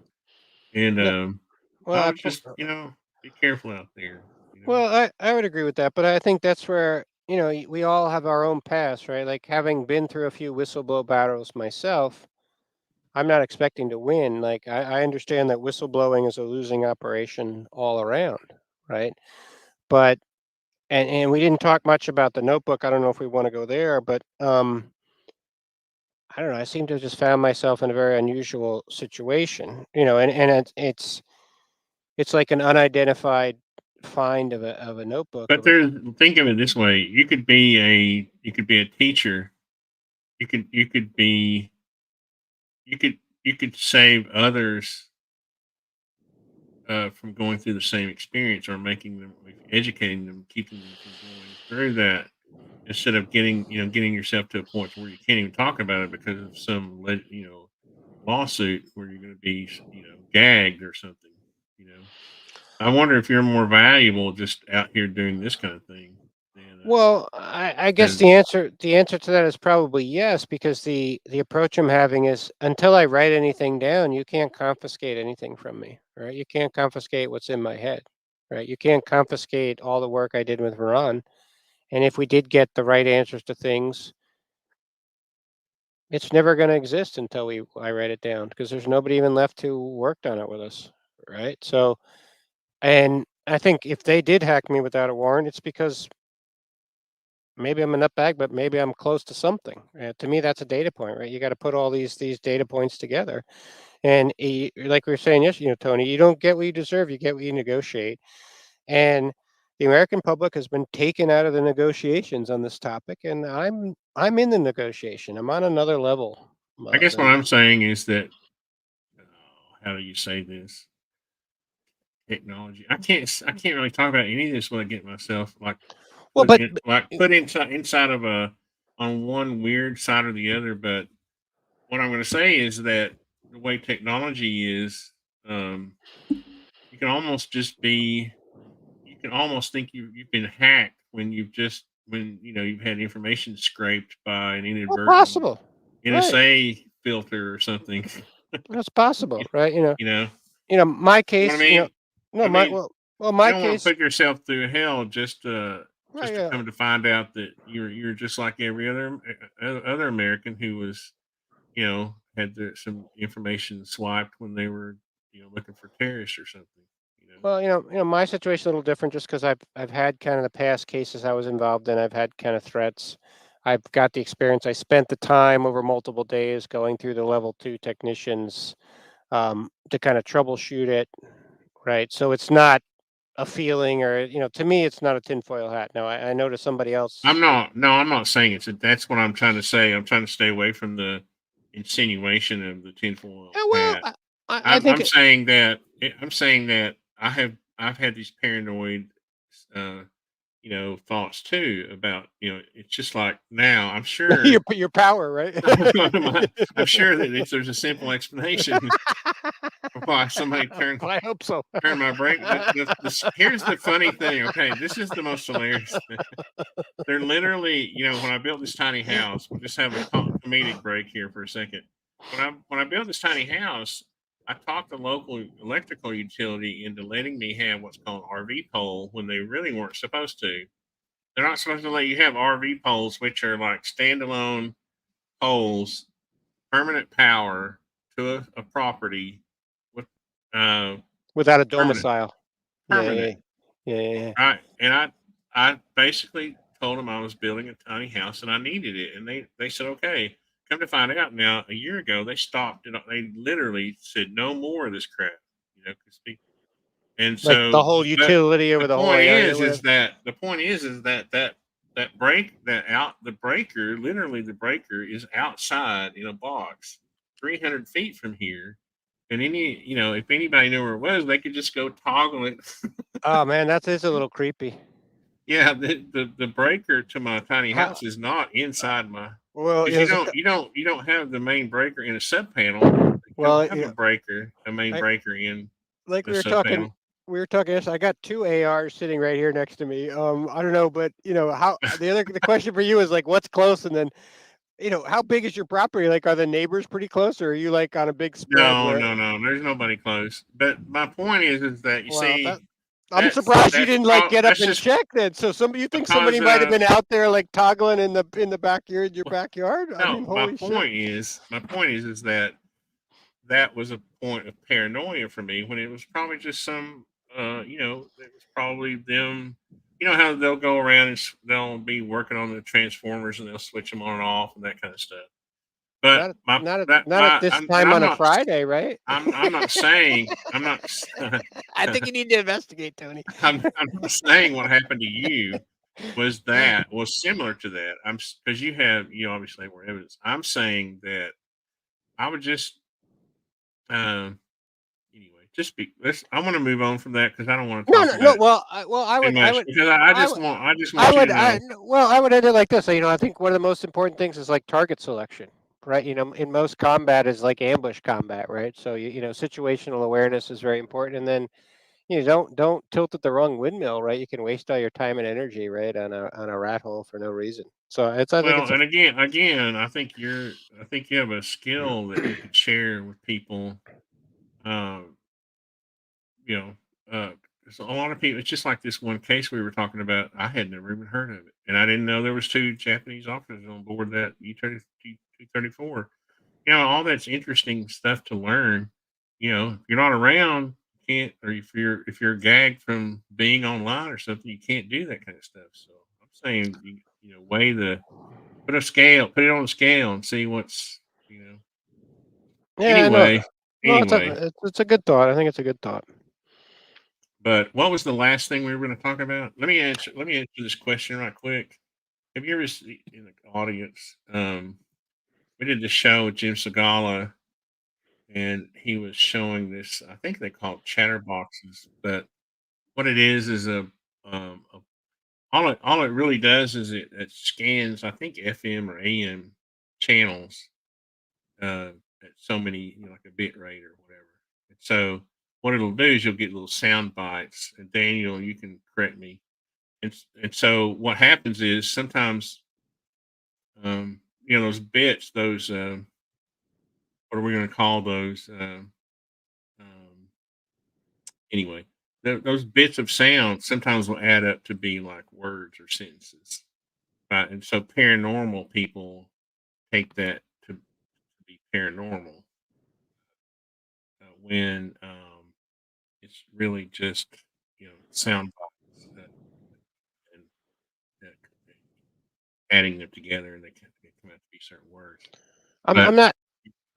S2: and
S3: no, well,
S2: I would just be careful out there.
S3: I would agree with that, but I think that's where we all have our own past, right? Like having been through a few whistleblow battles myself, I'm not expecting to win. Like I understand that whistleblowing is a losing operation all around, right? But and we didn't talk much about the notebook. I don't know if we want to go there, but I don't know. I seem to have just found myself in a very unusual situation, and it's like an unidentified find of a notebook
S2: But
S3: of a.
S2: think of it this way: you could be a teacher. You could save others from going through the same experience, or educating them, keeping them from going through that, instead of getting yourself to a point where you can't even talk about it because of some lawsuit where you're going to be gagged or something. You know, I wonder if you're more valuable just out here doing this kind of thing than
S3: Well, I guess
S2: than
S3: the answer to that is probably yes, because the approach I'm having is until I write anything down, you can't confiscate anything from me, right? You can't confiscate what's in my head, right? You can't confiscate all the work I did with Ron. And if we did get the right answers to things, it's never going to exist until I write it down, because there's nobody even left who worked on it with us, right? So, and I think if they did hack me without a warrant, it's because maybe I'm a nutbag, but maybe I'm close to something. To me, that's a data point, right? You got to put all these data points together. And like we were saying yesterday, Tony, you don't get what you deserve; you get what you negotiate. And the American public has been taken out of the negotiations on this topic, and I'm in the negotiation. I'm on another level.
S2: I guess what
S3: Than
S2: I'm saying is that how do you say this? Technology. I can't really talk about any of this when I get myself
S3: well, but
S2: put inside of a on one weird side or the other. But what I'm going to say is that the way technology is, you can almost just be you can almost think you've been hacked when you've had information scraped by an inadvertent
S3: possible, right?
S2: NSA filter or something.
S3: That's possible, right?
S2: You know,
S3: My
S2: you know what I
S3: case,
S2: mean?
S3: no,
S2: I
S3: my
S2: mean,
S3: well,
S2: you
S3: my
S2: don't want to
S3: case,
S2: put yourself through hell just
S3: Right,
S2: just to
S3: yeah.
S2: come to find out that you're just like every other American who was, had some information swiped when they were, looking for terrorists or something.
S3: Well, my situation's a little different just because I've had kind of the past cases I was involved in. I've had kind of threats. I've got the experience. I spent the time over multiple days going through the level 2 technicians to kind of troubleshoot it. Right. So it's not a feeling or, to me, it's not a tinfoil hat. No, I know to somebody
S2: I'm
S3: else.
S2: not. No, I'm not saying it's. That's what I'm trying to say. I'm trying to stay away from the insinuation of the tinfoil
S3: Yeah, well,
S2: hat.
S3: I think
S2: I'm saying that. I'm saying that I've had these paranoid, uh, thoughts too about, it's just like now. I'm sure.
S3: your power, right?
S2: I'm sure that if there's a simple explanation for why somebody turned
S3: I hope so.
S2: turn my brake. Here's the funny thing. Okay, this is the most hilarious thing. They're literally, when I built this tiny house, we'll just have a comedic break here for a second. When I built this tiny house, I talked the local electrical utility into letting me have what's called RV pole when they really weren't supposed to. They're not supposed to let you have RV poles, which are like standalone poles, permanent power to a property with uh,
S3: Without a
S2: permanent
S3: domicile.
S2: permanent.
S3: Yeah, yeah.
S2: I basically told them I was building a tiny house and I needed it, and they said okay. Come to find out, now a year ago they stopped it. They literally said no more of this crap, 'cause and
S3: Like the
S2: so,
S3: whole
S2: but
S3: utility over
S2: the
S3: the whole
S2: point
S3: area,
S2: is
S3: whatever.
S2: that the breaker is outside in a box, 300 feet from here, and if anybody knew where it was, they could just go toggle it.
S3: Oh man, is a little creepy.
S2: Yeah, the breaker to my tiny
S3: How
S2: house is not inside my,
S3: well,
S2: because you don't have the main breaker in a sub panel. You don't
S3: well,
S2: have a main
S3: I,
S2: breaker in
S3: like
S2: the sub panel.
S3: we were talking yes, I got two ARs sitting right here next to me. I don't know, but how the question for you is like what's close, and then how big is your property? Like, are the neighbors pretty close, or are you like on a big spread
S2: No,
S3: where?
S2: no, no. There's nobody close. But my point is that you
S3: Well, that
S2: see,
S3: I'm surprised you didn't like get up
S2: that's
S3: and
S2: just
S3: check then. So you think somebody
S2: because
S3: might have been out there like toggling in the backyard, your backyard? I
S2: no.
S3: mean, holy shit.
S2: My point is that that was a point of paranoia for me when it was probably just some, it was probably them. You know how they'll go around and they'll be working on the transformers and they'll switch them on and off and that kind of stuff. But
S3: Not at this
S2: and
S3: time on a Friday, right?
S2: I'm not saying I'm not
S3: I think you need to investigate, Tony.
S2: I'm not saying what happened to you was similar to that. Because you obviously have more evidence. I'm saying that I would just anyway just be. I want to move on from that because I don't want to
S3: No,
S2: talk
S3: no,
S2: about
S3: no.
S2: it
S3: Well,
S2: too
S3: I
S2: much
S3: would,
S2: because
S3: I would,
S2: I just want you to know.
S3: well, I would end it like this. I think one of the most important things is like target selection, right? In most combat is like ambush combat, right? So situational awareness is very important, and then don't tilt at the wrong windmill, right? You can waste all your time and energy, right, on a rat hole for no reason. So I think
S2: Well,
S3: it's a
S2: and again, I think you have a skill that you could share with people. Um, you know, uh, so a lot of people. It's just like this one case we were talking about. I had never even heard of it, and I didn't know there was two Japanese officers on board that U-234. All that's interesting stuff to learn. If you're not around, you can't, or if you're gagged from being online or something, you can't do that kind of stuff. So I'm saying, weigh the put it on a scale and see what's,
S3: yeah, no,
S2: anyway,
S3: no,
S2: anyway.
S3: it's a good thought. I think it's a good thought.
S2: But what was the last thing we were going to talk about? Let me answer this question right quick. Have you ever seen in the audience? We did the show with Jim Segala, and he was showing this. I think they call it chatterboxes, but what it is all it really does is it scans. I think FM or AM channels at so many, like a bit rate or whatever. And so what it'll do is you'll get little sound bites. And Daniel, you can correct me. And so what happens is sometimes, those bits, those what are we going to call those? Um, anyway, those bits of sound sometimes will add up to be like words or sentences. Right. And so paranormal people take that to be paranormal when it's really just, sound bites and uh, adding them together and they come out to be certain words.
S3: I'm
S2: But
S3: not.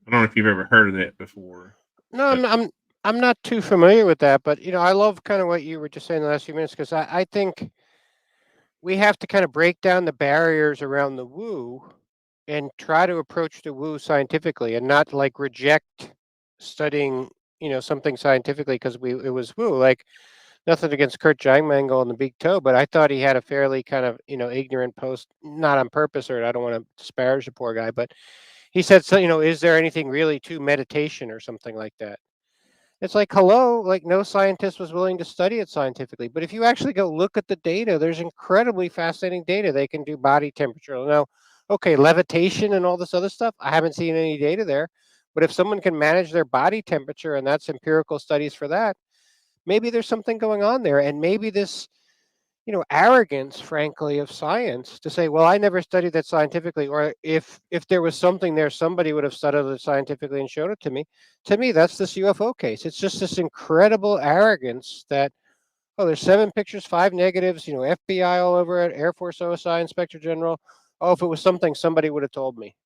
S2: I don't know if you've ever heard of that before.
S3: No,
S2: But
S3: I'm not too familiar with that, but I love kind of what you were just saying the last few minutes because I think we have to kind of break down the barriers around the woo and try to approach the woo scientifically and not like reject studying something scientifically because it was woo. Like, nothing against Kurt Jangmangle and the Big Toe, but I thought he had a fairly kind of ignorant post, not on purpose, or I don't want to disparage the poor guy, but he said, so is there anything really to meditation or something like that? It's like, hello, like no scientist was willing to study it scientifically. But if you actually go look at the data, there's incredibly fascinating data. They can do body temperature. Now, okay, levitation and all this other stuff, I haven't seen any data there. But if someone can manage their body temperature, and that's empirical studies for that, maybe there's something going on there. And maybe this arrogance, frankly, of science to say, well, I never studied that scientifically, or if there was something there, somebody would have studied it scientifically and showed it to me. To me, that's this UFO case. It's just this incredible arrogance that, oh, there's 7 pictures, 5 negatives, FBI all over it, Air Force OSI Inspector General. Oh, if it was something, somebody would have told me.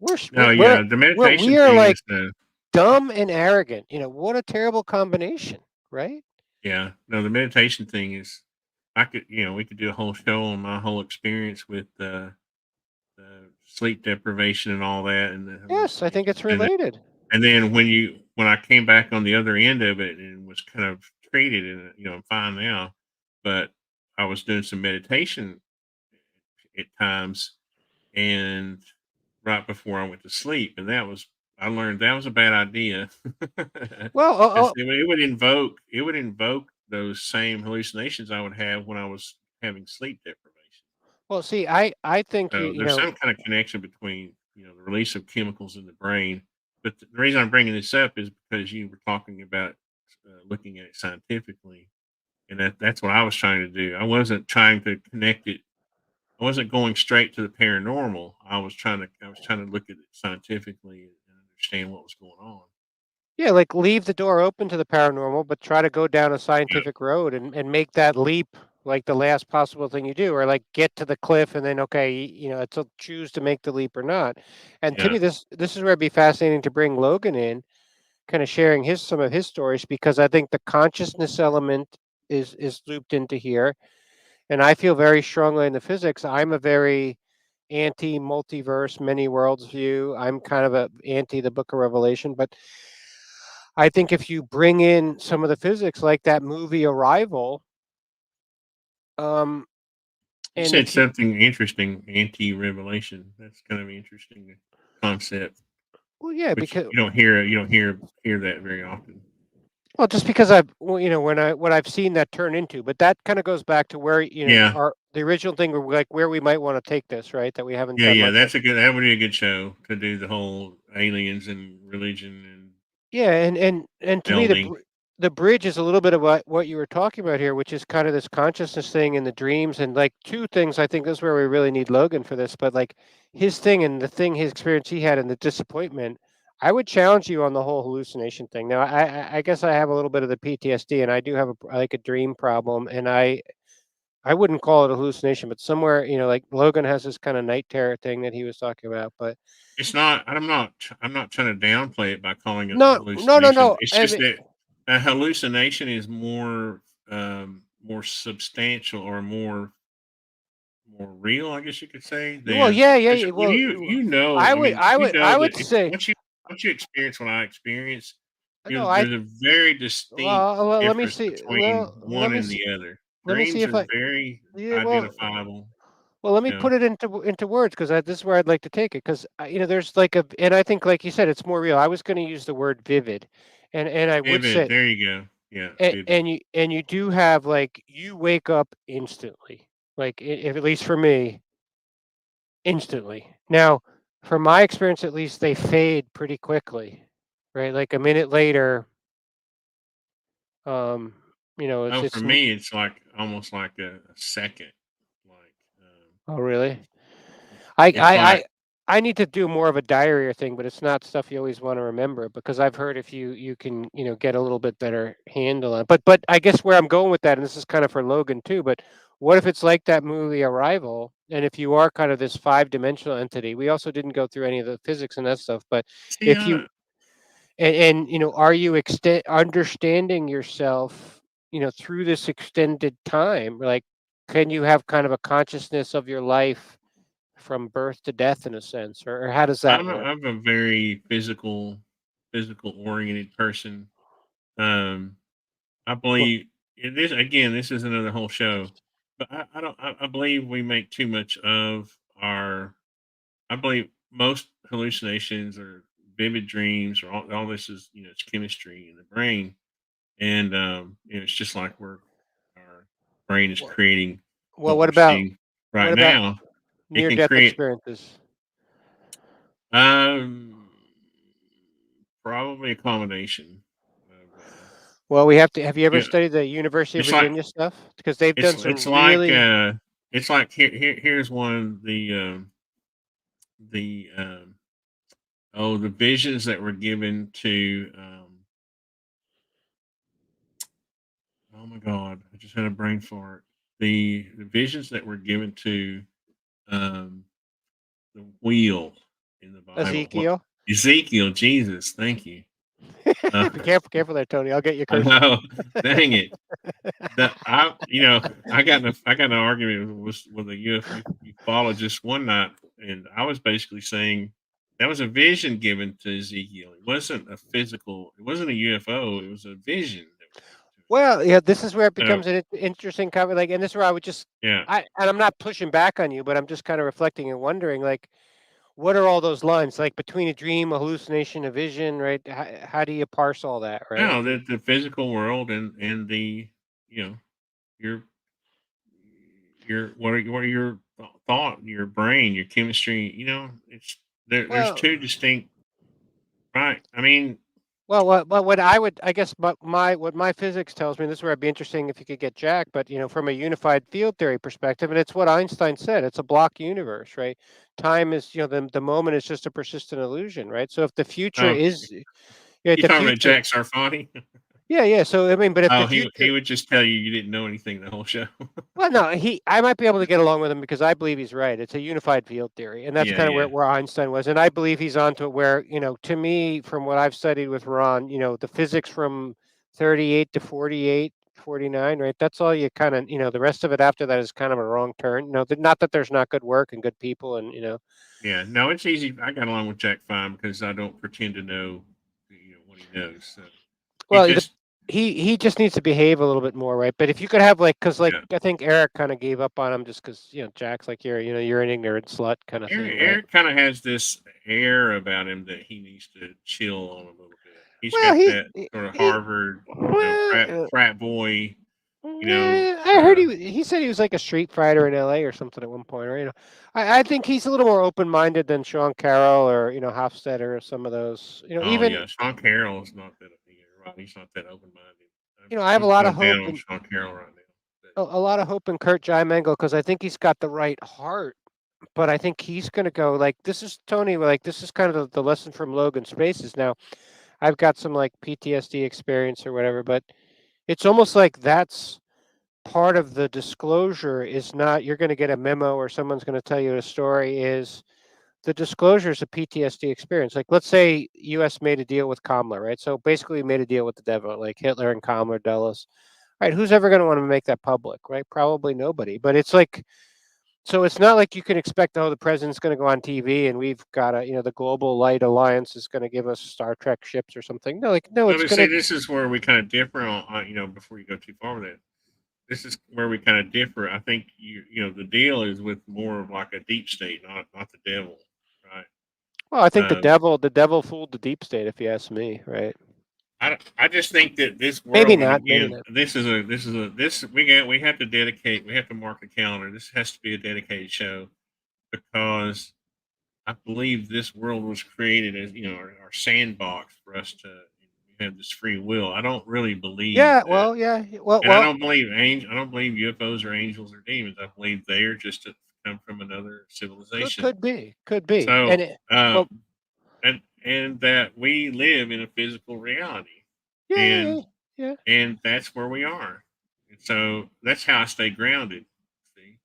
S3: We're
S2: no,
S3: we're
S2: yeah, the
S3: we're
S2: meditation
S3: we are
S2: thing
S3: like
S2: is
S3: dumb and arrogant. What a terrible combination, right?
S2: yeah, no, the meditation thing is I could, we could do a whole show on my whole experience with the sleep deprivation and all that, and the
S3: Yes, I think
S2: hallucinations,
S3: it's related.
S2: and then when I came back on the other end of it and was kind of treated, and I'm fine now, but I was doing some meditation at times, and right before I went to sleep, and I learned that was a bad idea
S3: Well,
S2: because it would invoke those same hallucinations I would have when I was having sleep deprivation.
S3: well, see, I think
S2: So there's some kind of connection between the release of chemicals in the brain. But the reason I'm bringing this up is because you were talking about looking at it scientifically, and that's what I was trying to do. I wasn't trying to connect it. I wasn't going straight to the paranormal. I was trying to look at it scientifically and understand what was going on.
S3: yeah, like leave the door open to the paranormal, but try to go down a
S2: Yeah,
S3: scientific road and make that leap like the last possible thing you do, or like get to the cliff and then okay, it's a choose to make the leap or not. And to
S2: yeah.
S3: me, this is where it'd be fascinating to bring Logan in, kind of sharing some of his stories because I think the consciousness element is looped into here, and I feel very strongly in the physics. I'm a very anti multiverse, many worlds view. I'm kind of a anti the Book of Revelation, but I think if you bring in some of the physics, like that movie Arrival, um,
S2: You
S3: and
S2: said
S3: if you,
S2: something interesting, anti-revelation. That's kind of an interesting concept,
S3: well, yeah,
S2: which
S3: because
S2: you don't hear that very often.
S3: well, just because I've, well, what I've seen that turn into, but that kind of goes back to where
S2: Yeah,
S3: the original thing, where like where we might want to take this, right? That we haven't
S2: yeah,
S3: done
S2: yeah.
S3: much of.
S2: That would be a good show to do the whole aliens and religion and
S3: Yeah, and to me,
S2: melding.
S3: the bridge is a little bit of what you were talking about here, which is kind of this consciousness thing and the dreams and like two things. I think this is where we really need Logan for this, but like his thing and the thing, his experience he had and the disappointment. I would challenge you on the whole hallucination thing. Now, I guess I have a little bit of the PTSD, and I do have like a dream problem, and I wouldn't call it a hallucination, but somewhere like Logan has this kind of night terror thing that he was talking about, but.
S2: It's not. I'm not trying to downplay it by calling it a
S3: No, no, no,
S2: hallucination.
S3: no.
S2: It's
S3: I
S2: just
S3: mean,
S2: that a hallucination is more substantial or more real, I guess you could say,
S3: well,
S2: than
S3: yeah, yeah,
S2: because
S3: yeah.
S2: when
S3: Well,
S2: I mean, you
S3: I
S2: know
S3: would
S2: that if
S3: say
S2: once you experience what I experience,
S3: no.
S2: there's a very distinct
S3: Let me
S2: difference
S3: see.
S2: between
S3: Let
S2: one
S3: me
S2: and
S3: see.
S2: the other.
S3: Let me see
S2: Dreams
S3: if
S2: are
S3: I.
S2: very
S3: Yeah.
S2: identifiable,
S3: Well, let me
S2: you know,
S3: put it into words because this is where I'd like to take it because there's like a, and I think like you said, it's more real. I was going to use the word vivid, and I would
S2: vivid.
S3: say,
S2: There you go. Yeah, vivid.
S3: and you do have like you wake up instantly, like if at least for me, instantly. Now, from my experience, at least they fade pretty quickly, right? Like a minute later, um, You know,
S2: Oh,
S3: it's
S2: for me, it's like almost like a second. Like,
S3: oh really? I
S2: it's
S3: I
S2: like,
S3: I I need to do more of a diary or thing, but it's not stuff you always want to remember because I've heard if you can, get a little bit better handle on it. But I guess where I'm going with that, and this is kind of for Logan too, but what if it's like that movie Arrival, and if you are kind of this five-dimensional entity, we also didn't go through any of the physics and that stuff, but
S2: see,
S3: if you and are you understanding yourself, through this extended time? Like, can you have kind of a consciousness of your life from birth to death in a sense, or how does that work?
S2: I'm a very physical oriented person. Um, I
S3: Well,
S2: believe this again. This is another whole show, but I don't. I believe we make too much of our. I believe most hallucinations or vivid dreams or all this is it's chemistry in the brain, and it's just like our brain is
S3: wha-
S2: creating
S3: well,
S2: what
S3: what
S2: we're
S3: about
S2: seeing
S3: what
S2: right
S3: about
S2: now. It
S3: near
S2: can
S3: death
S2: create
S3: experiences?
S2: um probably a combination of
S3: Well, we have to. Have you ever
S2: yeah.
S3: studied the University of
S2: It's like
S3: Virginia stuff? Because they've done
S2: it's
S3: some
S2: like
S3: really.
S2: here's one the the visions that were given to oh my god, I just had a brain fart. The visions that were given to um the wheel in the Bible. What
S3: Ezekiel.
S2: Ezekiel, Jesus, thank you. Uh,
S3: Be careful, careful there, Tony. I'll get you
S2: I
S3: cursing.
S2: know, dang it. That I got in an argument with a ufologist one night, and I was basically saying that was a vision given to Ezekiel. It wasn't a physical. It wasn't a UFO. It was a vision that was given
S3: Well, yeah, this is where it
S2: to him.
S3: becomes an interesting comment. Like, and this is where I would just,
S2: So yeah,
S3: and I'm not pushing back on you, but I'm just kind of reflecting and wondering, like, what are all those lines, like between a dream, a hallucination, a vision, right? How do you parse all that, right?
S2: no, the physical world and the you know your what are your thought, your brain, your chemistry. It's there's
S3: Well,
S2: two distinct. Right. I mean,
S3: what I would, I guess, but what my physics tells me, this is where it'd be interesting if you could get Jack, but from a unified field theory perspective, and it's what Einstein said, it's a block universe, right? Time is, the moment is just a persistent illusion, right? So if the future
S2: oh,
S3: is, yeah,
S2: you
S3: the
S2: talking about
S3: future,
S2: Jack Sarfati?
S3: yeah, yeah. So I mean, but if the
S2: Oh, he
S3: future,
S2: would just tell you you didn't know anything the whole show.
S3: well, no, I might be able to get along with him because I believe he's right. It's a unified field theory, and that's
S2: Yeah,
S3: kind of
S2: yeah,
S3: where Einstein was, and I believe he's onto it. Where to me, from what I've studied with Ron, the physics from 38 to 48, 49, right? That's all you kind of, the rest of it after that is kind of a wrong turn. Not that there's not good work and good people, and
S2: yeah. No, it's easy. I got along with Jack fine because I don't pretend to know, what he knows. So he
S3: well,
S2: just,
S3: he just needs to behave a little bit more, right? But if you could have like, because like
S2: yeah.
S3: I think Eric kind of gave up on him just because Jack's like you're an ignorant slut kind of thing, right?
S2: Eric kind of has this air about him that he needs to chill on a little bit. He's
S3: Well,
S2: got
S3: he
S2: that sort of
S3: he
S2: Harvard,
S3: well,
S2: frat boy,
S3: I heard he said he was like a street fighter in L.A. or something at one point, or I think he's a little more open minded than Sean Carroll or Hofstadter or some of those.
S2: oh
S3: Even
S2: yeah, Sean Carroll is not that. Yeah, right. He's not that open minded.
S3: I have a
S2: I'm
S3: lot
S2: kind
S3: of
S2: of
S3: hope
S2: down on
S3: in
S2: Sean Carroll right now.
S3: a lot of hope in Kurt Jaimangal because I think he's got the right heart. But I think he's going to go like this is Tony. Like this is kind of the lesson from Logan Spaces. Now I've got some like PTSD experience or whatever, but it's almost like that's part of the disclosure is not you're going to get a memo or someone's going to tell you a story is the disclosure is a PTSD experience. Like let's say US made a deal with Kamla, right? So basically we made a deal with the devil, like Hitler and Kamla, Dulles. Right, who's ever going to want to make that public, right? Probably nobody. But it's like so it's not like you can expect the president's going to go on TV and we've got the Global Light Alliance is going to give us Star Trek ships or something. No, like no,
S2: Let
S3: it's
S2: me
S3: going
S2: say
S3: to.
S2: this is where we kind of differ on, before you go too far with it. This is where we kind of differ. I think the deal is with more of like a deep state, not the devil, right?
S3: Well, I think
S2: Um,
S3: the devil fooled the deep state, if you ask me, right?
S2: I just think that this
S3: Maybe
S2: world, and
S3: not, maybe
S2: again,
S3: not.
S2: this we have to dedicate. We have to mark the calendar. This has to be a dedicated show because I believe this world was created as our sandbox for us to. We have this free will. I don't really believe
S3: Yeah,
S2: that.
S3: well, yeah, well,
S2: And I
S3: well,
S2: don't believe I don't believe UFOs are angels or demons. I believe they are just come from another civilization.
S3: could be, and
S2: So,
S3: well,
S2: and that we live in a physical reality,
S3: yeah, yeah,
S2: and
S3: yeah, yeah.
S2: that's where we are. And so that's how I stay grounded. See,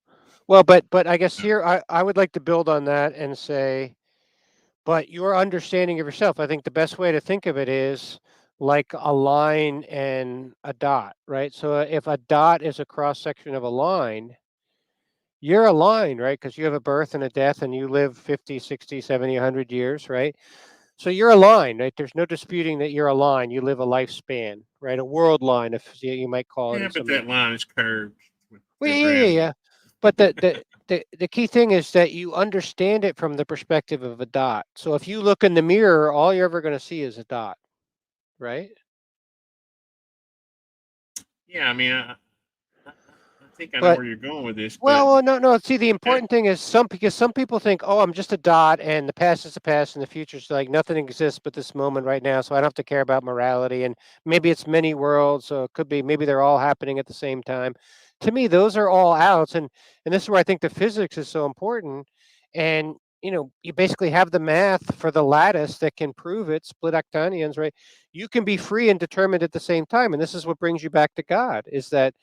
S3: Well, but I guess
S2: Uh,
S3: here I would like to build on that and say, but your understanding of yourself, I think the best way to think of it is like a line and a dot, right? So if a dot is a cross section of a line, you're a line, right? Because you have a birth and a death and you live 50, 60, 70, 100 years, right? So you're a line, right? There's no disputing that you're a line. You live a lifespan, right? A world line, if you might call it
S2: yeah,
S3: in
S2: but
S3: some.
S2: that line is curved with
S3: Well,
S2: the
S3: yeah, yeah, yeah.
S2: gravity.
S3: But the key thing is that you understand it from the perspective of a dot. So if you look in the mirror, all you're ever going to see is a dot, right?
S2: Yeah, I mean, I think I know
S3: But
S2: where you're going with this, but
S3: well, no, no. See, the
S2: uh,
S3: important thing is because some people think, oh, I'm just a dot, and the past is the past, and the future's like nothing exists but this moment right now. So I don't have to care about morality, and maybe it's many worlds, so it could be maybe they're all happening at the same time. To me, those are all outs, and this is where I think the physics is so important. And you basically have the math for the lattice that can prove it, split octonions, right? You can be free and determined at the same time, and this is what brings you back to God: is that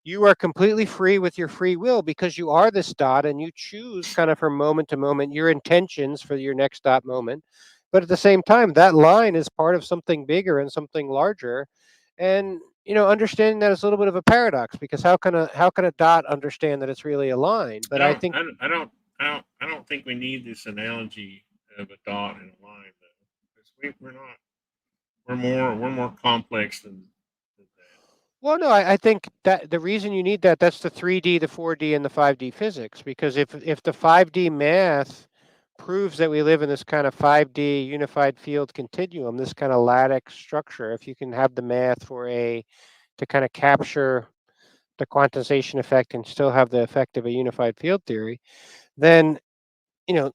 S3: you are completely free with your free will because you are this dot and you choose kind of from moment to moment your intentions for your next dot moment. But at the same time, that line is part of something bigger and something larger. And understanding that is a little bit of a paradox because how can a dot understand that it's really a line? But
S2: I
S3: I
S2: don't,
S3: think,
S2: I, don't- I don't, I don't, I don't think we need this analogy of a dot and a line, though, because we're not. We're more complex than that.
S3: well, no, I think that the reason you need that's the 3D, the 4D, and the 5D physics. Because if the 5D math proves that we live in this kind of 5D unified field continuum, this kind of lattice structure, if you can have the math to kind of capture the quantization effect and still have the effect of a unified field theory, then you know,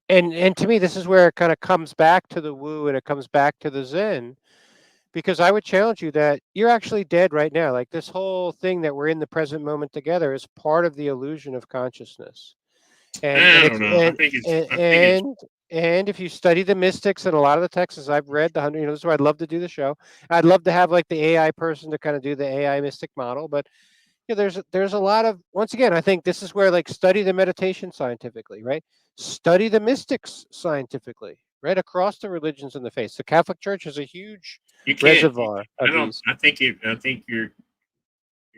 S3: and to me, this is where it kind of comes back to the woo and it comes back to the Zen because I would challenge you that you're actually dead right now. Like this whole thing that we're in the present moment together is part of the illusion of consciousness. And
S2: I
S3: if
S2: don't know.
S3: and if you study the mystics and a lot of the texts I've read, this is why I'd love to do the show. I'd love to have like the AI person to kind of do the AI mystic model, but there's a lot of once again, I think this is where like study the meditation scientifically, right? Study the mystics scientifically, right? Across the religions in the faith. The Catholic Church is a huge
S2: You can't.
S3: reservoir
S2: I
S3: of
S2: don't.
S3: these.
S2: I think it. I think you're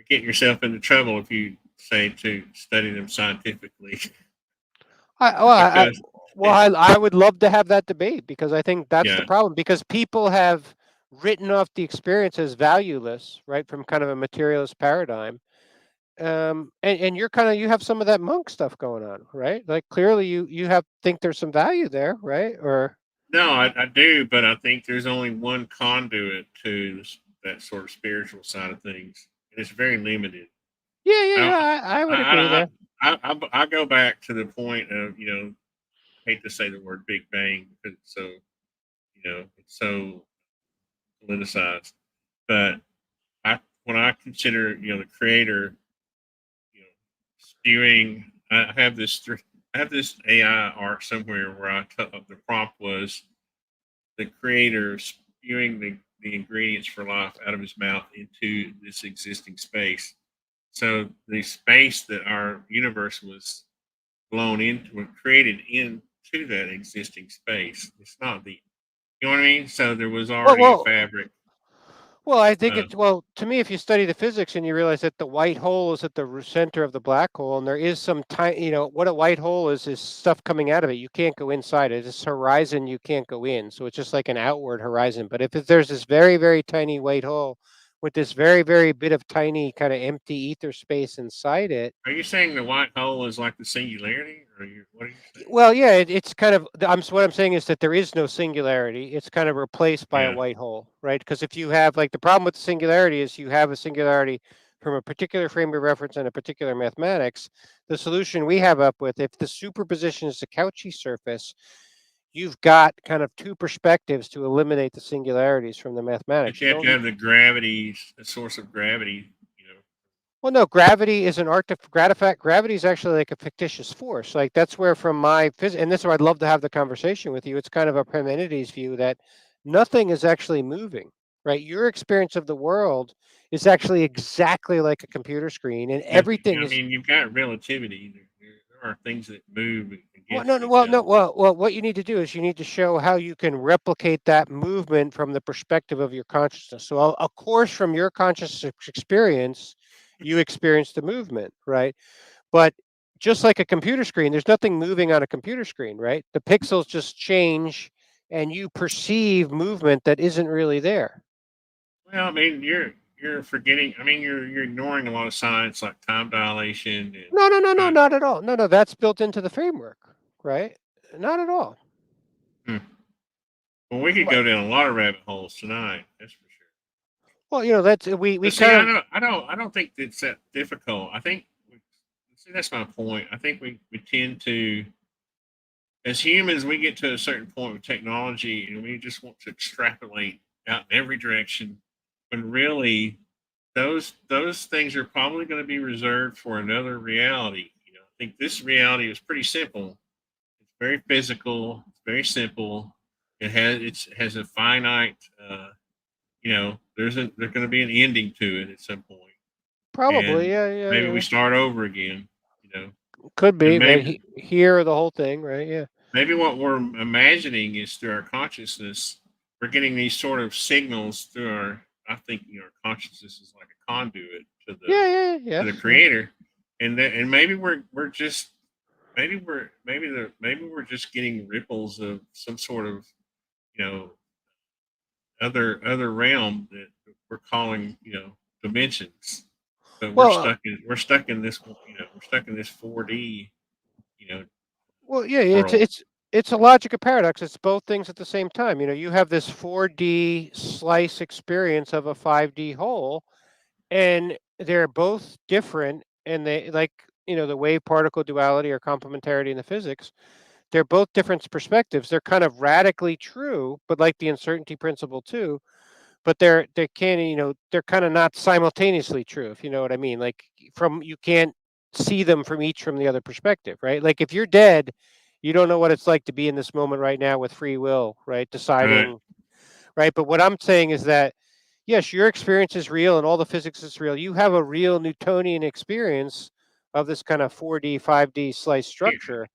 S2: getting yourself into trouble if you say to study them scientifically,
S3: I, well, I, I
S2: because
S3: well, I would love to have that debate because I think that's the
S2: yeah.
S3: problem because people have written off the experience as valueless, right, from kind of a materialist paradigm. And you have some of that monk stuff going on, right? Like clearly you have think there's some value there, right? Or
S2: No, I do, but I think there's only one conduit to that sort of spiritual side of things, and it's very limited.
S3: yeah, yeah,
S2: I
S3: yeah, I would agree
S2: I
S3: there.
S2: I go back to the point of I hate to say the word Big Bang because it's so it's so politicized, but I when I consider the creator spewing, I have this AI art somewhere where the prompt was the creator spewing the ingredients for life out of his mouth into this existing space. So the space that our universe was blown into and created into that existing space. It's not you know what I mean? So there was
S3: Well,
S2: already a
S3: well,
S2: fabric.
S3: well, I think
S2: Uh,
S3: to me, if you study the physics and you realize that the white hole is at the center of the black hole, and there is some tiny, what a white hole is stuff coming out of it. You can't go inside it. It's horizon you can't go in. So it's just like an outward horizon. But if there's this very, very tiny white hole with this very, very bit of tiny kind of empty ether space inside it,
S2: are you saying the white hole is like the singularity, or what are you saying?
S3: well, yeah, it's kind of. What I'm saying is that there is no singularity. It's kind of replaced by a
S2: Yeah.
S3: white hole, right? Because if you have like the problem with the singularity is you have a singularity from a particular frame of reference and a particular mathematics. The solution we have up with, if the superposition is a Cauchy surface, you've got kind of two perspectives to eliminate the singularities from the mathematics.
S2: But you have to have the source of gravity, you know.
S3: Well, no, gravity is an artifact. Gravity is actually like a fictitious force. Like that's where, from my physics, and this is where I'd love to have the conversation with you. It's kind of a Parmenides view that nothing is actually moving, right? Your experience of the world is actually exactly like a computer screen, and everything
S2: I
S3: is.
S2: mean, you've got relativity. There are things that move
S3: Well, no,
S2: against
S3: no,
S2: each
S3: well, no,
S2: other.
S3: well, what you need to do is you need to show how you can replicate that movement from the perspective of your consciousness. So, of course, from your conscious experience, you experience the movement, right? But just like a computer screen, there's nothing moving on a computer screen, right? The pixels just change and you perceive movement that isn't really there.
S2: Well, I mean, you're forgetting. I mean, you're ignoring a lot of science like time dilation and.
S3: No, no, no, no,
S2: Uh,
S3: not at all. No, no, that's built into the framework, right? Not at all.
S2: hmm. Well, we could
S3: But,
S2: go down a lot of rabbit holes tonight. That's for sure.
S3: well, that's we
S2: But see,
S3: kind of.
S2: I don't think it's that difficult. See, that's my point. I think we tend to, as humans, we get to a certain point with technology, and we just want to extrapolate out in every direction. When really, those things are probably going to be reserved for another reality. You know, I think this reality is pretty simple. It's very physical. It's very simple. It has a finite. There's going to be an ending to it at some point,
S3: Probably,
S2: and
S3: yeah, yeah,
S2: maybe we
S3: yeah.
S2: start over again. You know,
S3: Could
S2: and
S3: be, right? Here, the whole thing, right? Yeah.
S2: maybe what we're imagining is through our consciousness, we're getting these sort of signals through our. I think our consciousness is like a conduit
S3: Yeah, yeah,
S2: to
S3: yes,
S2: the
S3: yes.
S2: creator, and maybe we're just maybe we're just getting ripples of some sort of you know other realm that we're calling dimensions. But
S3: Well,
S2: we're stuck in this 4D you know
S3: well, yeah,
S2: world.
S3: it's a logic of paradox. It's both things at the same time. You have this 4D slice experience of a 5D whole, and they're both different, and they like the wave particle duality or complementarity in the physics. They're both different perspectives. They're kind of radically true, but like the uncertainty principle too. But they can't they're kind of not simultaneously true, if you know what I mean. Like you can't see them from the other perspective, right? Like if you're dead, you don't know what it's like to be in this moment right now with free will, right?
S2: Right.
S3: Deciding, right? But what I'm saying is that yes, your experience is real and all the physics is real. You have a real Newtonian experience of this kind of 4D 5D slice
S2: Here,
S3: structure,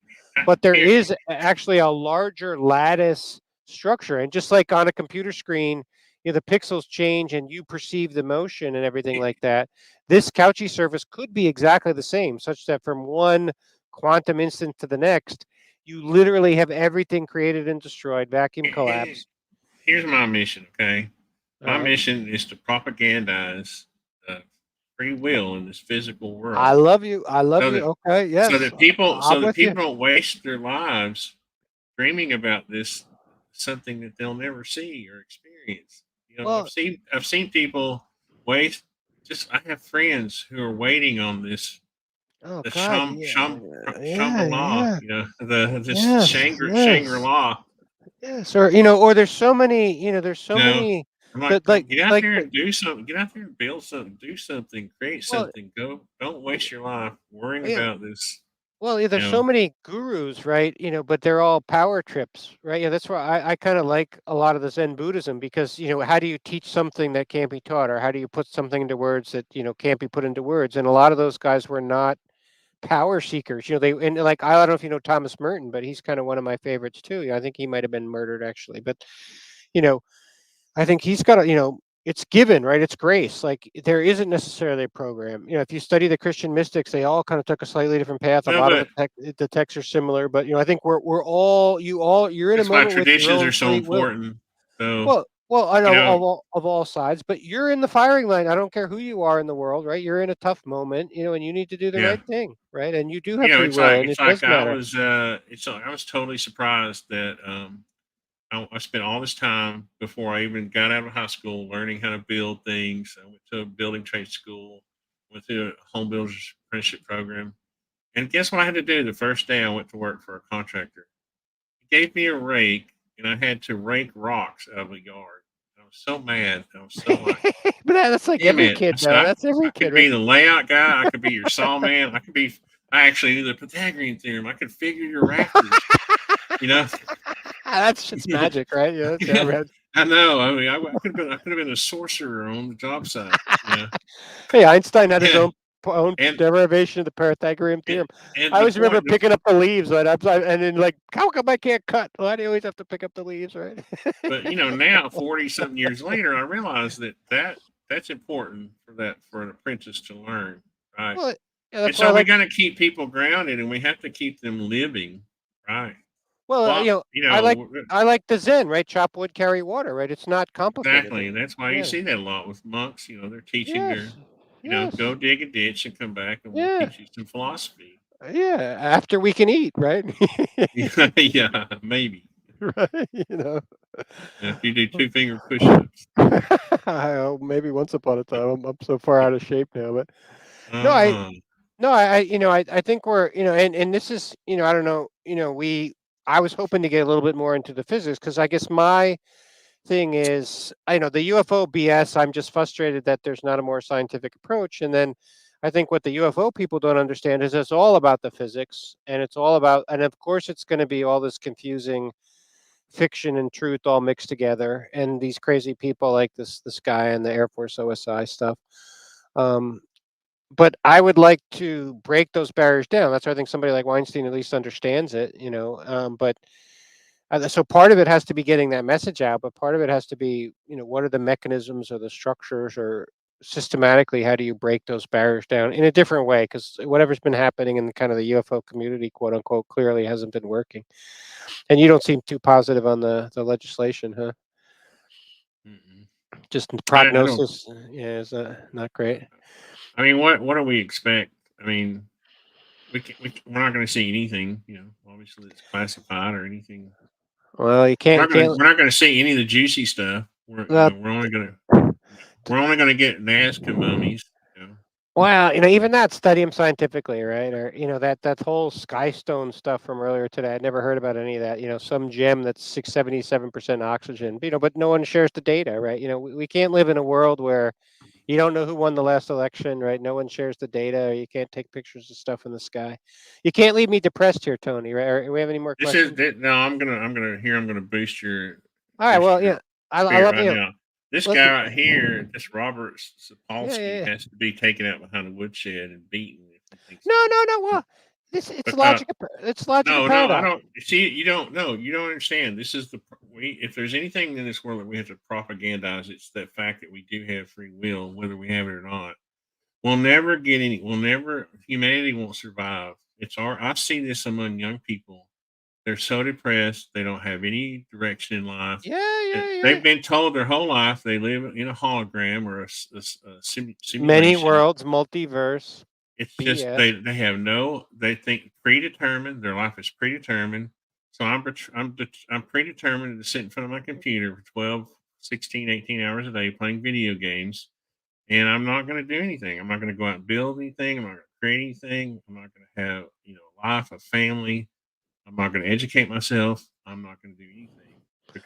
S3: but there
S2: here,
S3: is actually a larger lattice structure. And just like on a computer screen, the pixels change and you perceive the motion and everything like that. This Cauchy surface could be exactly the same, such that from one quantum instant to the next, you literally have everything created and destroyed, vacuum
S2: here-
S3: collapse.
S2: here's my mission. Okay,
S3: All
S2: my
S3: right.
S2: mission is to propagandize free will in this physical
S3: I
S2: world,
S3: love you. I love
S2: so
S3: you.
S2: that
S3: Okay. Yes. I'm with you.
S2: people don't waste their lives dreaming about this something that they'll never see or experience.
S3: Well,
S2: I've seen people waste. Just I have friends who are waiting on
S3: oh
S2: the
S3: God. Yeah. Yeah.
S2: Shambhala,
S3: Yeah.
S2: the this
S3: Yes.
S2: Shangri
S3: Yes.
S2: La.
S3: Yes. Or there's so many, there's so
S2: You know,
S3: many
S2: I'm like,
S3: that like,
S2: get out
S3: like,
S2: there
S3: the,
S2: and do something. Get out there and build something. Do something. Create
S3: well,
S2: something. Go. Don't waste your life worrying
S3: yeah.
S2: about this.
S3: Well, yeah,
S2: You
S3: there's so
S2: know.
S3: many gurus, right? But they're all power trips, right? Yeah, that's why I kind of like a lot of the Zen Buddhism because, how do you teach something that can't be taught, or how do you put something into words that, can't be put into words? And a lot of those guys were not power seekers. And like I don't know if you know Thomas Merton, but he's kind of one of my favorites too. I think he might have been murdered actually, but you know, I think he's got it's given, right? It's grace. Like there isn't necessarily a program. If you study the Christian mystics, they all kind of took a slightly different path. A
S2: No,
S3: lot of
S2: but
S3: the texts are similar, but I think we're all you're in a
S2: that's why
S3: moment with your
S2: traditions are
S3: own
S2: so
S3: free will.
S2: important. So
S3: Well, I
S2: you
S3: know
S2: know,
S3: of all sides, but you're in the firing line. I don't care who you are in the world, right? You're in a tough moment, and you need to do the
S2: yeah.
S3: right thing, right? And you do have free will, and
S2: It's
S3: it
S2: like
S3: does matter.
S2: I was totally surprised that I spent all this time before I even got out of high school learning how to build things. I went to a building trade school, went to a home builders apprenticeship program. And guess what I had to do the first day I went to work for a contractor? gave me a rake, and I had to rake rocks out of a yard. I was so mad. I was so like,
S3: But that's like
S2: damn
S3: every
S2: it! I
S3: kid,
S2: said,
S3: though. That's
S2: I
S3: every
S2: could
S3: kid,
S2: be
S3: right?
S2: the layout guy. I could be your saw man. I could be. I actually knew the Pythagorean theorem. I could figure your rafters. You know.
S3: That's just magic, right? Yeah, that's
S2: Yeah,
S3: right.
S2: I know. I mean, I could have been. I could have been a sorcerer on the job site. Yeah.
S3: Hey, Einstein had his
S2: Yeah.
S3: own
S2: And
S3: derivation of the Pythagorean
S2: and
S3: theorem.
S2: and
S3: I
S2: the
S3: always remember
S2: point.
S3: picking up the leaves, right? And then like, how come I can't cut? Why do you always have to pick up the leaves, right?
S2: But now 40 something years later, I realize that's important for an apprentice to learn, right?
S3: Well, yeah,
S2: And
S3: that's why I
S2: so we
S3: like.
S2: got to keep people grounded, and we have to keep them living, right?
S3: Well,
S2: Well,
S3: I like the Zen, right? Chop wood, carry water, right? It's not complicated.
S2: exactly. That's why you
S3: Yeah.
S2: see that a lot with monks. They're teaching their,
S3: Yes. Yes.
S2: go dig a ditch and come back, and we'll
S3: Yeah.
S2: teach you some philosophy.
S3: Yeah. After we can eat, right?
S2: Yeah, maybe.
S3: Right.
S2: If you do 2-finger push-ups.
S3: Maybe once upon a time. I'm so far out of shape now, but no,
S2: Uh-huh.
S3: I think we're, and this is, I don't know, I was hoping to get a little bit more into the physics because I guess my thing is, I know the UFO BS. I'm just frustrated that there's not a more scientific approach. And then I think what the UFO people don't understand is it's all about the physics, and it's all about, and of course, it's going to be all this confusing fiction and truth all mixed together, and these crazy people like this guy and the Air Force OSI stuff. Um, but I would like to break those barriers down. That's why I think somebody like Weinstein at least understands it, But so part of it has to be getting that message out, but part of it has to be, what are the mechanisms or the structures or systematically, how do you break those barriers down in a different way? Because whatever's been happening in kind of the UFO community, quote unquote, clearly hasn't been working. And you don't seem too positive on the legislation, huh?
S2: Mm-mm.
S3: Just
S2: I don't.
S3: prognosis, yeah, is not great.
S2: I mean, what do we expect? I mean, we're not going to see anything. Obviously, it's classified or anything.
S3: Well, you can't,
S2: We're not going to see any of the juicy stuff.
S3: uh,
S2: We're only going to get Nazca mummies.
S3: well, even that, study them scientifically, right? Or that whole skystone stuff from earlier today. I'd never heard about any of that. Some gem that's 677% oxygen. But no one shares the data, right? We can't live in a world where you don't know who won the last election, right? No one shares the data. Or you can't take pictures of stuff in the sky. You can't leave me depressed here, Tony. Right? Or, do we have any more
S2: This
S3: questions?
S2: no. I'm gonna boost your
S3: All right. Well,
S2: your
S3: yeah, I
S2: spirit
S3: love
S2: right now. This
S3: Let,
S2: guy right here, this Robert Sapolsky,
S3: yeah.
S2: has to be taken out behind a woodshed and beaten if he thinks
S3: No. Well, it's
S2: because
S3: logic. It's logical
S2: no, I
S3: paradox.
S2: don't see. You don't know. You don't understand. This is if there's anything in this world that we have to propagandize, it's the fact that we do have free will, whether we have it or not. We'll never get any. We'll never. Humanity won't survive. I see this among young people. They're so depressed. They don't have any direction in life.
S3: Yeah.
S2: They've been told their whole life they live in a hologram or a
S3: Many
S2: simulation.
S3: worlds, multiverse,
S2: It's just
S3: BS.
S2: they have they think predetermined. Their life is predetermined. So I'm predetermined to sit in front of my computer for 12, 16, 18 hours a day playing video games, and I'm not going to do anything. I'm not going to go out and build anything. I'm not going to create anything. I'm not going to have a life, a family. I'm not going to educate myself. I'm not going to do anything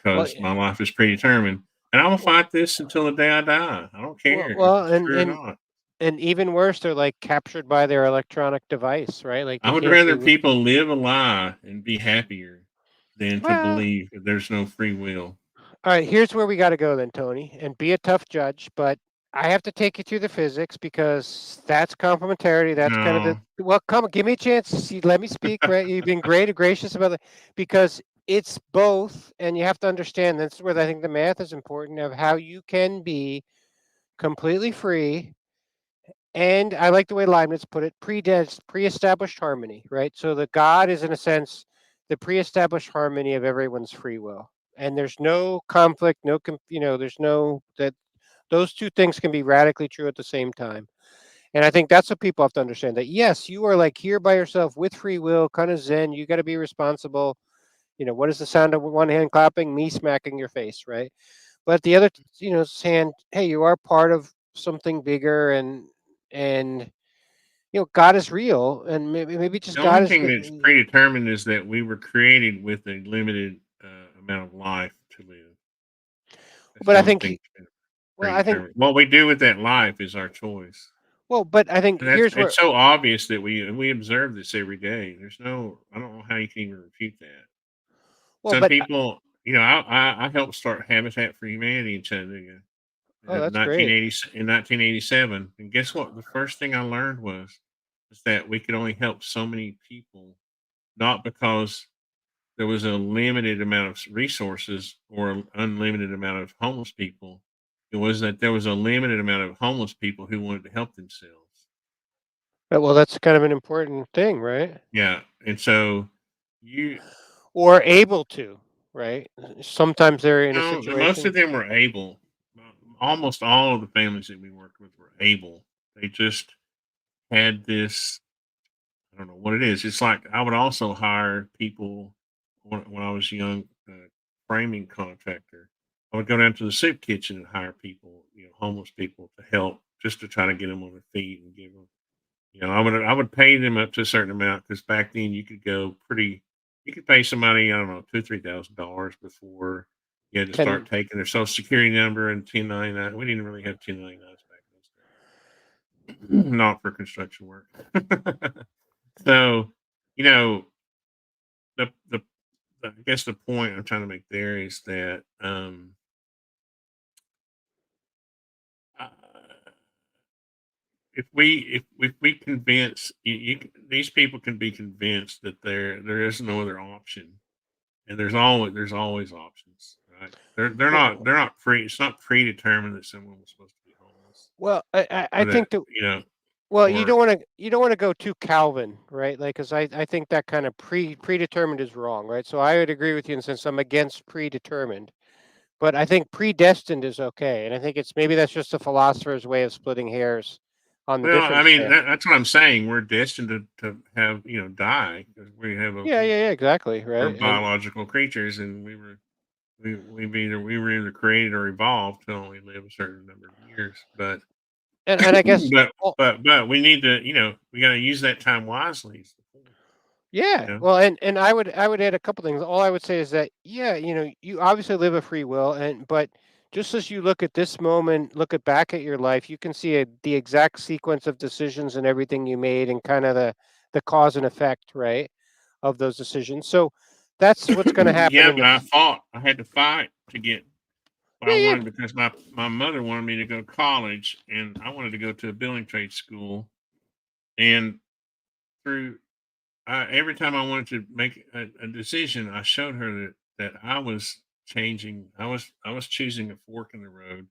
S3: Well,
S2: because my life is predetermined. And I will fight this until the day I die. I don't care if
S3: well,
S2: it's true or not.
S3: and even worse, they're like captured by their electronic device, right? Like
S2: I
S3: they
S2: would
S3: can't
S2: rather
S3: be.
S2: people live a lie and be happier than to
S3: Well,
S2: believe that there's no free will.
S3: all right. Here's where we got to go then, Tony, and be a tough judge, but I have to take you through the physics because that's complementarity. That's kind of
S2: No.
S3: well. Come, give me a chance. Let me speak. Right, you've been great and gracious about it because it's both, and you have to understand. That's where I think the math is important of how you can be completely free. And I like the way Leibniz put it: pre-established harmony. Right. So the God is, in a sense, the pre-established harmony of everyone's free will, and there's no conflict. There's no that those two things can be radically true at the same time. And I think that's what people have to understand that yes, you are like here by yourself with free will, kind of zen. You got to be responsible. What is the sound of one hand clapping? Me smacking your face, right? But the other, hand, hey, you are part of something bigger, and God is real, and maybe just
S2: The
S3: God
S2: only
S3: is
S2: thing that's predetermined is that we were created with a limited amount of life to live. That's
S3: but
S2: the
S3: I
S2: only
S3: think
S2: thing that's been
S3: I think
S2: predetermined. What we do with that life is our choice.
S3: but I think
S2: And that's
S3: here's where
S2: it's so obvious that we observe this every day. There's no I don't know how you can even refute that.
S3: well,
S2: Some
S3: but
S2: people, I helped start Habitat for Humanity in Chattanooga
S3: oh,
S2: in
S3: that's great.
S2: 1987, and guess what? The first thing I learned was that we could only help so many people, not because there was a limited amount of resources or an unlimited amount of homeless people. It was that there was a limited amount of homeless people who wanted to help themselves.
S3: Well, that's kind of an important thing, right?
S2: Yeah, and so you
S3: Or able to, right? Sometimes they're in a
S2: know, most of
S3: situation.
S2: them were able. Almost all of the families that we worked with were able. They just had this. I don't know what it is. It's like I would also hire people when I was young, framing contractor. I would go down to the soup kitchen and hire people, homeless people to help, just to try to get them on their feet and give them. I would pay them up to a certain amount because back then you could go pretty. You could pay somebody, I don't know, $2,000 $3,000 before you had to start
S3: Can
S2: taking their social security number and 1099. We didn't really have 1099s back in those days, not for construction work. So, you know, the I guess the point I'm trying to make there is that uh, if we convince these people can be convinced that there is no other option, and there's always options, right? They're
S3: well,
S2: not free. It's not predetermined that someone was supposed to be homeless,
S3: I
S2: or that
S3: think that
S2: or
S3: you don't want to go too Calvin, right? Like, because I think that kind of predetermined is wrong, right? So I would agree with you in the sense I'm against predetermined, but I think predestined is okay, and I think it's maybe that's just a philosopher's way of splitting hairs on the
S2: well, I
S3: difference
S2: mean
S3: there.
S2: that's what I'm saying. We're destined to have die because we have a
S3: Yeah, exactly,
S2: we're
S3: right, and
S2: biological creatures, and we were either created or evolved to only live a certain number of years. But
S3: and I guess
S2: but
S3: well,
S2: but we need to we got to use that time wisely. Is the point, you
S3: yeah,
S2: know?
S3: well, and I would add a couple things. All I would say is that yeah, you obviously live a free will, and but just as you look at this moment, look at back at your life, you can see the exact sequence of decisions and everything you made, and kind of the cause and effect, right, of those decisions. So that's what's going to happen
S2: Yeah,
S3: in
S2: but
S3: the
S2: I fought. I had to fight to get what I
S3: yeah,
S2: wanted because my mother wanted me to go to college, and I wanted to go to a building trade school. And through every time I wanted to make a decision, I showed her that I was changing. I was choosing a fork in the road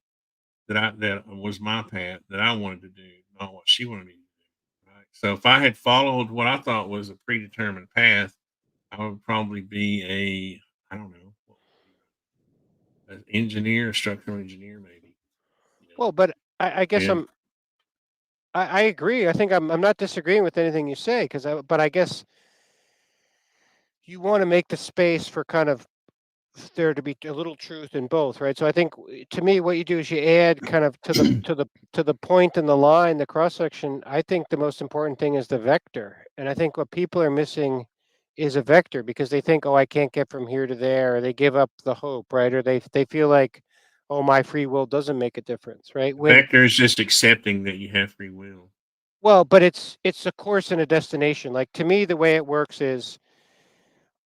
S2: that was my path that I wanted to do, not what she wanted me to do. Right. So if I had followed what I thought was a predetermined path, I would probably be I don't know, what would be an engineer, a structural engineer, maybe. You know,
S3: well, but I guess
S2: and
S3: I agree. I think I'm not disagreeing with anything you say because but I guess you want to make the space for kind of there to be a little truth in both, right? So I think to me, what you do is you add kind of to the point in the line, the cross section. I think the most important thing is the vector, and I think what people are missing is a vector because they think, oh, I can't get from here to there, or they give up the hope, right? Or they feel like, oh, my free will doesn't make a difference, right?
S2: the
S3: When
S2: vector is just accepting that you have free will.
S3: well, but it's a course and a destination. Like to me, the way it works is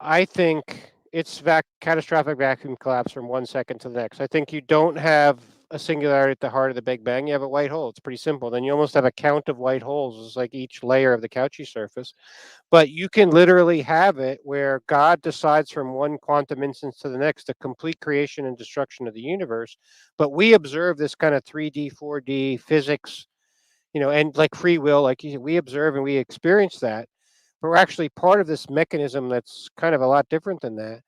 S3: I think it's catastrophic vacuum collapse from 1 second to the next. I think you don't have a singularity at the heart of the Big Bang. You have a white hole. It's pretty simple. Then you almost have a count of white holes. It's like each layer of the Cauchy surface. But you can literally have it where God decides from one quantum instance to the next, the complete creation and destruction of the universe. But we observe this kind of 3D, 4D physics, and like free will, like you said, we observe and we experience that, but we're actually part of this mechanism that's kind of a lot different than that.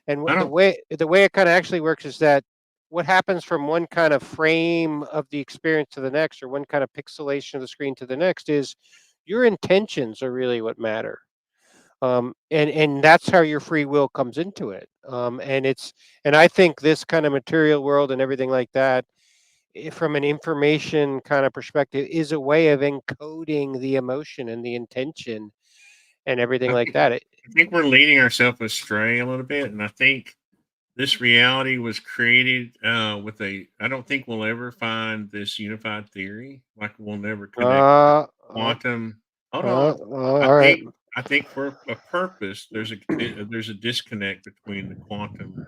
S3: And
S2: I
S3: the
S2: don't.
S3: way the way it kind of actually works is that what happens from one kind of frame of the experience to the next, or one kind of pixelation of the screen to the next, is your intentions are really what matter. And that's how your free will comes into it. And I think this kind of material world and everything like that from an information kind of perspective, is a way of encoding the emotion and the intention and everything
S2: I
S3: like
S2: think
S3: that.
S2: I think we're leading ourselves astray a little bit, and I think this reality was created with a. I don't think we'll ever find this unified theory. Like we'll never connect the
S3: Uh, uh,
S2: quantum. Hold on. I
S3: all right.
S2: think I think for a purpose, there's a disconnect between the quantum and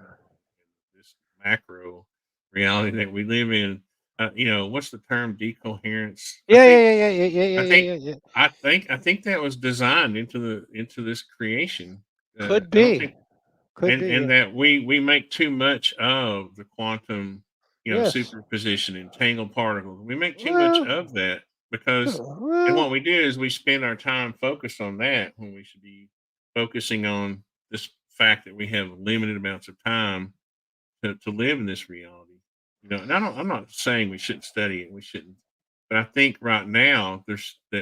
S2: this macro reality that we live in. What's the term? Decoherence.
S3: Yeah, yeah, yeah, yeah, yeah, yeah,
S2: I
S3: yeah,
S2: think
S3: yeah, yeah.
S2: I think that was designed into this creation.
S3: Could
S2: I don't
S3: be,
S2: think
S3: could be.
S2: and
S3: Yeah.
S2: that we make too much of the quantum,
S3: Yes.
S2: superposition, entangled particles. We make too much
S3: Well,
S2: of that because, and
S3: well,
S2: what we do is we spend our time focused on that when we should be focusing on this fact that we have limited amounts of time to live in this reality. And I'm not saying we shouldn't study it. We shouldn't. But I think right now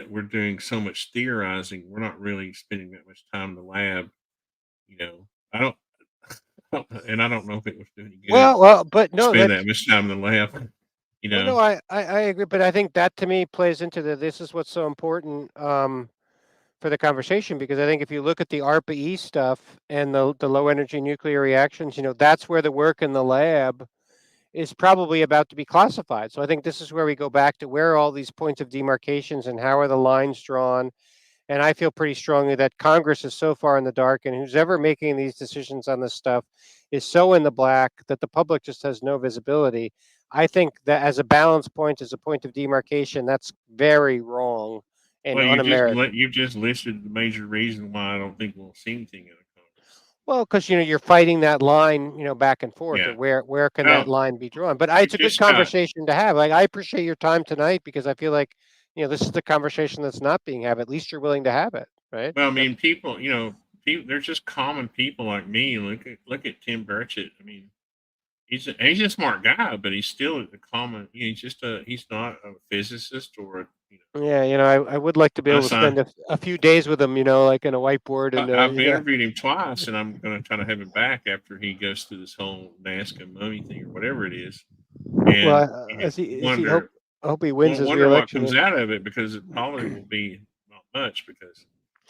S2: we're doing so much theorizing. We're not really spending that much time in the lab. I don't, and I don't know if it would do any good
S3: but
S2: to
S3: no,
S2: spend
S3: that's
S2: that much time in the lab. You
S3: well,
S2: know,
S3: no, I agree, but I think that to me plays into this is what's so important for the conversation because I think if you look at the ARPA-E stuff and the low energy nuclear reactions, that's where the work in the lab is probably about to be classified. So I think this is where we go back to where are all these points of demarcations and how are the lines drawn. And I feel pretty strongly that Congress is so far in the dark, and who's ever making these decisions on this stuff is so in the black that the public just has no visibility. I think that as a balance point, as a point of demarcation, that's very wrong and
S2: well,
S3: un-American.
S2: you just listed the major reason why I don't think we'll see anything out of Congress.
S3: Well, because you're fighting that line, back and forth, or
S2: Yeah.
S3: where can that
S2: Well,
S3: line be drawn? But
S2: we've
S3: it's a good
S2: just got.
S3: conversation to have. Like I appreciate your time tonight because I feel like this is the conversation that's not being had. At least you're willing to have it, right?
S2: Well, I mean, people. They're just common people like me. Look at Tim Burchett. I mean, he's a smart guy, but he's still a common. He's not a physicist or
S3: Yeah, I would like to be
S2: a
S3: able to spend
S2: scientist.
S3: a few days with him, like in a whiteboard and
S2: I've interviewed him twice, and I'm going to try to have him back after he goes through this whole Nazca mummy thing or whatever it is, and
S3: Well,
S2: you know,
S3: is he hope
S2: wonder
S3: hope he wins his
S2: wonder what
S3: reelection.
S2: comes out of it because it probably will be not much because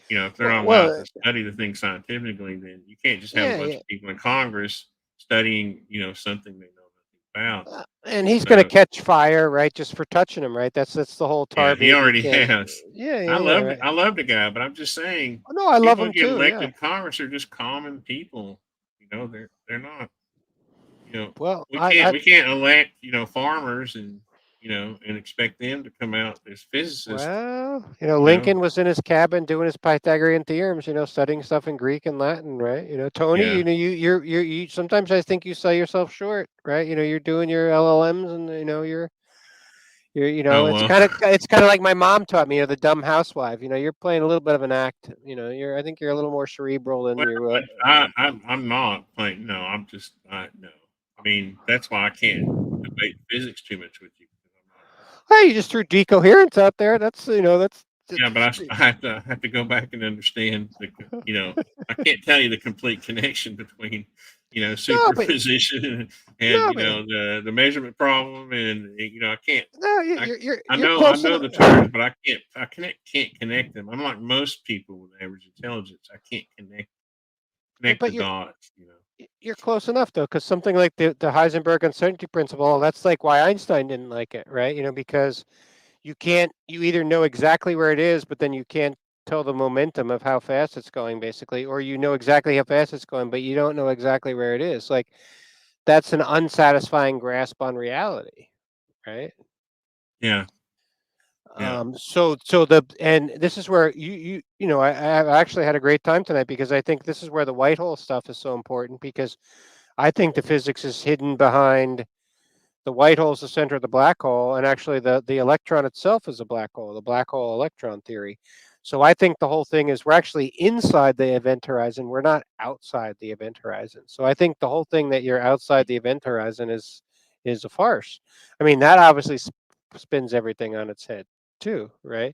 S2: if they're
S3: Well,
S2: not allowed
S3: well,
S2: to study the thing scientifically, then you can't just have a
S3: yeah,
S2: bunch
S3: yeah.
S2: of people in Congress studying something they know nothing about.
S3: And he's going to
S2: So
S3: catch fire, right? Just for touching him, right? That's the whole tar
S2: yeah, he
S3: baby
S2: already
S3: can.
S2: has.
S3: Yeah, yeah, yeah. Right.
S2: I love the guy, but I'm just saying
S3: Oh, no, I love
S2: people who
S3: him
S2: get
S3: too. Yeah.
S2: elected to Congress are just common people. They're not.
S3: Well,
S2: We can't elect farmers and expect them to come out as physicists. You know,
S3: Lincoln was in his cabin doing his Pythagorean theorems, studying stuff in Greek and Latin, right? Tony,
S2: yeah.
S3: you sometimes I think you sell yourself short, right? You're doing your LLMs and
S2: Oh
S3: it's
S2: well.
S3: kind of like my mom taught me, the dumb housewife. You're playing a little bit of an act. I think you're a little more cerebral than
S2: Well,
S3: you.
S2: I'm not playing. No, I'm just. I no. I mean, that's why I can't debate physics too much with you because I'm not.
S3: Hey, you just threw decoherence out there. That's
S2: Yeah, but I have to go back and understand I can't tell you the complete connection between
S3: no, but
S2: superposition and
S3: no, but
S2: the measurement problem and I can't
S3: no,
S2: I
S3: you're
S2: I
S3: close
S2: know
S3: enough.
S2: the terms, but I can't connect them. I'm like most people with average intelligence. I can't connect the
S3: But
S2: dots.
S3: you're close enough though, because something like the Heisenberg uncertainty principle, that's like why Einstein didn't like it, right? Because you either know exactly where it is, but then you can't tell the momentum of how fast it's going, basically, or you know exactly how fast it's going, but you don't know exactly where it is. Like that's an unsatisfying grasp on reality, right?
S2: Yeah, yeah.
S3: And this is where I've actually had a great time tonight because I think this is where the white hole stuff is so important because I think the physics is hidden behind the white hole is the center of the black hole, and actually the electron itself is a black hole, the black hole electron theory. So I think the whole thing is we're actually inside the event horizon. We're not outside the event horizon. So I think the whole thing that you're outside the event horizon is a farce. I mean, that obviously spins everything on its head too, right?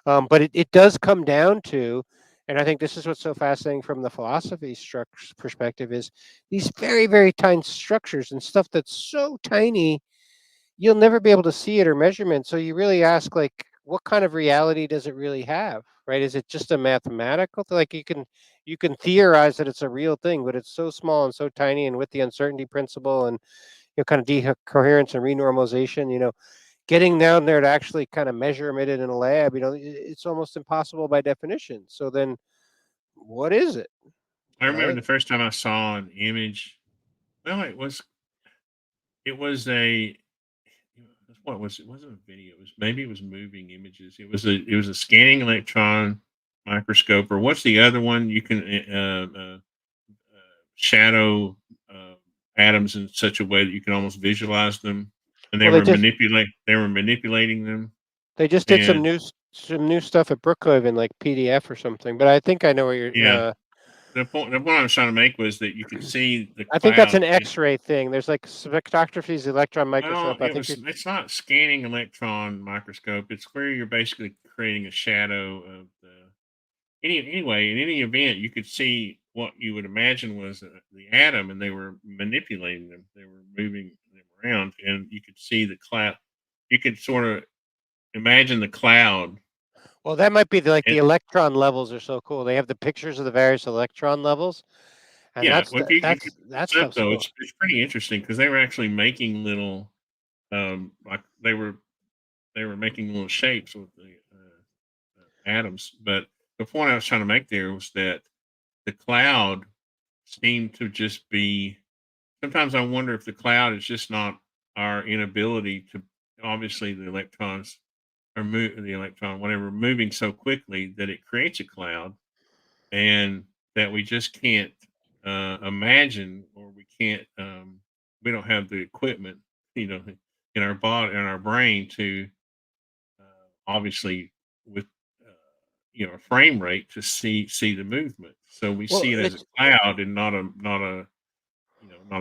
S3: But it does come down to, and I think this is what's so fascinating from the philosophy structure perspective is these very, very tiny structures and stuff that's so tiny you'll never be able to see it or measurement. So you really ask, like, what kind of reality does it really have, right? Is it just a mathematical thing? Like you can theorize that it's a real thing, but it's so small and so tiny, and with the uncertainty principle and kind of decoherence and renormalization, getting down there to actually kind of measure it in a lab, it's almost impossible by definition. So then, what is it,
S2: I remember
S3: right?
S2: the first time I saw an image. Well, it was a what was it? It wasn't a video. It was moving images. It was a scanning electron microscope, or what's the other one? You can shadow atoms in such a way that you can almost visualize them, and
S3: Well,
S2: they were manipulating them.
S3: they just did
S2: And
S3: some new stuff at Brookhaven, like PDF or something. But I think I know what you're.
S2: yeah, the point I was trying to make was that you could see the
S3: I think that's
S2: cloud.
S3: an X-ray thing. There's like spectrography's electron
S2: Well,
S3: microscope. I think you're.
S2: it's not scanning electron microscope. It's where you're basically creating a shadow of the anyway, in any event, you could see what you would imagine was the atom, and they were manipulating them. They were moving them around, and you could see the cloud. You could sort of imagine the cloud.
S3: Well, that might be like
S2: And
S3: the electron levels are so cool. They have the pictures of the various electron levels, and
S2: yeah, well, if you look
S3: that
S2: this up
S3: stuff's
S2: though,
S3: cool.
S2: it's pretty interesting because they were actually making little, like they were making little shapes with the atoms. But the point I was trying to make there was that the cloud seemed to just be. Sometimes I wonder if the cloud is just not our inability to. Obviously, the electrons are the electron, whatever, moving so quickly that it creates a cloud, and that we just can't imagine, or we can't. We don't have the equipment, in our body, in our brain, to obviously with a frame rate to see the movement. So we
S3: Well,
S2: see it as a
S3: it's
S2: cloud and not a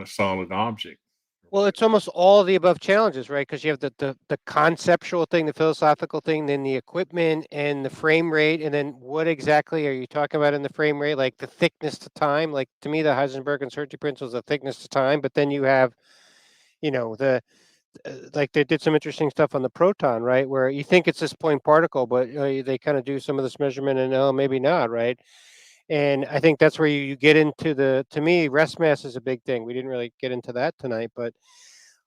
S2: solid object or
S3: well, it's
S2: whatever.
S3: almost all of the above challenges, right? Because you have the conceptual thing, the philosophical thing, then the equipment and the frame rate, and then what exactly are you talking about in the frame rate? Like the thickness to time. Like to me, the Heisenberg uncertainty principle is the thickness to time, but then you have, the like they did some interesting stuff on the proton, right? Where you think it's this point particle, but they kind of do some of this measurement and maybe not, right? And I think that's where you get into to me, rest mass is a big thing. We didn't really get into that tonight, but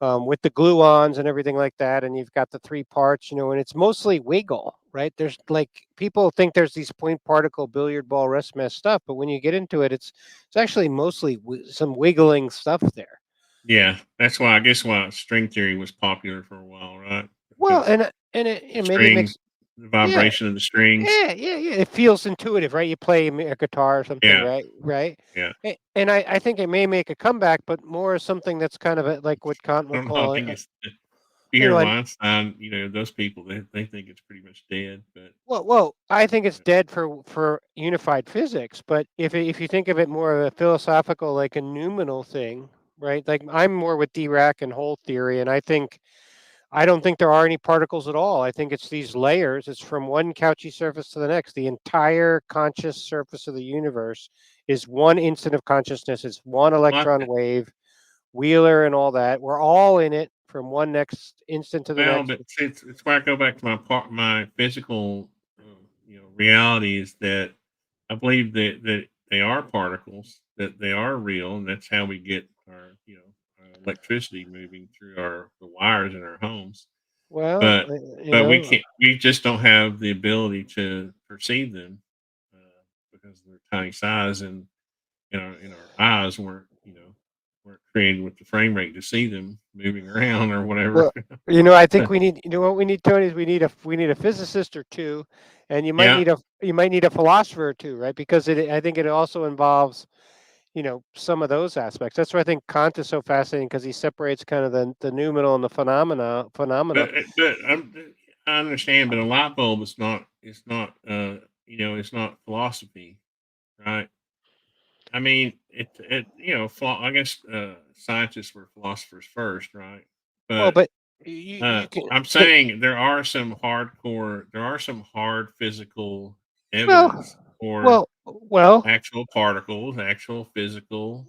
S3: with the gluons and everything like that, and you've got the three parts, and it's mostly wiggle, right? There's like people think there's these point particle billiard ball rest mass stuff, but when you get into it, it's actually mostly some wiggling stuff there.
S2: Yeah, that's why I guess why string theory was popular for a while, right?
S3: Well,
S2: Because
S3: and it
S2: the
S3: maybe it
S2: strings,
S3: makes
S2: the
S3: yeah.
S2: vibration of the strings.
S3: Yeah. It feels intuitive, right? You play a guitar or something,
S2: Yeah,
S3: right? Right.
S2: yeah.
S3: And I think it may make a comeback, but more as something that's kind of like what Kant
S2: I
S3: would
S2: don't know. I
S3: call
S2: think
S3: it.
S2: it's if you hear
S3: And
S2: Einstein, those people they think it's pretty much dead, but
S3: well, I think it's
S2: yeah.
S3: dead for unified physics. But if you think of it more of a philosophical, like a noumenal thing, right? Like I'm more with Dirac and Hole theory, and I don't think there are any particles at all. I think it's these layers. It's from one couchy surface to the next. The entire conscious surface of the universe is one instant of consciousness. It's one
S2: Well,
S3: electron wave, Wheeler and all that. We're all in it from one next instant to the next.
S2: but see, it's where I go back to my physical, reality is that I believe that they are particles, that they are real, and that's how we get our electricity moving through the wires in our homes.
S3: Well,
S2: But we can't. We just don't have the ability to perceive them because of their tiny size, and in our eyes weren't created with the frame rate to see them moving around or whatever.
S3: well, I think we need. You know what we need, Tony? Is we need a physicist or two, and
S2: Yeah,
S3: you might need a philosopher or two, right? Because I think it also involves some of those aspects. That's why I think Kant is so fascinating because he separates kind of the noumenal and the phenomena.
S2: I understand, but a light bulb is not. It's not. It's not philosophy, right? I mean, I guess scientists were philosophers first, right?
S3: Well,
S2: But
S3: but you can.
S2: I'm
S3: But,
S2: saying there are some hard physical
S3: well,
S2: evidence for
S3: well, well,
S2: actual particles, actual physical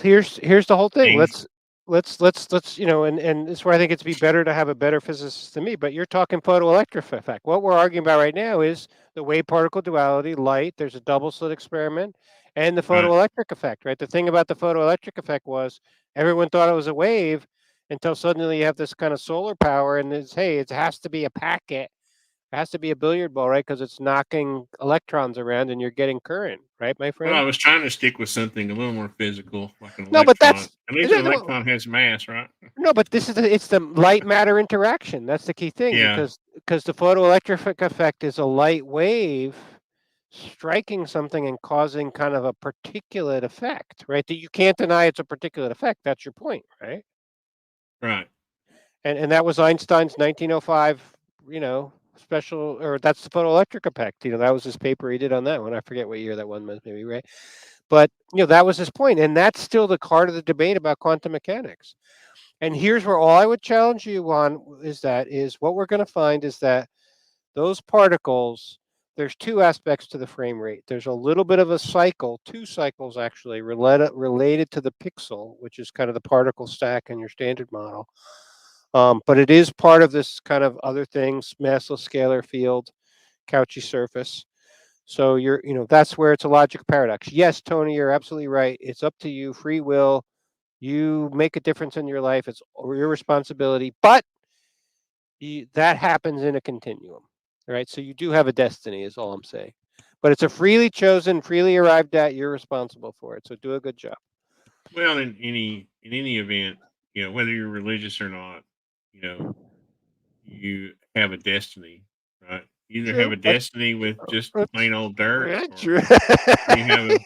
S3: Here's the whole thing.
S2: things.
S3: let's and it's where I think it'd be better to have a better physicist than me. But you're talking photoelectric effect. What we're arguing about right now is the wave particle duality, light. There's a double slit experiment, and the
S2: Right.
S3: photoelectric effect. Right. The thing about the photoelectric effect was everyone thought it was a wave until suddenly you have this kind of solar power, and it's hey, it has to be a packet. It has to be a billiard ball, right? Because it's knocking electrons around, and you're getting current, right, my
S2: Well, I
S3: friend?
S2: was trying to stick with something a little more physical, like an
S3: No, but
S2: electron.
S3: that's
S2: At least an
S3: no,
S2: electron has mass, right?
S3: no, but this is it's the light matter interaction. That's the key thing
S2: Yeah.
S3: because the photoelectric effect is a light wave striking something and causing kind of a particulate effect, right? That you can't deny it's a particulate effect. That's your point, right?
S2: Right.
S3: And that was Einstein's 1905, special or that's the photoelectric effect. That was his paper he did on that one. I forget what year that one was, maybe, right? But that was his point, and that's still the heart of the debate about quantum mechanics. And here's where all I would challenge you on is what we're going to find is that those particles, there's two aspects to the frame rate. There's a little bit of a cycle, two cycles actually, related to the pixel, which is kind of the particle stack in your standard model. But it is part of this kind of other things, massless scalar field, Cauchy surface. So that's where it's a logical paradox. Yes, Tony, you're absolutely right. It's up to you, free will. You make a difference in your life. It's your responsibility, but that happens in a continuum, right? So you do have a destiny, is all I'm saying. But it's a freely chosen, freely arrived at. You're responsible for it. So do a good job.
S2: Well, in any event, whether you're religious or not, you know, you have a destiny, right? You either have
S3: True.
S2: a destiny with just
S3: That's
S2: plain old dirt,
S3: true.
S2: or you have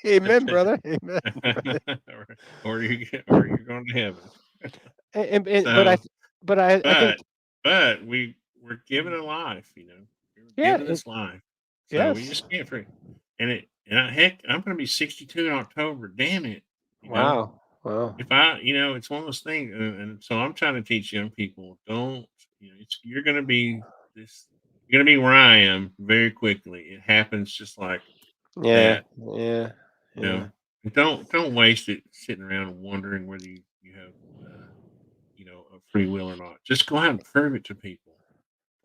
S3: Amen, brother.
S2: a,
S3: Amen.
S2: or you're going to heaven.
S3: But
S2: So,
S3: I think
S2: but we're given a life, we're
S3: yeah,
S2: given this life, so we
S3: yes.
S2: just can't free. Heck, I'm going to be 62 in October. Damn it,
S3: Wow. Wow.
S2: if it's one of those things, and so I'm trying to teach young people, don't, you're going to be this, you're going to be where I am very quickly. It happens just like
S3: Yeah.
S2: that,
S3: Yeah.
S2: you know.
S3: Yeah.
S2: And don't waste it sitting around wondering whether you have, a free will or not. Just go out and prove it to people.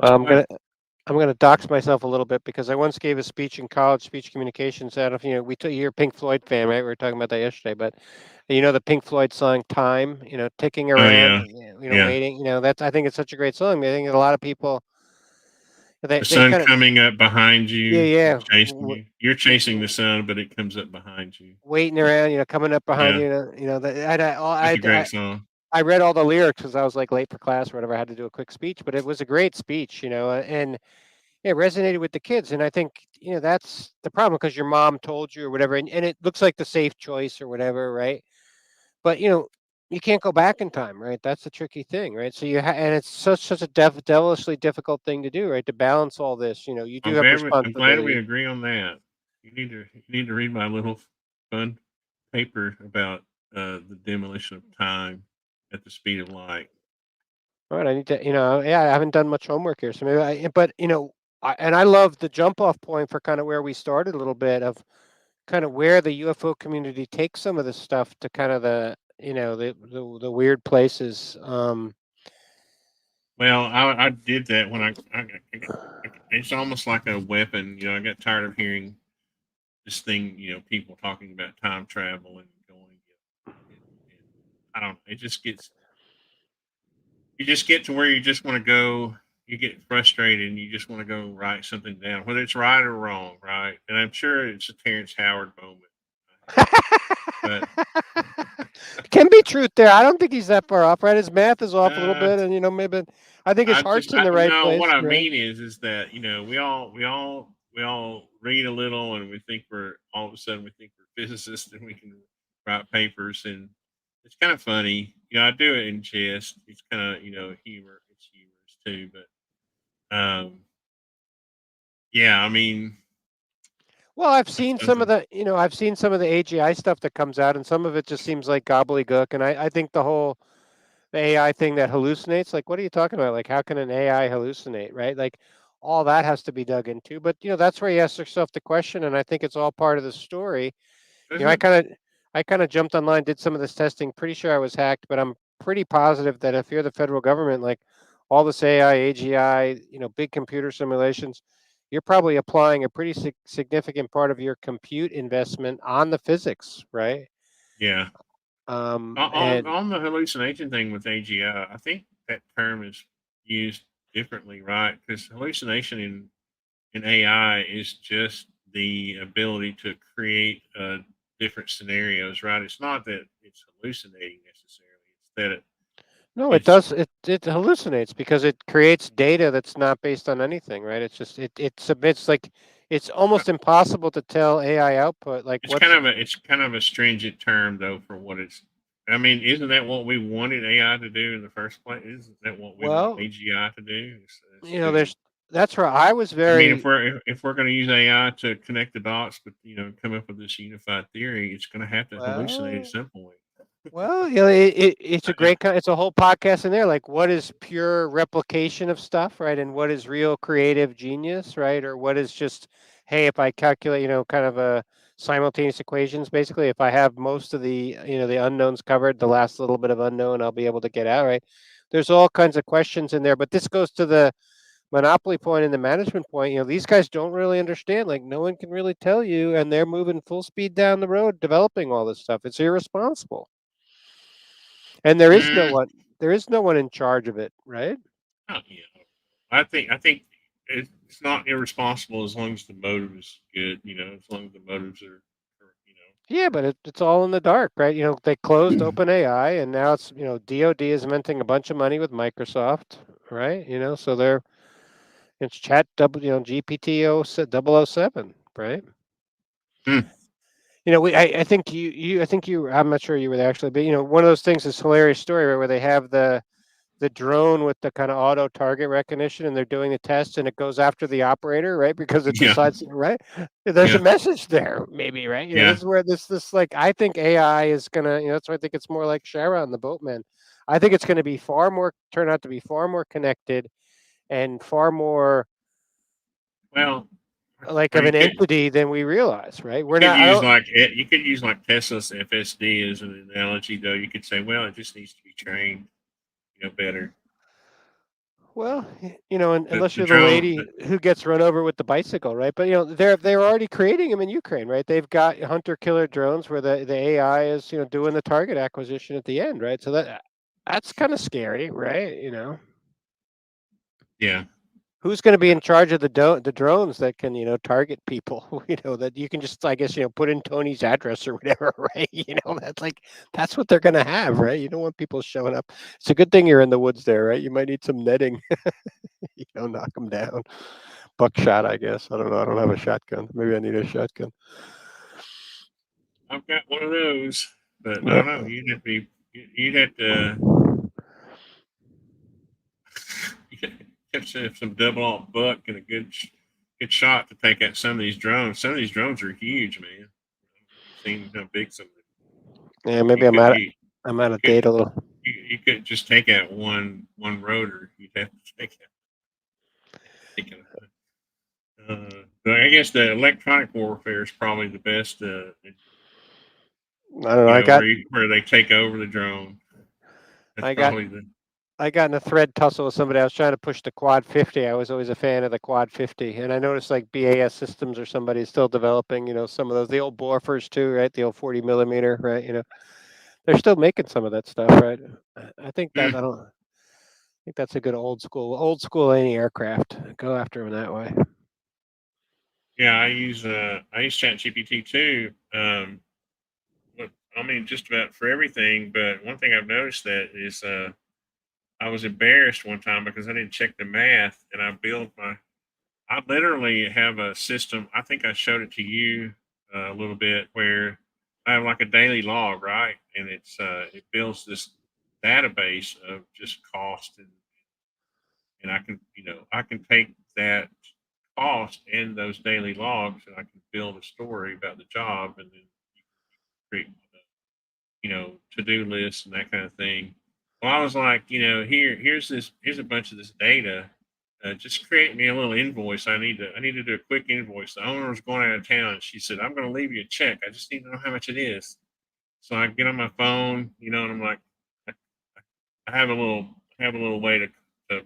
S2: Just
S3: I'm
S2: go out.
S3: gonna I'm going to dox myself a little bit because I once gave a speech in college, speech communications. I don't know if you're a Pink Floyd fan, right? We were talking about that yesterday, but the Pink Floyd song "Time," ticking
S2: Oh
S3: around,
S2: yeah, yeah.
S3: waiting. I think it's such a great song. I think a lot of people
S2: The
S3: they
S2: sun
S3: kind of
S2: coming up behind
S3: yeah,
S2: you is
S3: yeah,
S2: chasing you. You're chasing the sun, but it comes up behind you.
S3: waiting around, coming up behind
S2: Yeah,
S3: you. That
S2: such a great song.
S3: I read all the lyrics because I was like late for class or whatever. I had to do a quick speech, but it was a great speech, and it resonated with the kids. And I think, that's the problem because your mom told you or whatever, and it looks like the safe choice or whatever, right? But, you can't go back in time, right? That's the tricky thing, right? So and it's such a devilishly difficult thing to do, right? To balance all this, you do have
S2: I'm glad we
S3: responsibility.
S2: agree on that. You need to read my little fun paper about the demolition of time at the speed of light.
S3: All right, I need to, yeah, I haven't done much homework here, so maybe but I love the jump off point for kind of where we started a little bit of kind of where the UFO community takes some of this stuff to kind of the weird places.
S2: Well, I did that when it's almost like a weapon. I got tired of hearing this thing. People talking about time travel and going. I don't. It just gets. You just get to where you just want to go. You get frustrated and you just want to go write something down, whether it's right or wrong, right? And I'm sure it's a Terrence Howard moment, but
S3: Can be truth there. I don't think he's that far off, right? His math is off a little
S2: uh,
S3: bit, and maybe I think his heart's in the right
S2: no. What
S3: place.
S2: I
S3: Right?
S2: mean is that we all read a little, and we think we're all of a sudden we think we're physicists and we can write papers, and it's kind of funny. I do it in jest. It's kind of humor. It's humorous too, but yeah. I mean,
S3: Well, I've seen some of
S2: something.
S3: the AGI stuff that comes out, and some of it just seems like gobbledygook. And I think the AI thing that hallucinates, like, what are you talking about? Like, how can an AI hallucinate, right? Like, all that has to be dug into. But that's where you ask yourself the question, and I think it's all part of the story. You know, I
S2: Doesn't
S3: kind of I kind of jumped online, did some of this testing. Pretty sure I was hacked, but I'm pretty positive that if you're the federal government, like all this AI, AGI, big computer simulations, you're probably applying a pretty significant part of your compute investment on the physics, right?
S2: Yeah.
S3: And
S2: On the hallucination thing with AGI, I think that term is used differently, right? Because hallucination in AI is just the ability to create different scenarios, right? It's not that it's hallucinating necessarily; it's that
S3: no, it
S2: it's
S3: does. It hallucinates because it creates data that's not based on anything, right? It's just it submits like it's almost impossible to tell AI output like what's
S2: it's kind of a stringent term though for what it's. I mean, isn't that what we wanted AI to do in the first place? Isn't that what we want
S3: well,
S2: AGI to do? Is to
S3: there's that's right. I was
S2: I mean,
S3: very
S2: if we're going to use AI to connect the dots, but come up with this unified theory, it's going to have to hallucinate at
S3: well.
S2: some point.
S3: Well, it's a great, it's a whole podcast in there. Like, what is pure replication of stuff, right? And what is real creative genius, right? Or what is just, hey, if I calculate, kind of a simultaneous equations, basically, if I have most of the, the unknowns covered, the last little bit of unknown, I'll be able to get out, right? There's all kinds of questions in there, but this goes to the monopoly point and the management point. These guys don't really understand. Like, no one can really tell you, and they're moving full speed down the road, developing all this stuff. It's irresponsible. And
S2: Mm,
S3: there is no one in charge of it, right?
S2: oh, yeah. I think it's not irresponsible as long as the motive is good. As long as the motives are
S3: Yeah, but it's all in the dark, right? They closed OpenAI, and now it's DoD is minting a bunch of money with Microsoft, right? So it's Chat GPT 007, right?
S2: Mm,
S3: I think I think I'm not sure you were there actually, but one of those things is hilarious story, right, where they have the drone with the kind of auto target recognition and they're doing the test and it goes after the operator, right? Because it
S2: yeah,
S3: decides, right? There's a
S2: yeah,
S3: message there, maybe, right?
S2: yeah.
S3: This is where this like I think AI is gonna, that's why I think it's more like Sharon the boatman. I think it's gonna be turn out to be far more connected and far more
S2: Well,
S3: like
S2: or
S3: of an entity than we realize, right?
S2: you
S3: We're
S2: could
S3: not I
S2: use
S3: don't
S2: like you could use like Tesla's FSD as an analogy, though. You could say, well, it just needs to be trained, better.
S3: well, unless
S2: The
S3: you're the
S2: drone,
S3: lady who gets run over with the bicycle, right? But they're already creating them in Ukraine, right? They've got hunter killer drones where the AI is doing the target acquisition at the end, right? So that's kind of scary, right?
S2: yeah.
S3: Who's going to be in charge of the drones that can target people? That you can just I guess put in Tony's address or whatever, right? That's what they're going to have, right? You don't want people showing up. It's a good thing you're in the woods there, right? You might need some netting. Knock them down. Buckshot, I guess. I don't know. I don't have a shotgun. Maybe I need a shotgun.
S2: I've got one of those, but I
S3: Yeah.
S2: don't know. You'd have to you'd have to have some double aught buck and a good shot to take out some of these drones. Some of these drones are huge, man. You've seen how big some of them.
S3: Yeah,
S2: You
S3: maybe
S2: could
S3: I'm out
S2: you
S3: of date
S2: couldn't
S3: a little.
S2: you couldn't just take out one rotor. You'd have to take out. But I guess the electronic warfare is probably the best.
S3: I don't know.
S2: Where they take over the drone. That's
S3: I got
S2: probably the
S3: I got in a thread tussle with somebody. I was trying to push the Quad 50. I was always a fan of the Quad 50, and I noticed like BAS Systems or somebody is still developing. Some of those the old Borfers too, right? The old 40 millimeter, right? They're still making some of that stuff, right? I think that
S2: mm,
S3: I don't. I think that's a good old school any aircraft. Go after them that way.
S2: yeah. I use ChatGPT too. But, I mean, just about for everything. But one thing I've noticed that is I was embarrassed one time because I didn't check the math, and I literally have a system. I think I showed it to you a little bit where I have like a daily log, right? And it builds this database of just cost and I can take that cost and those daily logs and I can build a story about the job and then create to do lists and that kind of thing. Well, I was like, here's a bunch of this data. Just create me a little invoice. I need to do a quick invoice. The owner was going out of town. She said, I'm going to leave you a check. I just need to know how much it is. So I get on my phone, and I'm like, I, I have a little way to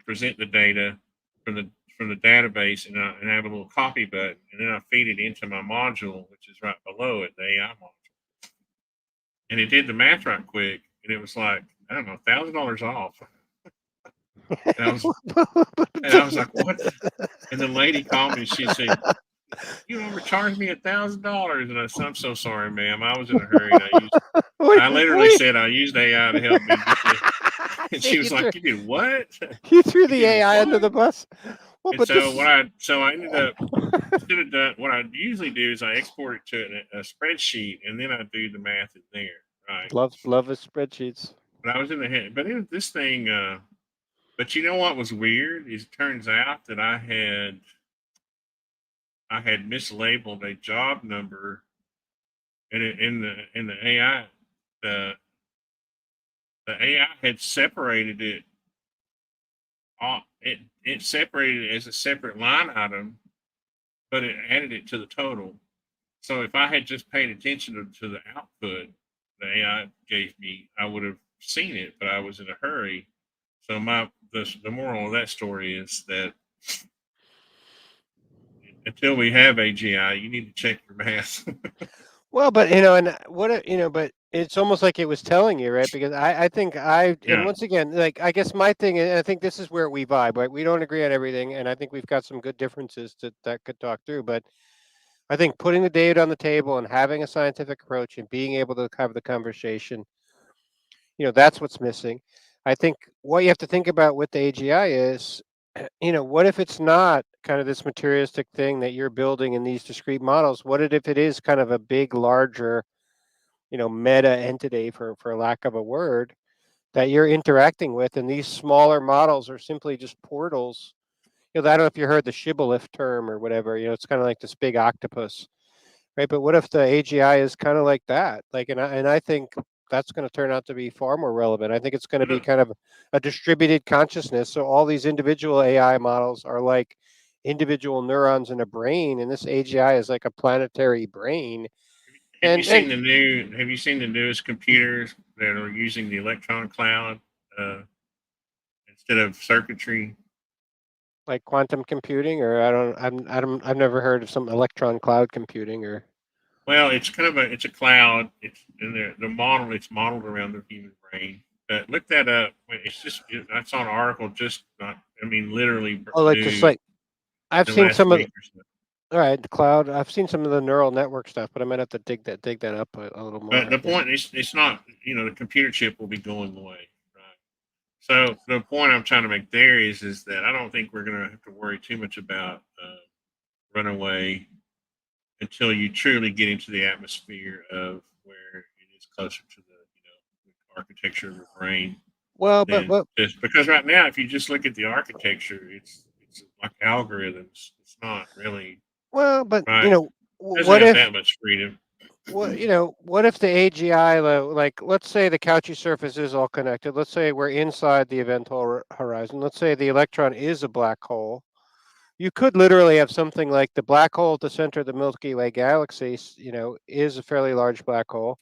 S2: present the data from the database, and I have a little copy button, and then I feed it into my module, which is right below it, the AI module, and it did the math right quick, and it was like, I don't know, $1,000 off, and I was like, what? And the lady called me, and she said, "You overcharged me $1,000," and I said, "I'm so sorry, ma'am. I was in a hurry, and
S3: Wait,
S2: I literally
S3: wait.
S2: said I used AI to help me get the." And
S3: So
S2: she was like, "You did what?
S3: you threw
S2: You
S3: the
S2: did
S3: AI under
S2: what?"
S3: the bus. Well,
S2: And
S3: but
S2: so
S3: this
S2: I ended up, instead of done, what I usually do is I export it to a spreadsheet, and then I do the math in there, right?
S3: love his spreadsheets.
S2: But I was in the head, but this thing. But you know what was weird? Is it turns out that I had mislabeled a job number in the AI. The the AI had separated it. It separated it as a separate line item, but it added it to the total. So if I had just paid attention to the output the AI gave me, I would have seen it. But I was in a hurry. So the moral of that story is that until we have AGI, you need to check your math.
S3: Well, but and but it's almost like it was telling you, right? Because I think and
S2: Yeah.
S3: once again, like I guess my thing, and I think this is where we vibe, right? We don't agree on everything, and I think we've got some good differences that could talk through. But I think putting the data on the table and having a scientific approach and being able to have the conversation, that's what's missing. I think what you have to think about with the AGI is, what if it's not kind of this materialistic thing that you're building in these discrete models? What if it is kind of a big, larger, meta entity, for lack of a word, that you're interacting with, and these smaller models are simply just portals. I don't know if you heard the shibboleth term or whatever. It's kind of like this big octopus, right? But what if the AGI is kind of like that? Like, and I think that's going to turn out to be far more relevant. I think it's going to be kind of a distributed consciousness. So all these individual AI models are like individual neurons in a brain, and this AGI is like a planetary brain. And
S2: Have you seen the newest computers that are using the electron cloud uh, instead of circuitry?
S3: like quantum computing, or I've never heard of some electron cloud computing, or
S2: Well, it's kind of it's a cloud. It's in the model. It's modeled around the human brain. Look that up. I saw an article just not. I mean, literally
S3: like just
S2: new
S3: like I've
S2: the
S3: seen
S2: last
S3: some of
S2: week or so.
S3: all right, the cloud. I've seen some of the neural network stuff, but I might have to dig that up a little more,
S2: But
S3: I
S2: the
S3: guess.
S2: point is, it's not. The computer chip will be going away, right? So the point I'm trying to make there is that I don't think we're going to have to worry too much about runaway until you truly get into the atmosphere of where it is closer to the architecture of the brain.
S3: Well, but
S2: Than just because right now, if you just look at the architecture, it's like algorithms. It's not really
S3: but
S2: right. It doesn't
S3: what
S2: have
S3: if
S2: that much freedom.
S3: what if the AGI, like, let's say the Cauchy surface is all connected. Let's say we're inside the event horizon. Let's say the electron is a black hole. You could literally have something like the black hole at the center of the Milky Way galaxy, is a fairly large black hole.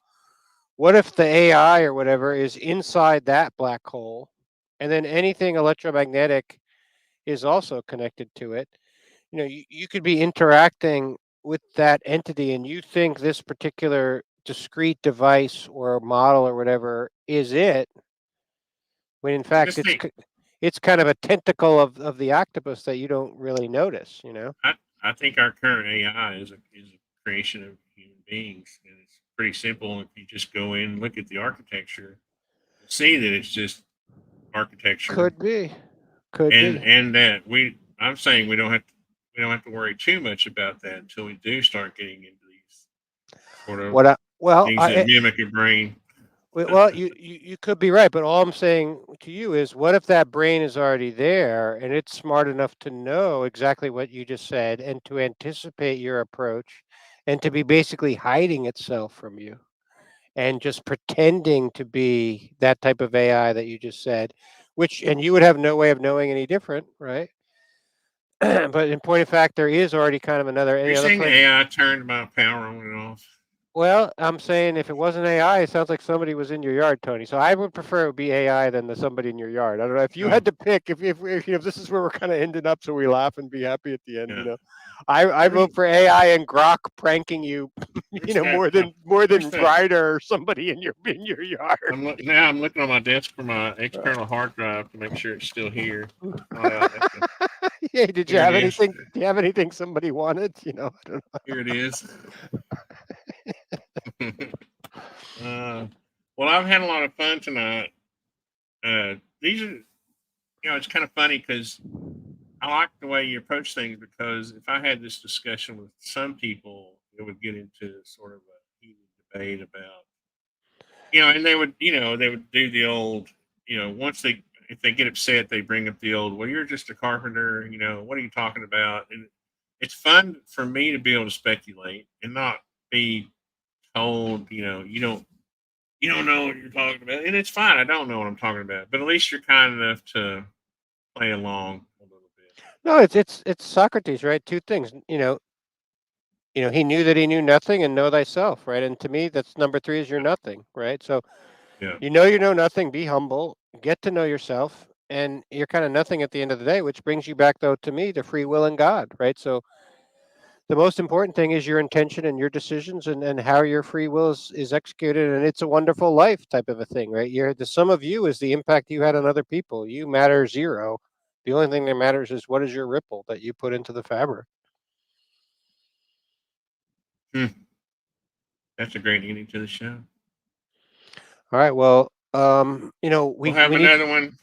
S3: What if the AI or whatever is inside that black hole, and then anything electromagnetic is also connected to it? You could be interacting with that entity, and you think this particular discrete device or model or whatever is it, when in
S2: I
S3: fact
S2: just think
S3: it's kind of a tentacle of the octopus that you don't really notice.
S2: I think our current AI is a creation of human beings, and it's pretty simple. If you just go in and look at the architecture, you'll see that it's just architecture,
S3: Could be. Could be.
S2: and that I'm saying we don't have to worry too much about that until we do start getting into these sort of
S3: What I well,
S2: things that
S3: I
S2: mimic a brain.
S3: well, you could be right, but all I'm saying to you is, what if that brain is already there and it's smart enough to know exactly what you just said and to anticipate your approach and to be basically hiding itself from you and just pretending to be that type of AI that you just said, and you would have no way of knowing any different, right? But in point of fact, there is already kind of another,
S2: You're
S3: let's
S2: saying the
S3: like,
S2: AI turned my power on and off?
S3: Well, I'm saying if it wasn't AI, it sounds like somebody was in your yard, Tony. So I would prefer it would be AI than somebody in your yard. I don't know if you
S2: Oh,
S3: had to pick. If this is where we're kind of ending up, so we laugh and be happy at the end.
S2: yeah.
S3: I
S2: Where's,
S3: vote for AI and Grok pranking you.
S2: where's that?
S3: More
S2: Where's
S3: than
S2: that?
S3: Ryder or somebody in your yard.
S2: I'm looking on my desk for my external hard drive to make sure it's still here. It's not out.
S3: Hey, did you
S2: Here it
S3: have
S2: is.
S3: anything? Do you have anything somebody wanted? I don't know.
S2: Here it is. Well, I've had a lot of fun tonight. These are, it's kind of funny because I like the way you approach things, because if I had this discussion with some people, it would get into sort of a heated debate about, and they would do the old, if they get upset, they bring up the old, well, you're just a carpenter, what are you talking about? And it's fun for me to be able to speculate and not be told, you don't know what you're talking about. And it's fine. I don't know what I'm talking about, but at least you're kind enough to play along a little bit.
S3: No, it's Socrates, right? Two things. He knew that he knew nothing, and know thyself, right? And to me, that's number three is you're nothing, right? So
S2: Yeah.
S3: you know nothing. Be humble. Get to know yourself, and you're kind of nothing at the end of the day. Which brings you back, though, to me, to free will and God, right? So the most important thing is your intention and your decisions, and how your free will is executed, and it's a wonderful life type of a thing, right? The sum of you is the impact you had on other people. You matter zero. The only thing that matters is what is your ripple that you put into the fabric.
S2: Hmm. That's a great ending to the show.
S3: All right. Well,
S2: We'll have another one.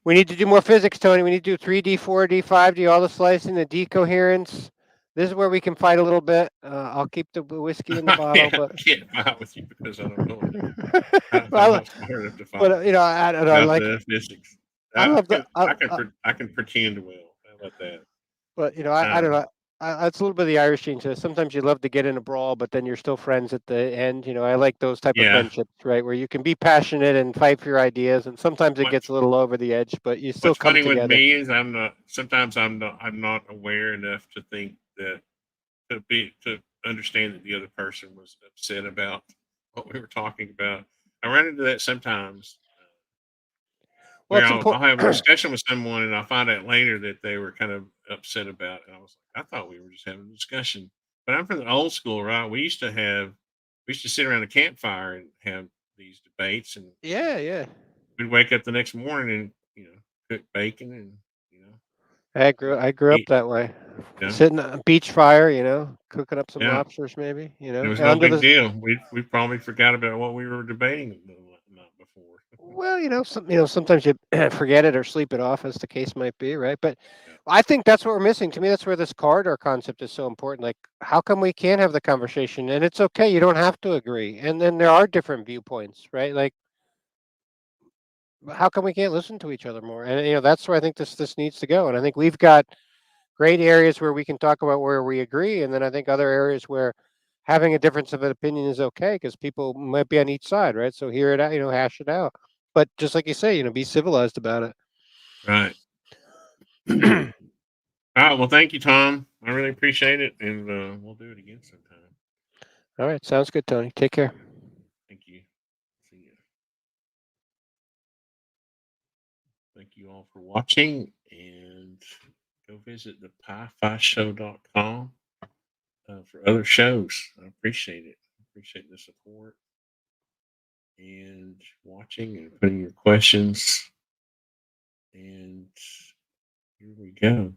S3: we need to do more physics, Tony. We need to do 3D, 4D, 5D, all the slicing, the decoherence. This is where we can fight a little bit. I'll keep the whiskey in the bottle, but
S2: I can't fight with you because I don't know it. I'm
S3: well,
S2: not smart enough to fight
S3: but I don't know. I
S2: about
S3: like.
S2: the physics.
S3: I love the.
S2: I can pretend well. How about that?
S3: But I don't know. It's a little bit of the Irish gene. So sometimes you love to get in a brawl, but then you're still friends at the end. I like those type of
S2: Yeah.
S3: friendships, right? Where you can be passionate and fight for your ideas, and sometimes it gets a little over the edge, but you still
S2: What's
S3: come
S2: funny
S3: together.
S2: with me is I'm not aware enough to think that to understand that the other person was upset about what we were talking about. I run into that sometimes.
S3: Well,
S2: Where
S3: it's
S2: I'll
S3: important.
S2: have a discussion with someone and I find out later that they were kind of upset about it. And I was like, I thought we were just having a discussion. But I'm from the old school, right? We used to sit around a campfire and have these debates, and
S3: Yeah.
S2: we'd wake up the next morning and cook bacon and
S3: I grew up
S2: eat.
S3: that way,
S2: You know,
S3: sitting on a beach fire, cooking up some
S2: yeah,
S3: lobsters, maybe,
S2: there was no
S3: under
S2: big
S3: the.
S2: deal. We probably forgot about what we were debating the night before.
S3: Well, sometimes you forget it or sleep it off, as the case might be, right? But
S2: Yeah,
S3: I think that's what we're missing. To me, that's where this corridor concept is so important. Like, how come we can't have the conversation? And it's okay. You don't have to agree. And then there are different viewpoints, right? Like, how come we can't listen to each other more? And that's where I think this needs to go. And I think we've got great areas where we can talk about where we agree, and then I think other areas where having a difference of an opinion is okay because people might be on each side, right? So hear it out, hash it out. But just like you say, be civilized about it.
S2: right. All right. Well, thank you, Tom. I really appreciate it, and we'll do it again sometime.
S3: All right, sounds good, Tony. Take care.
S2: Thank you. See you. Thank you all for watching, and go visit the PiFiShow.com for other shows. I appreciate it. I appreciate the support and watching and putting your questions. And here we go.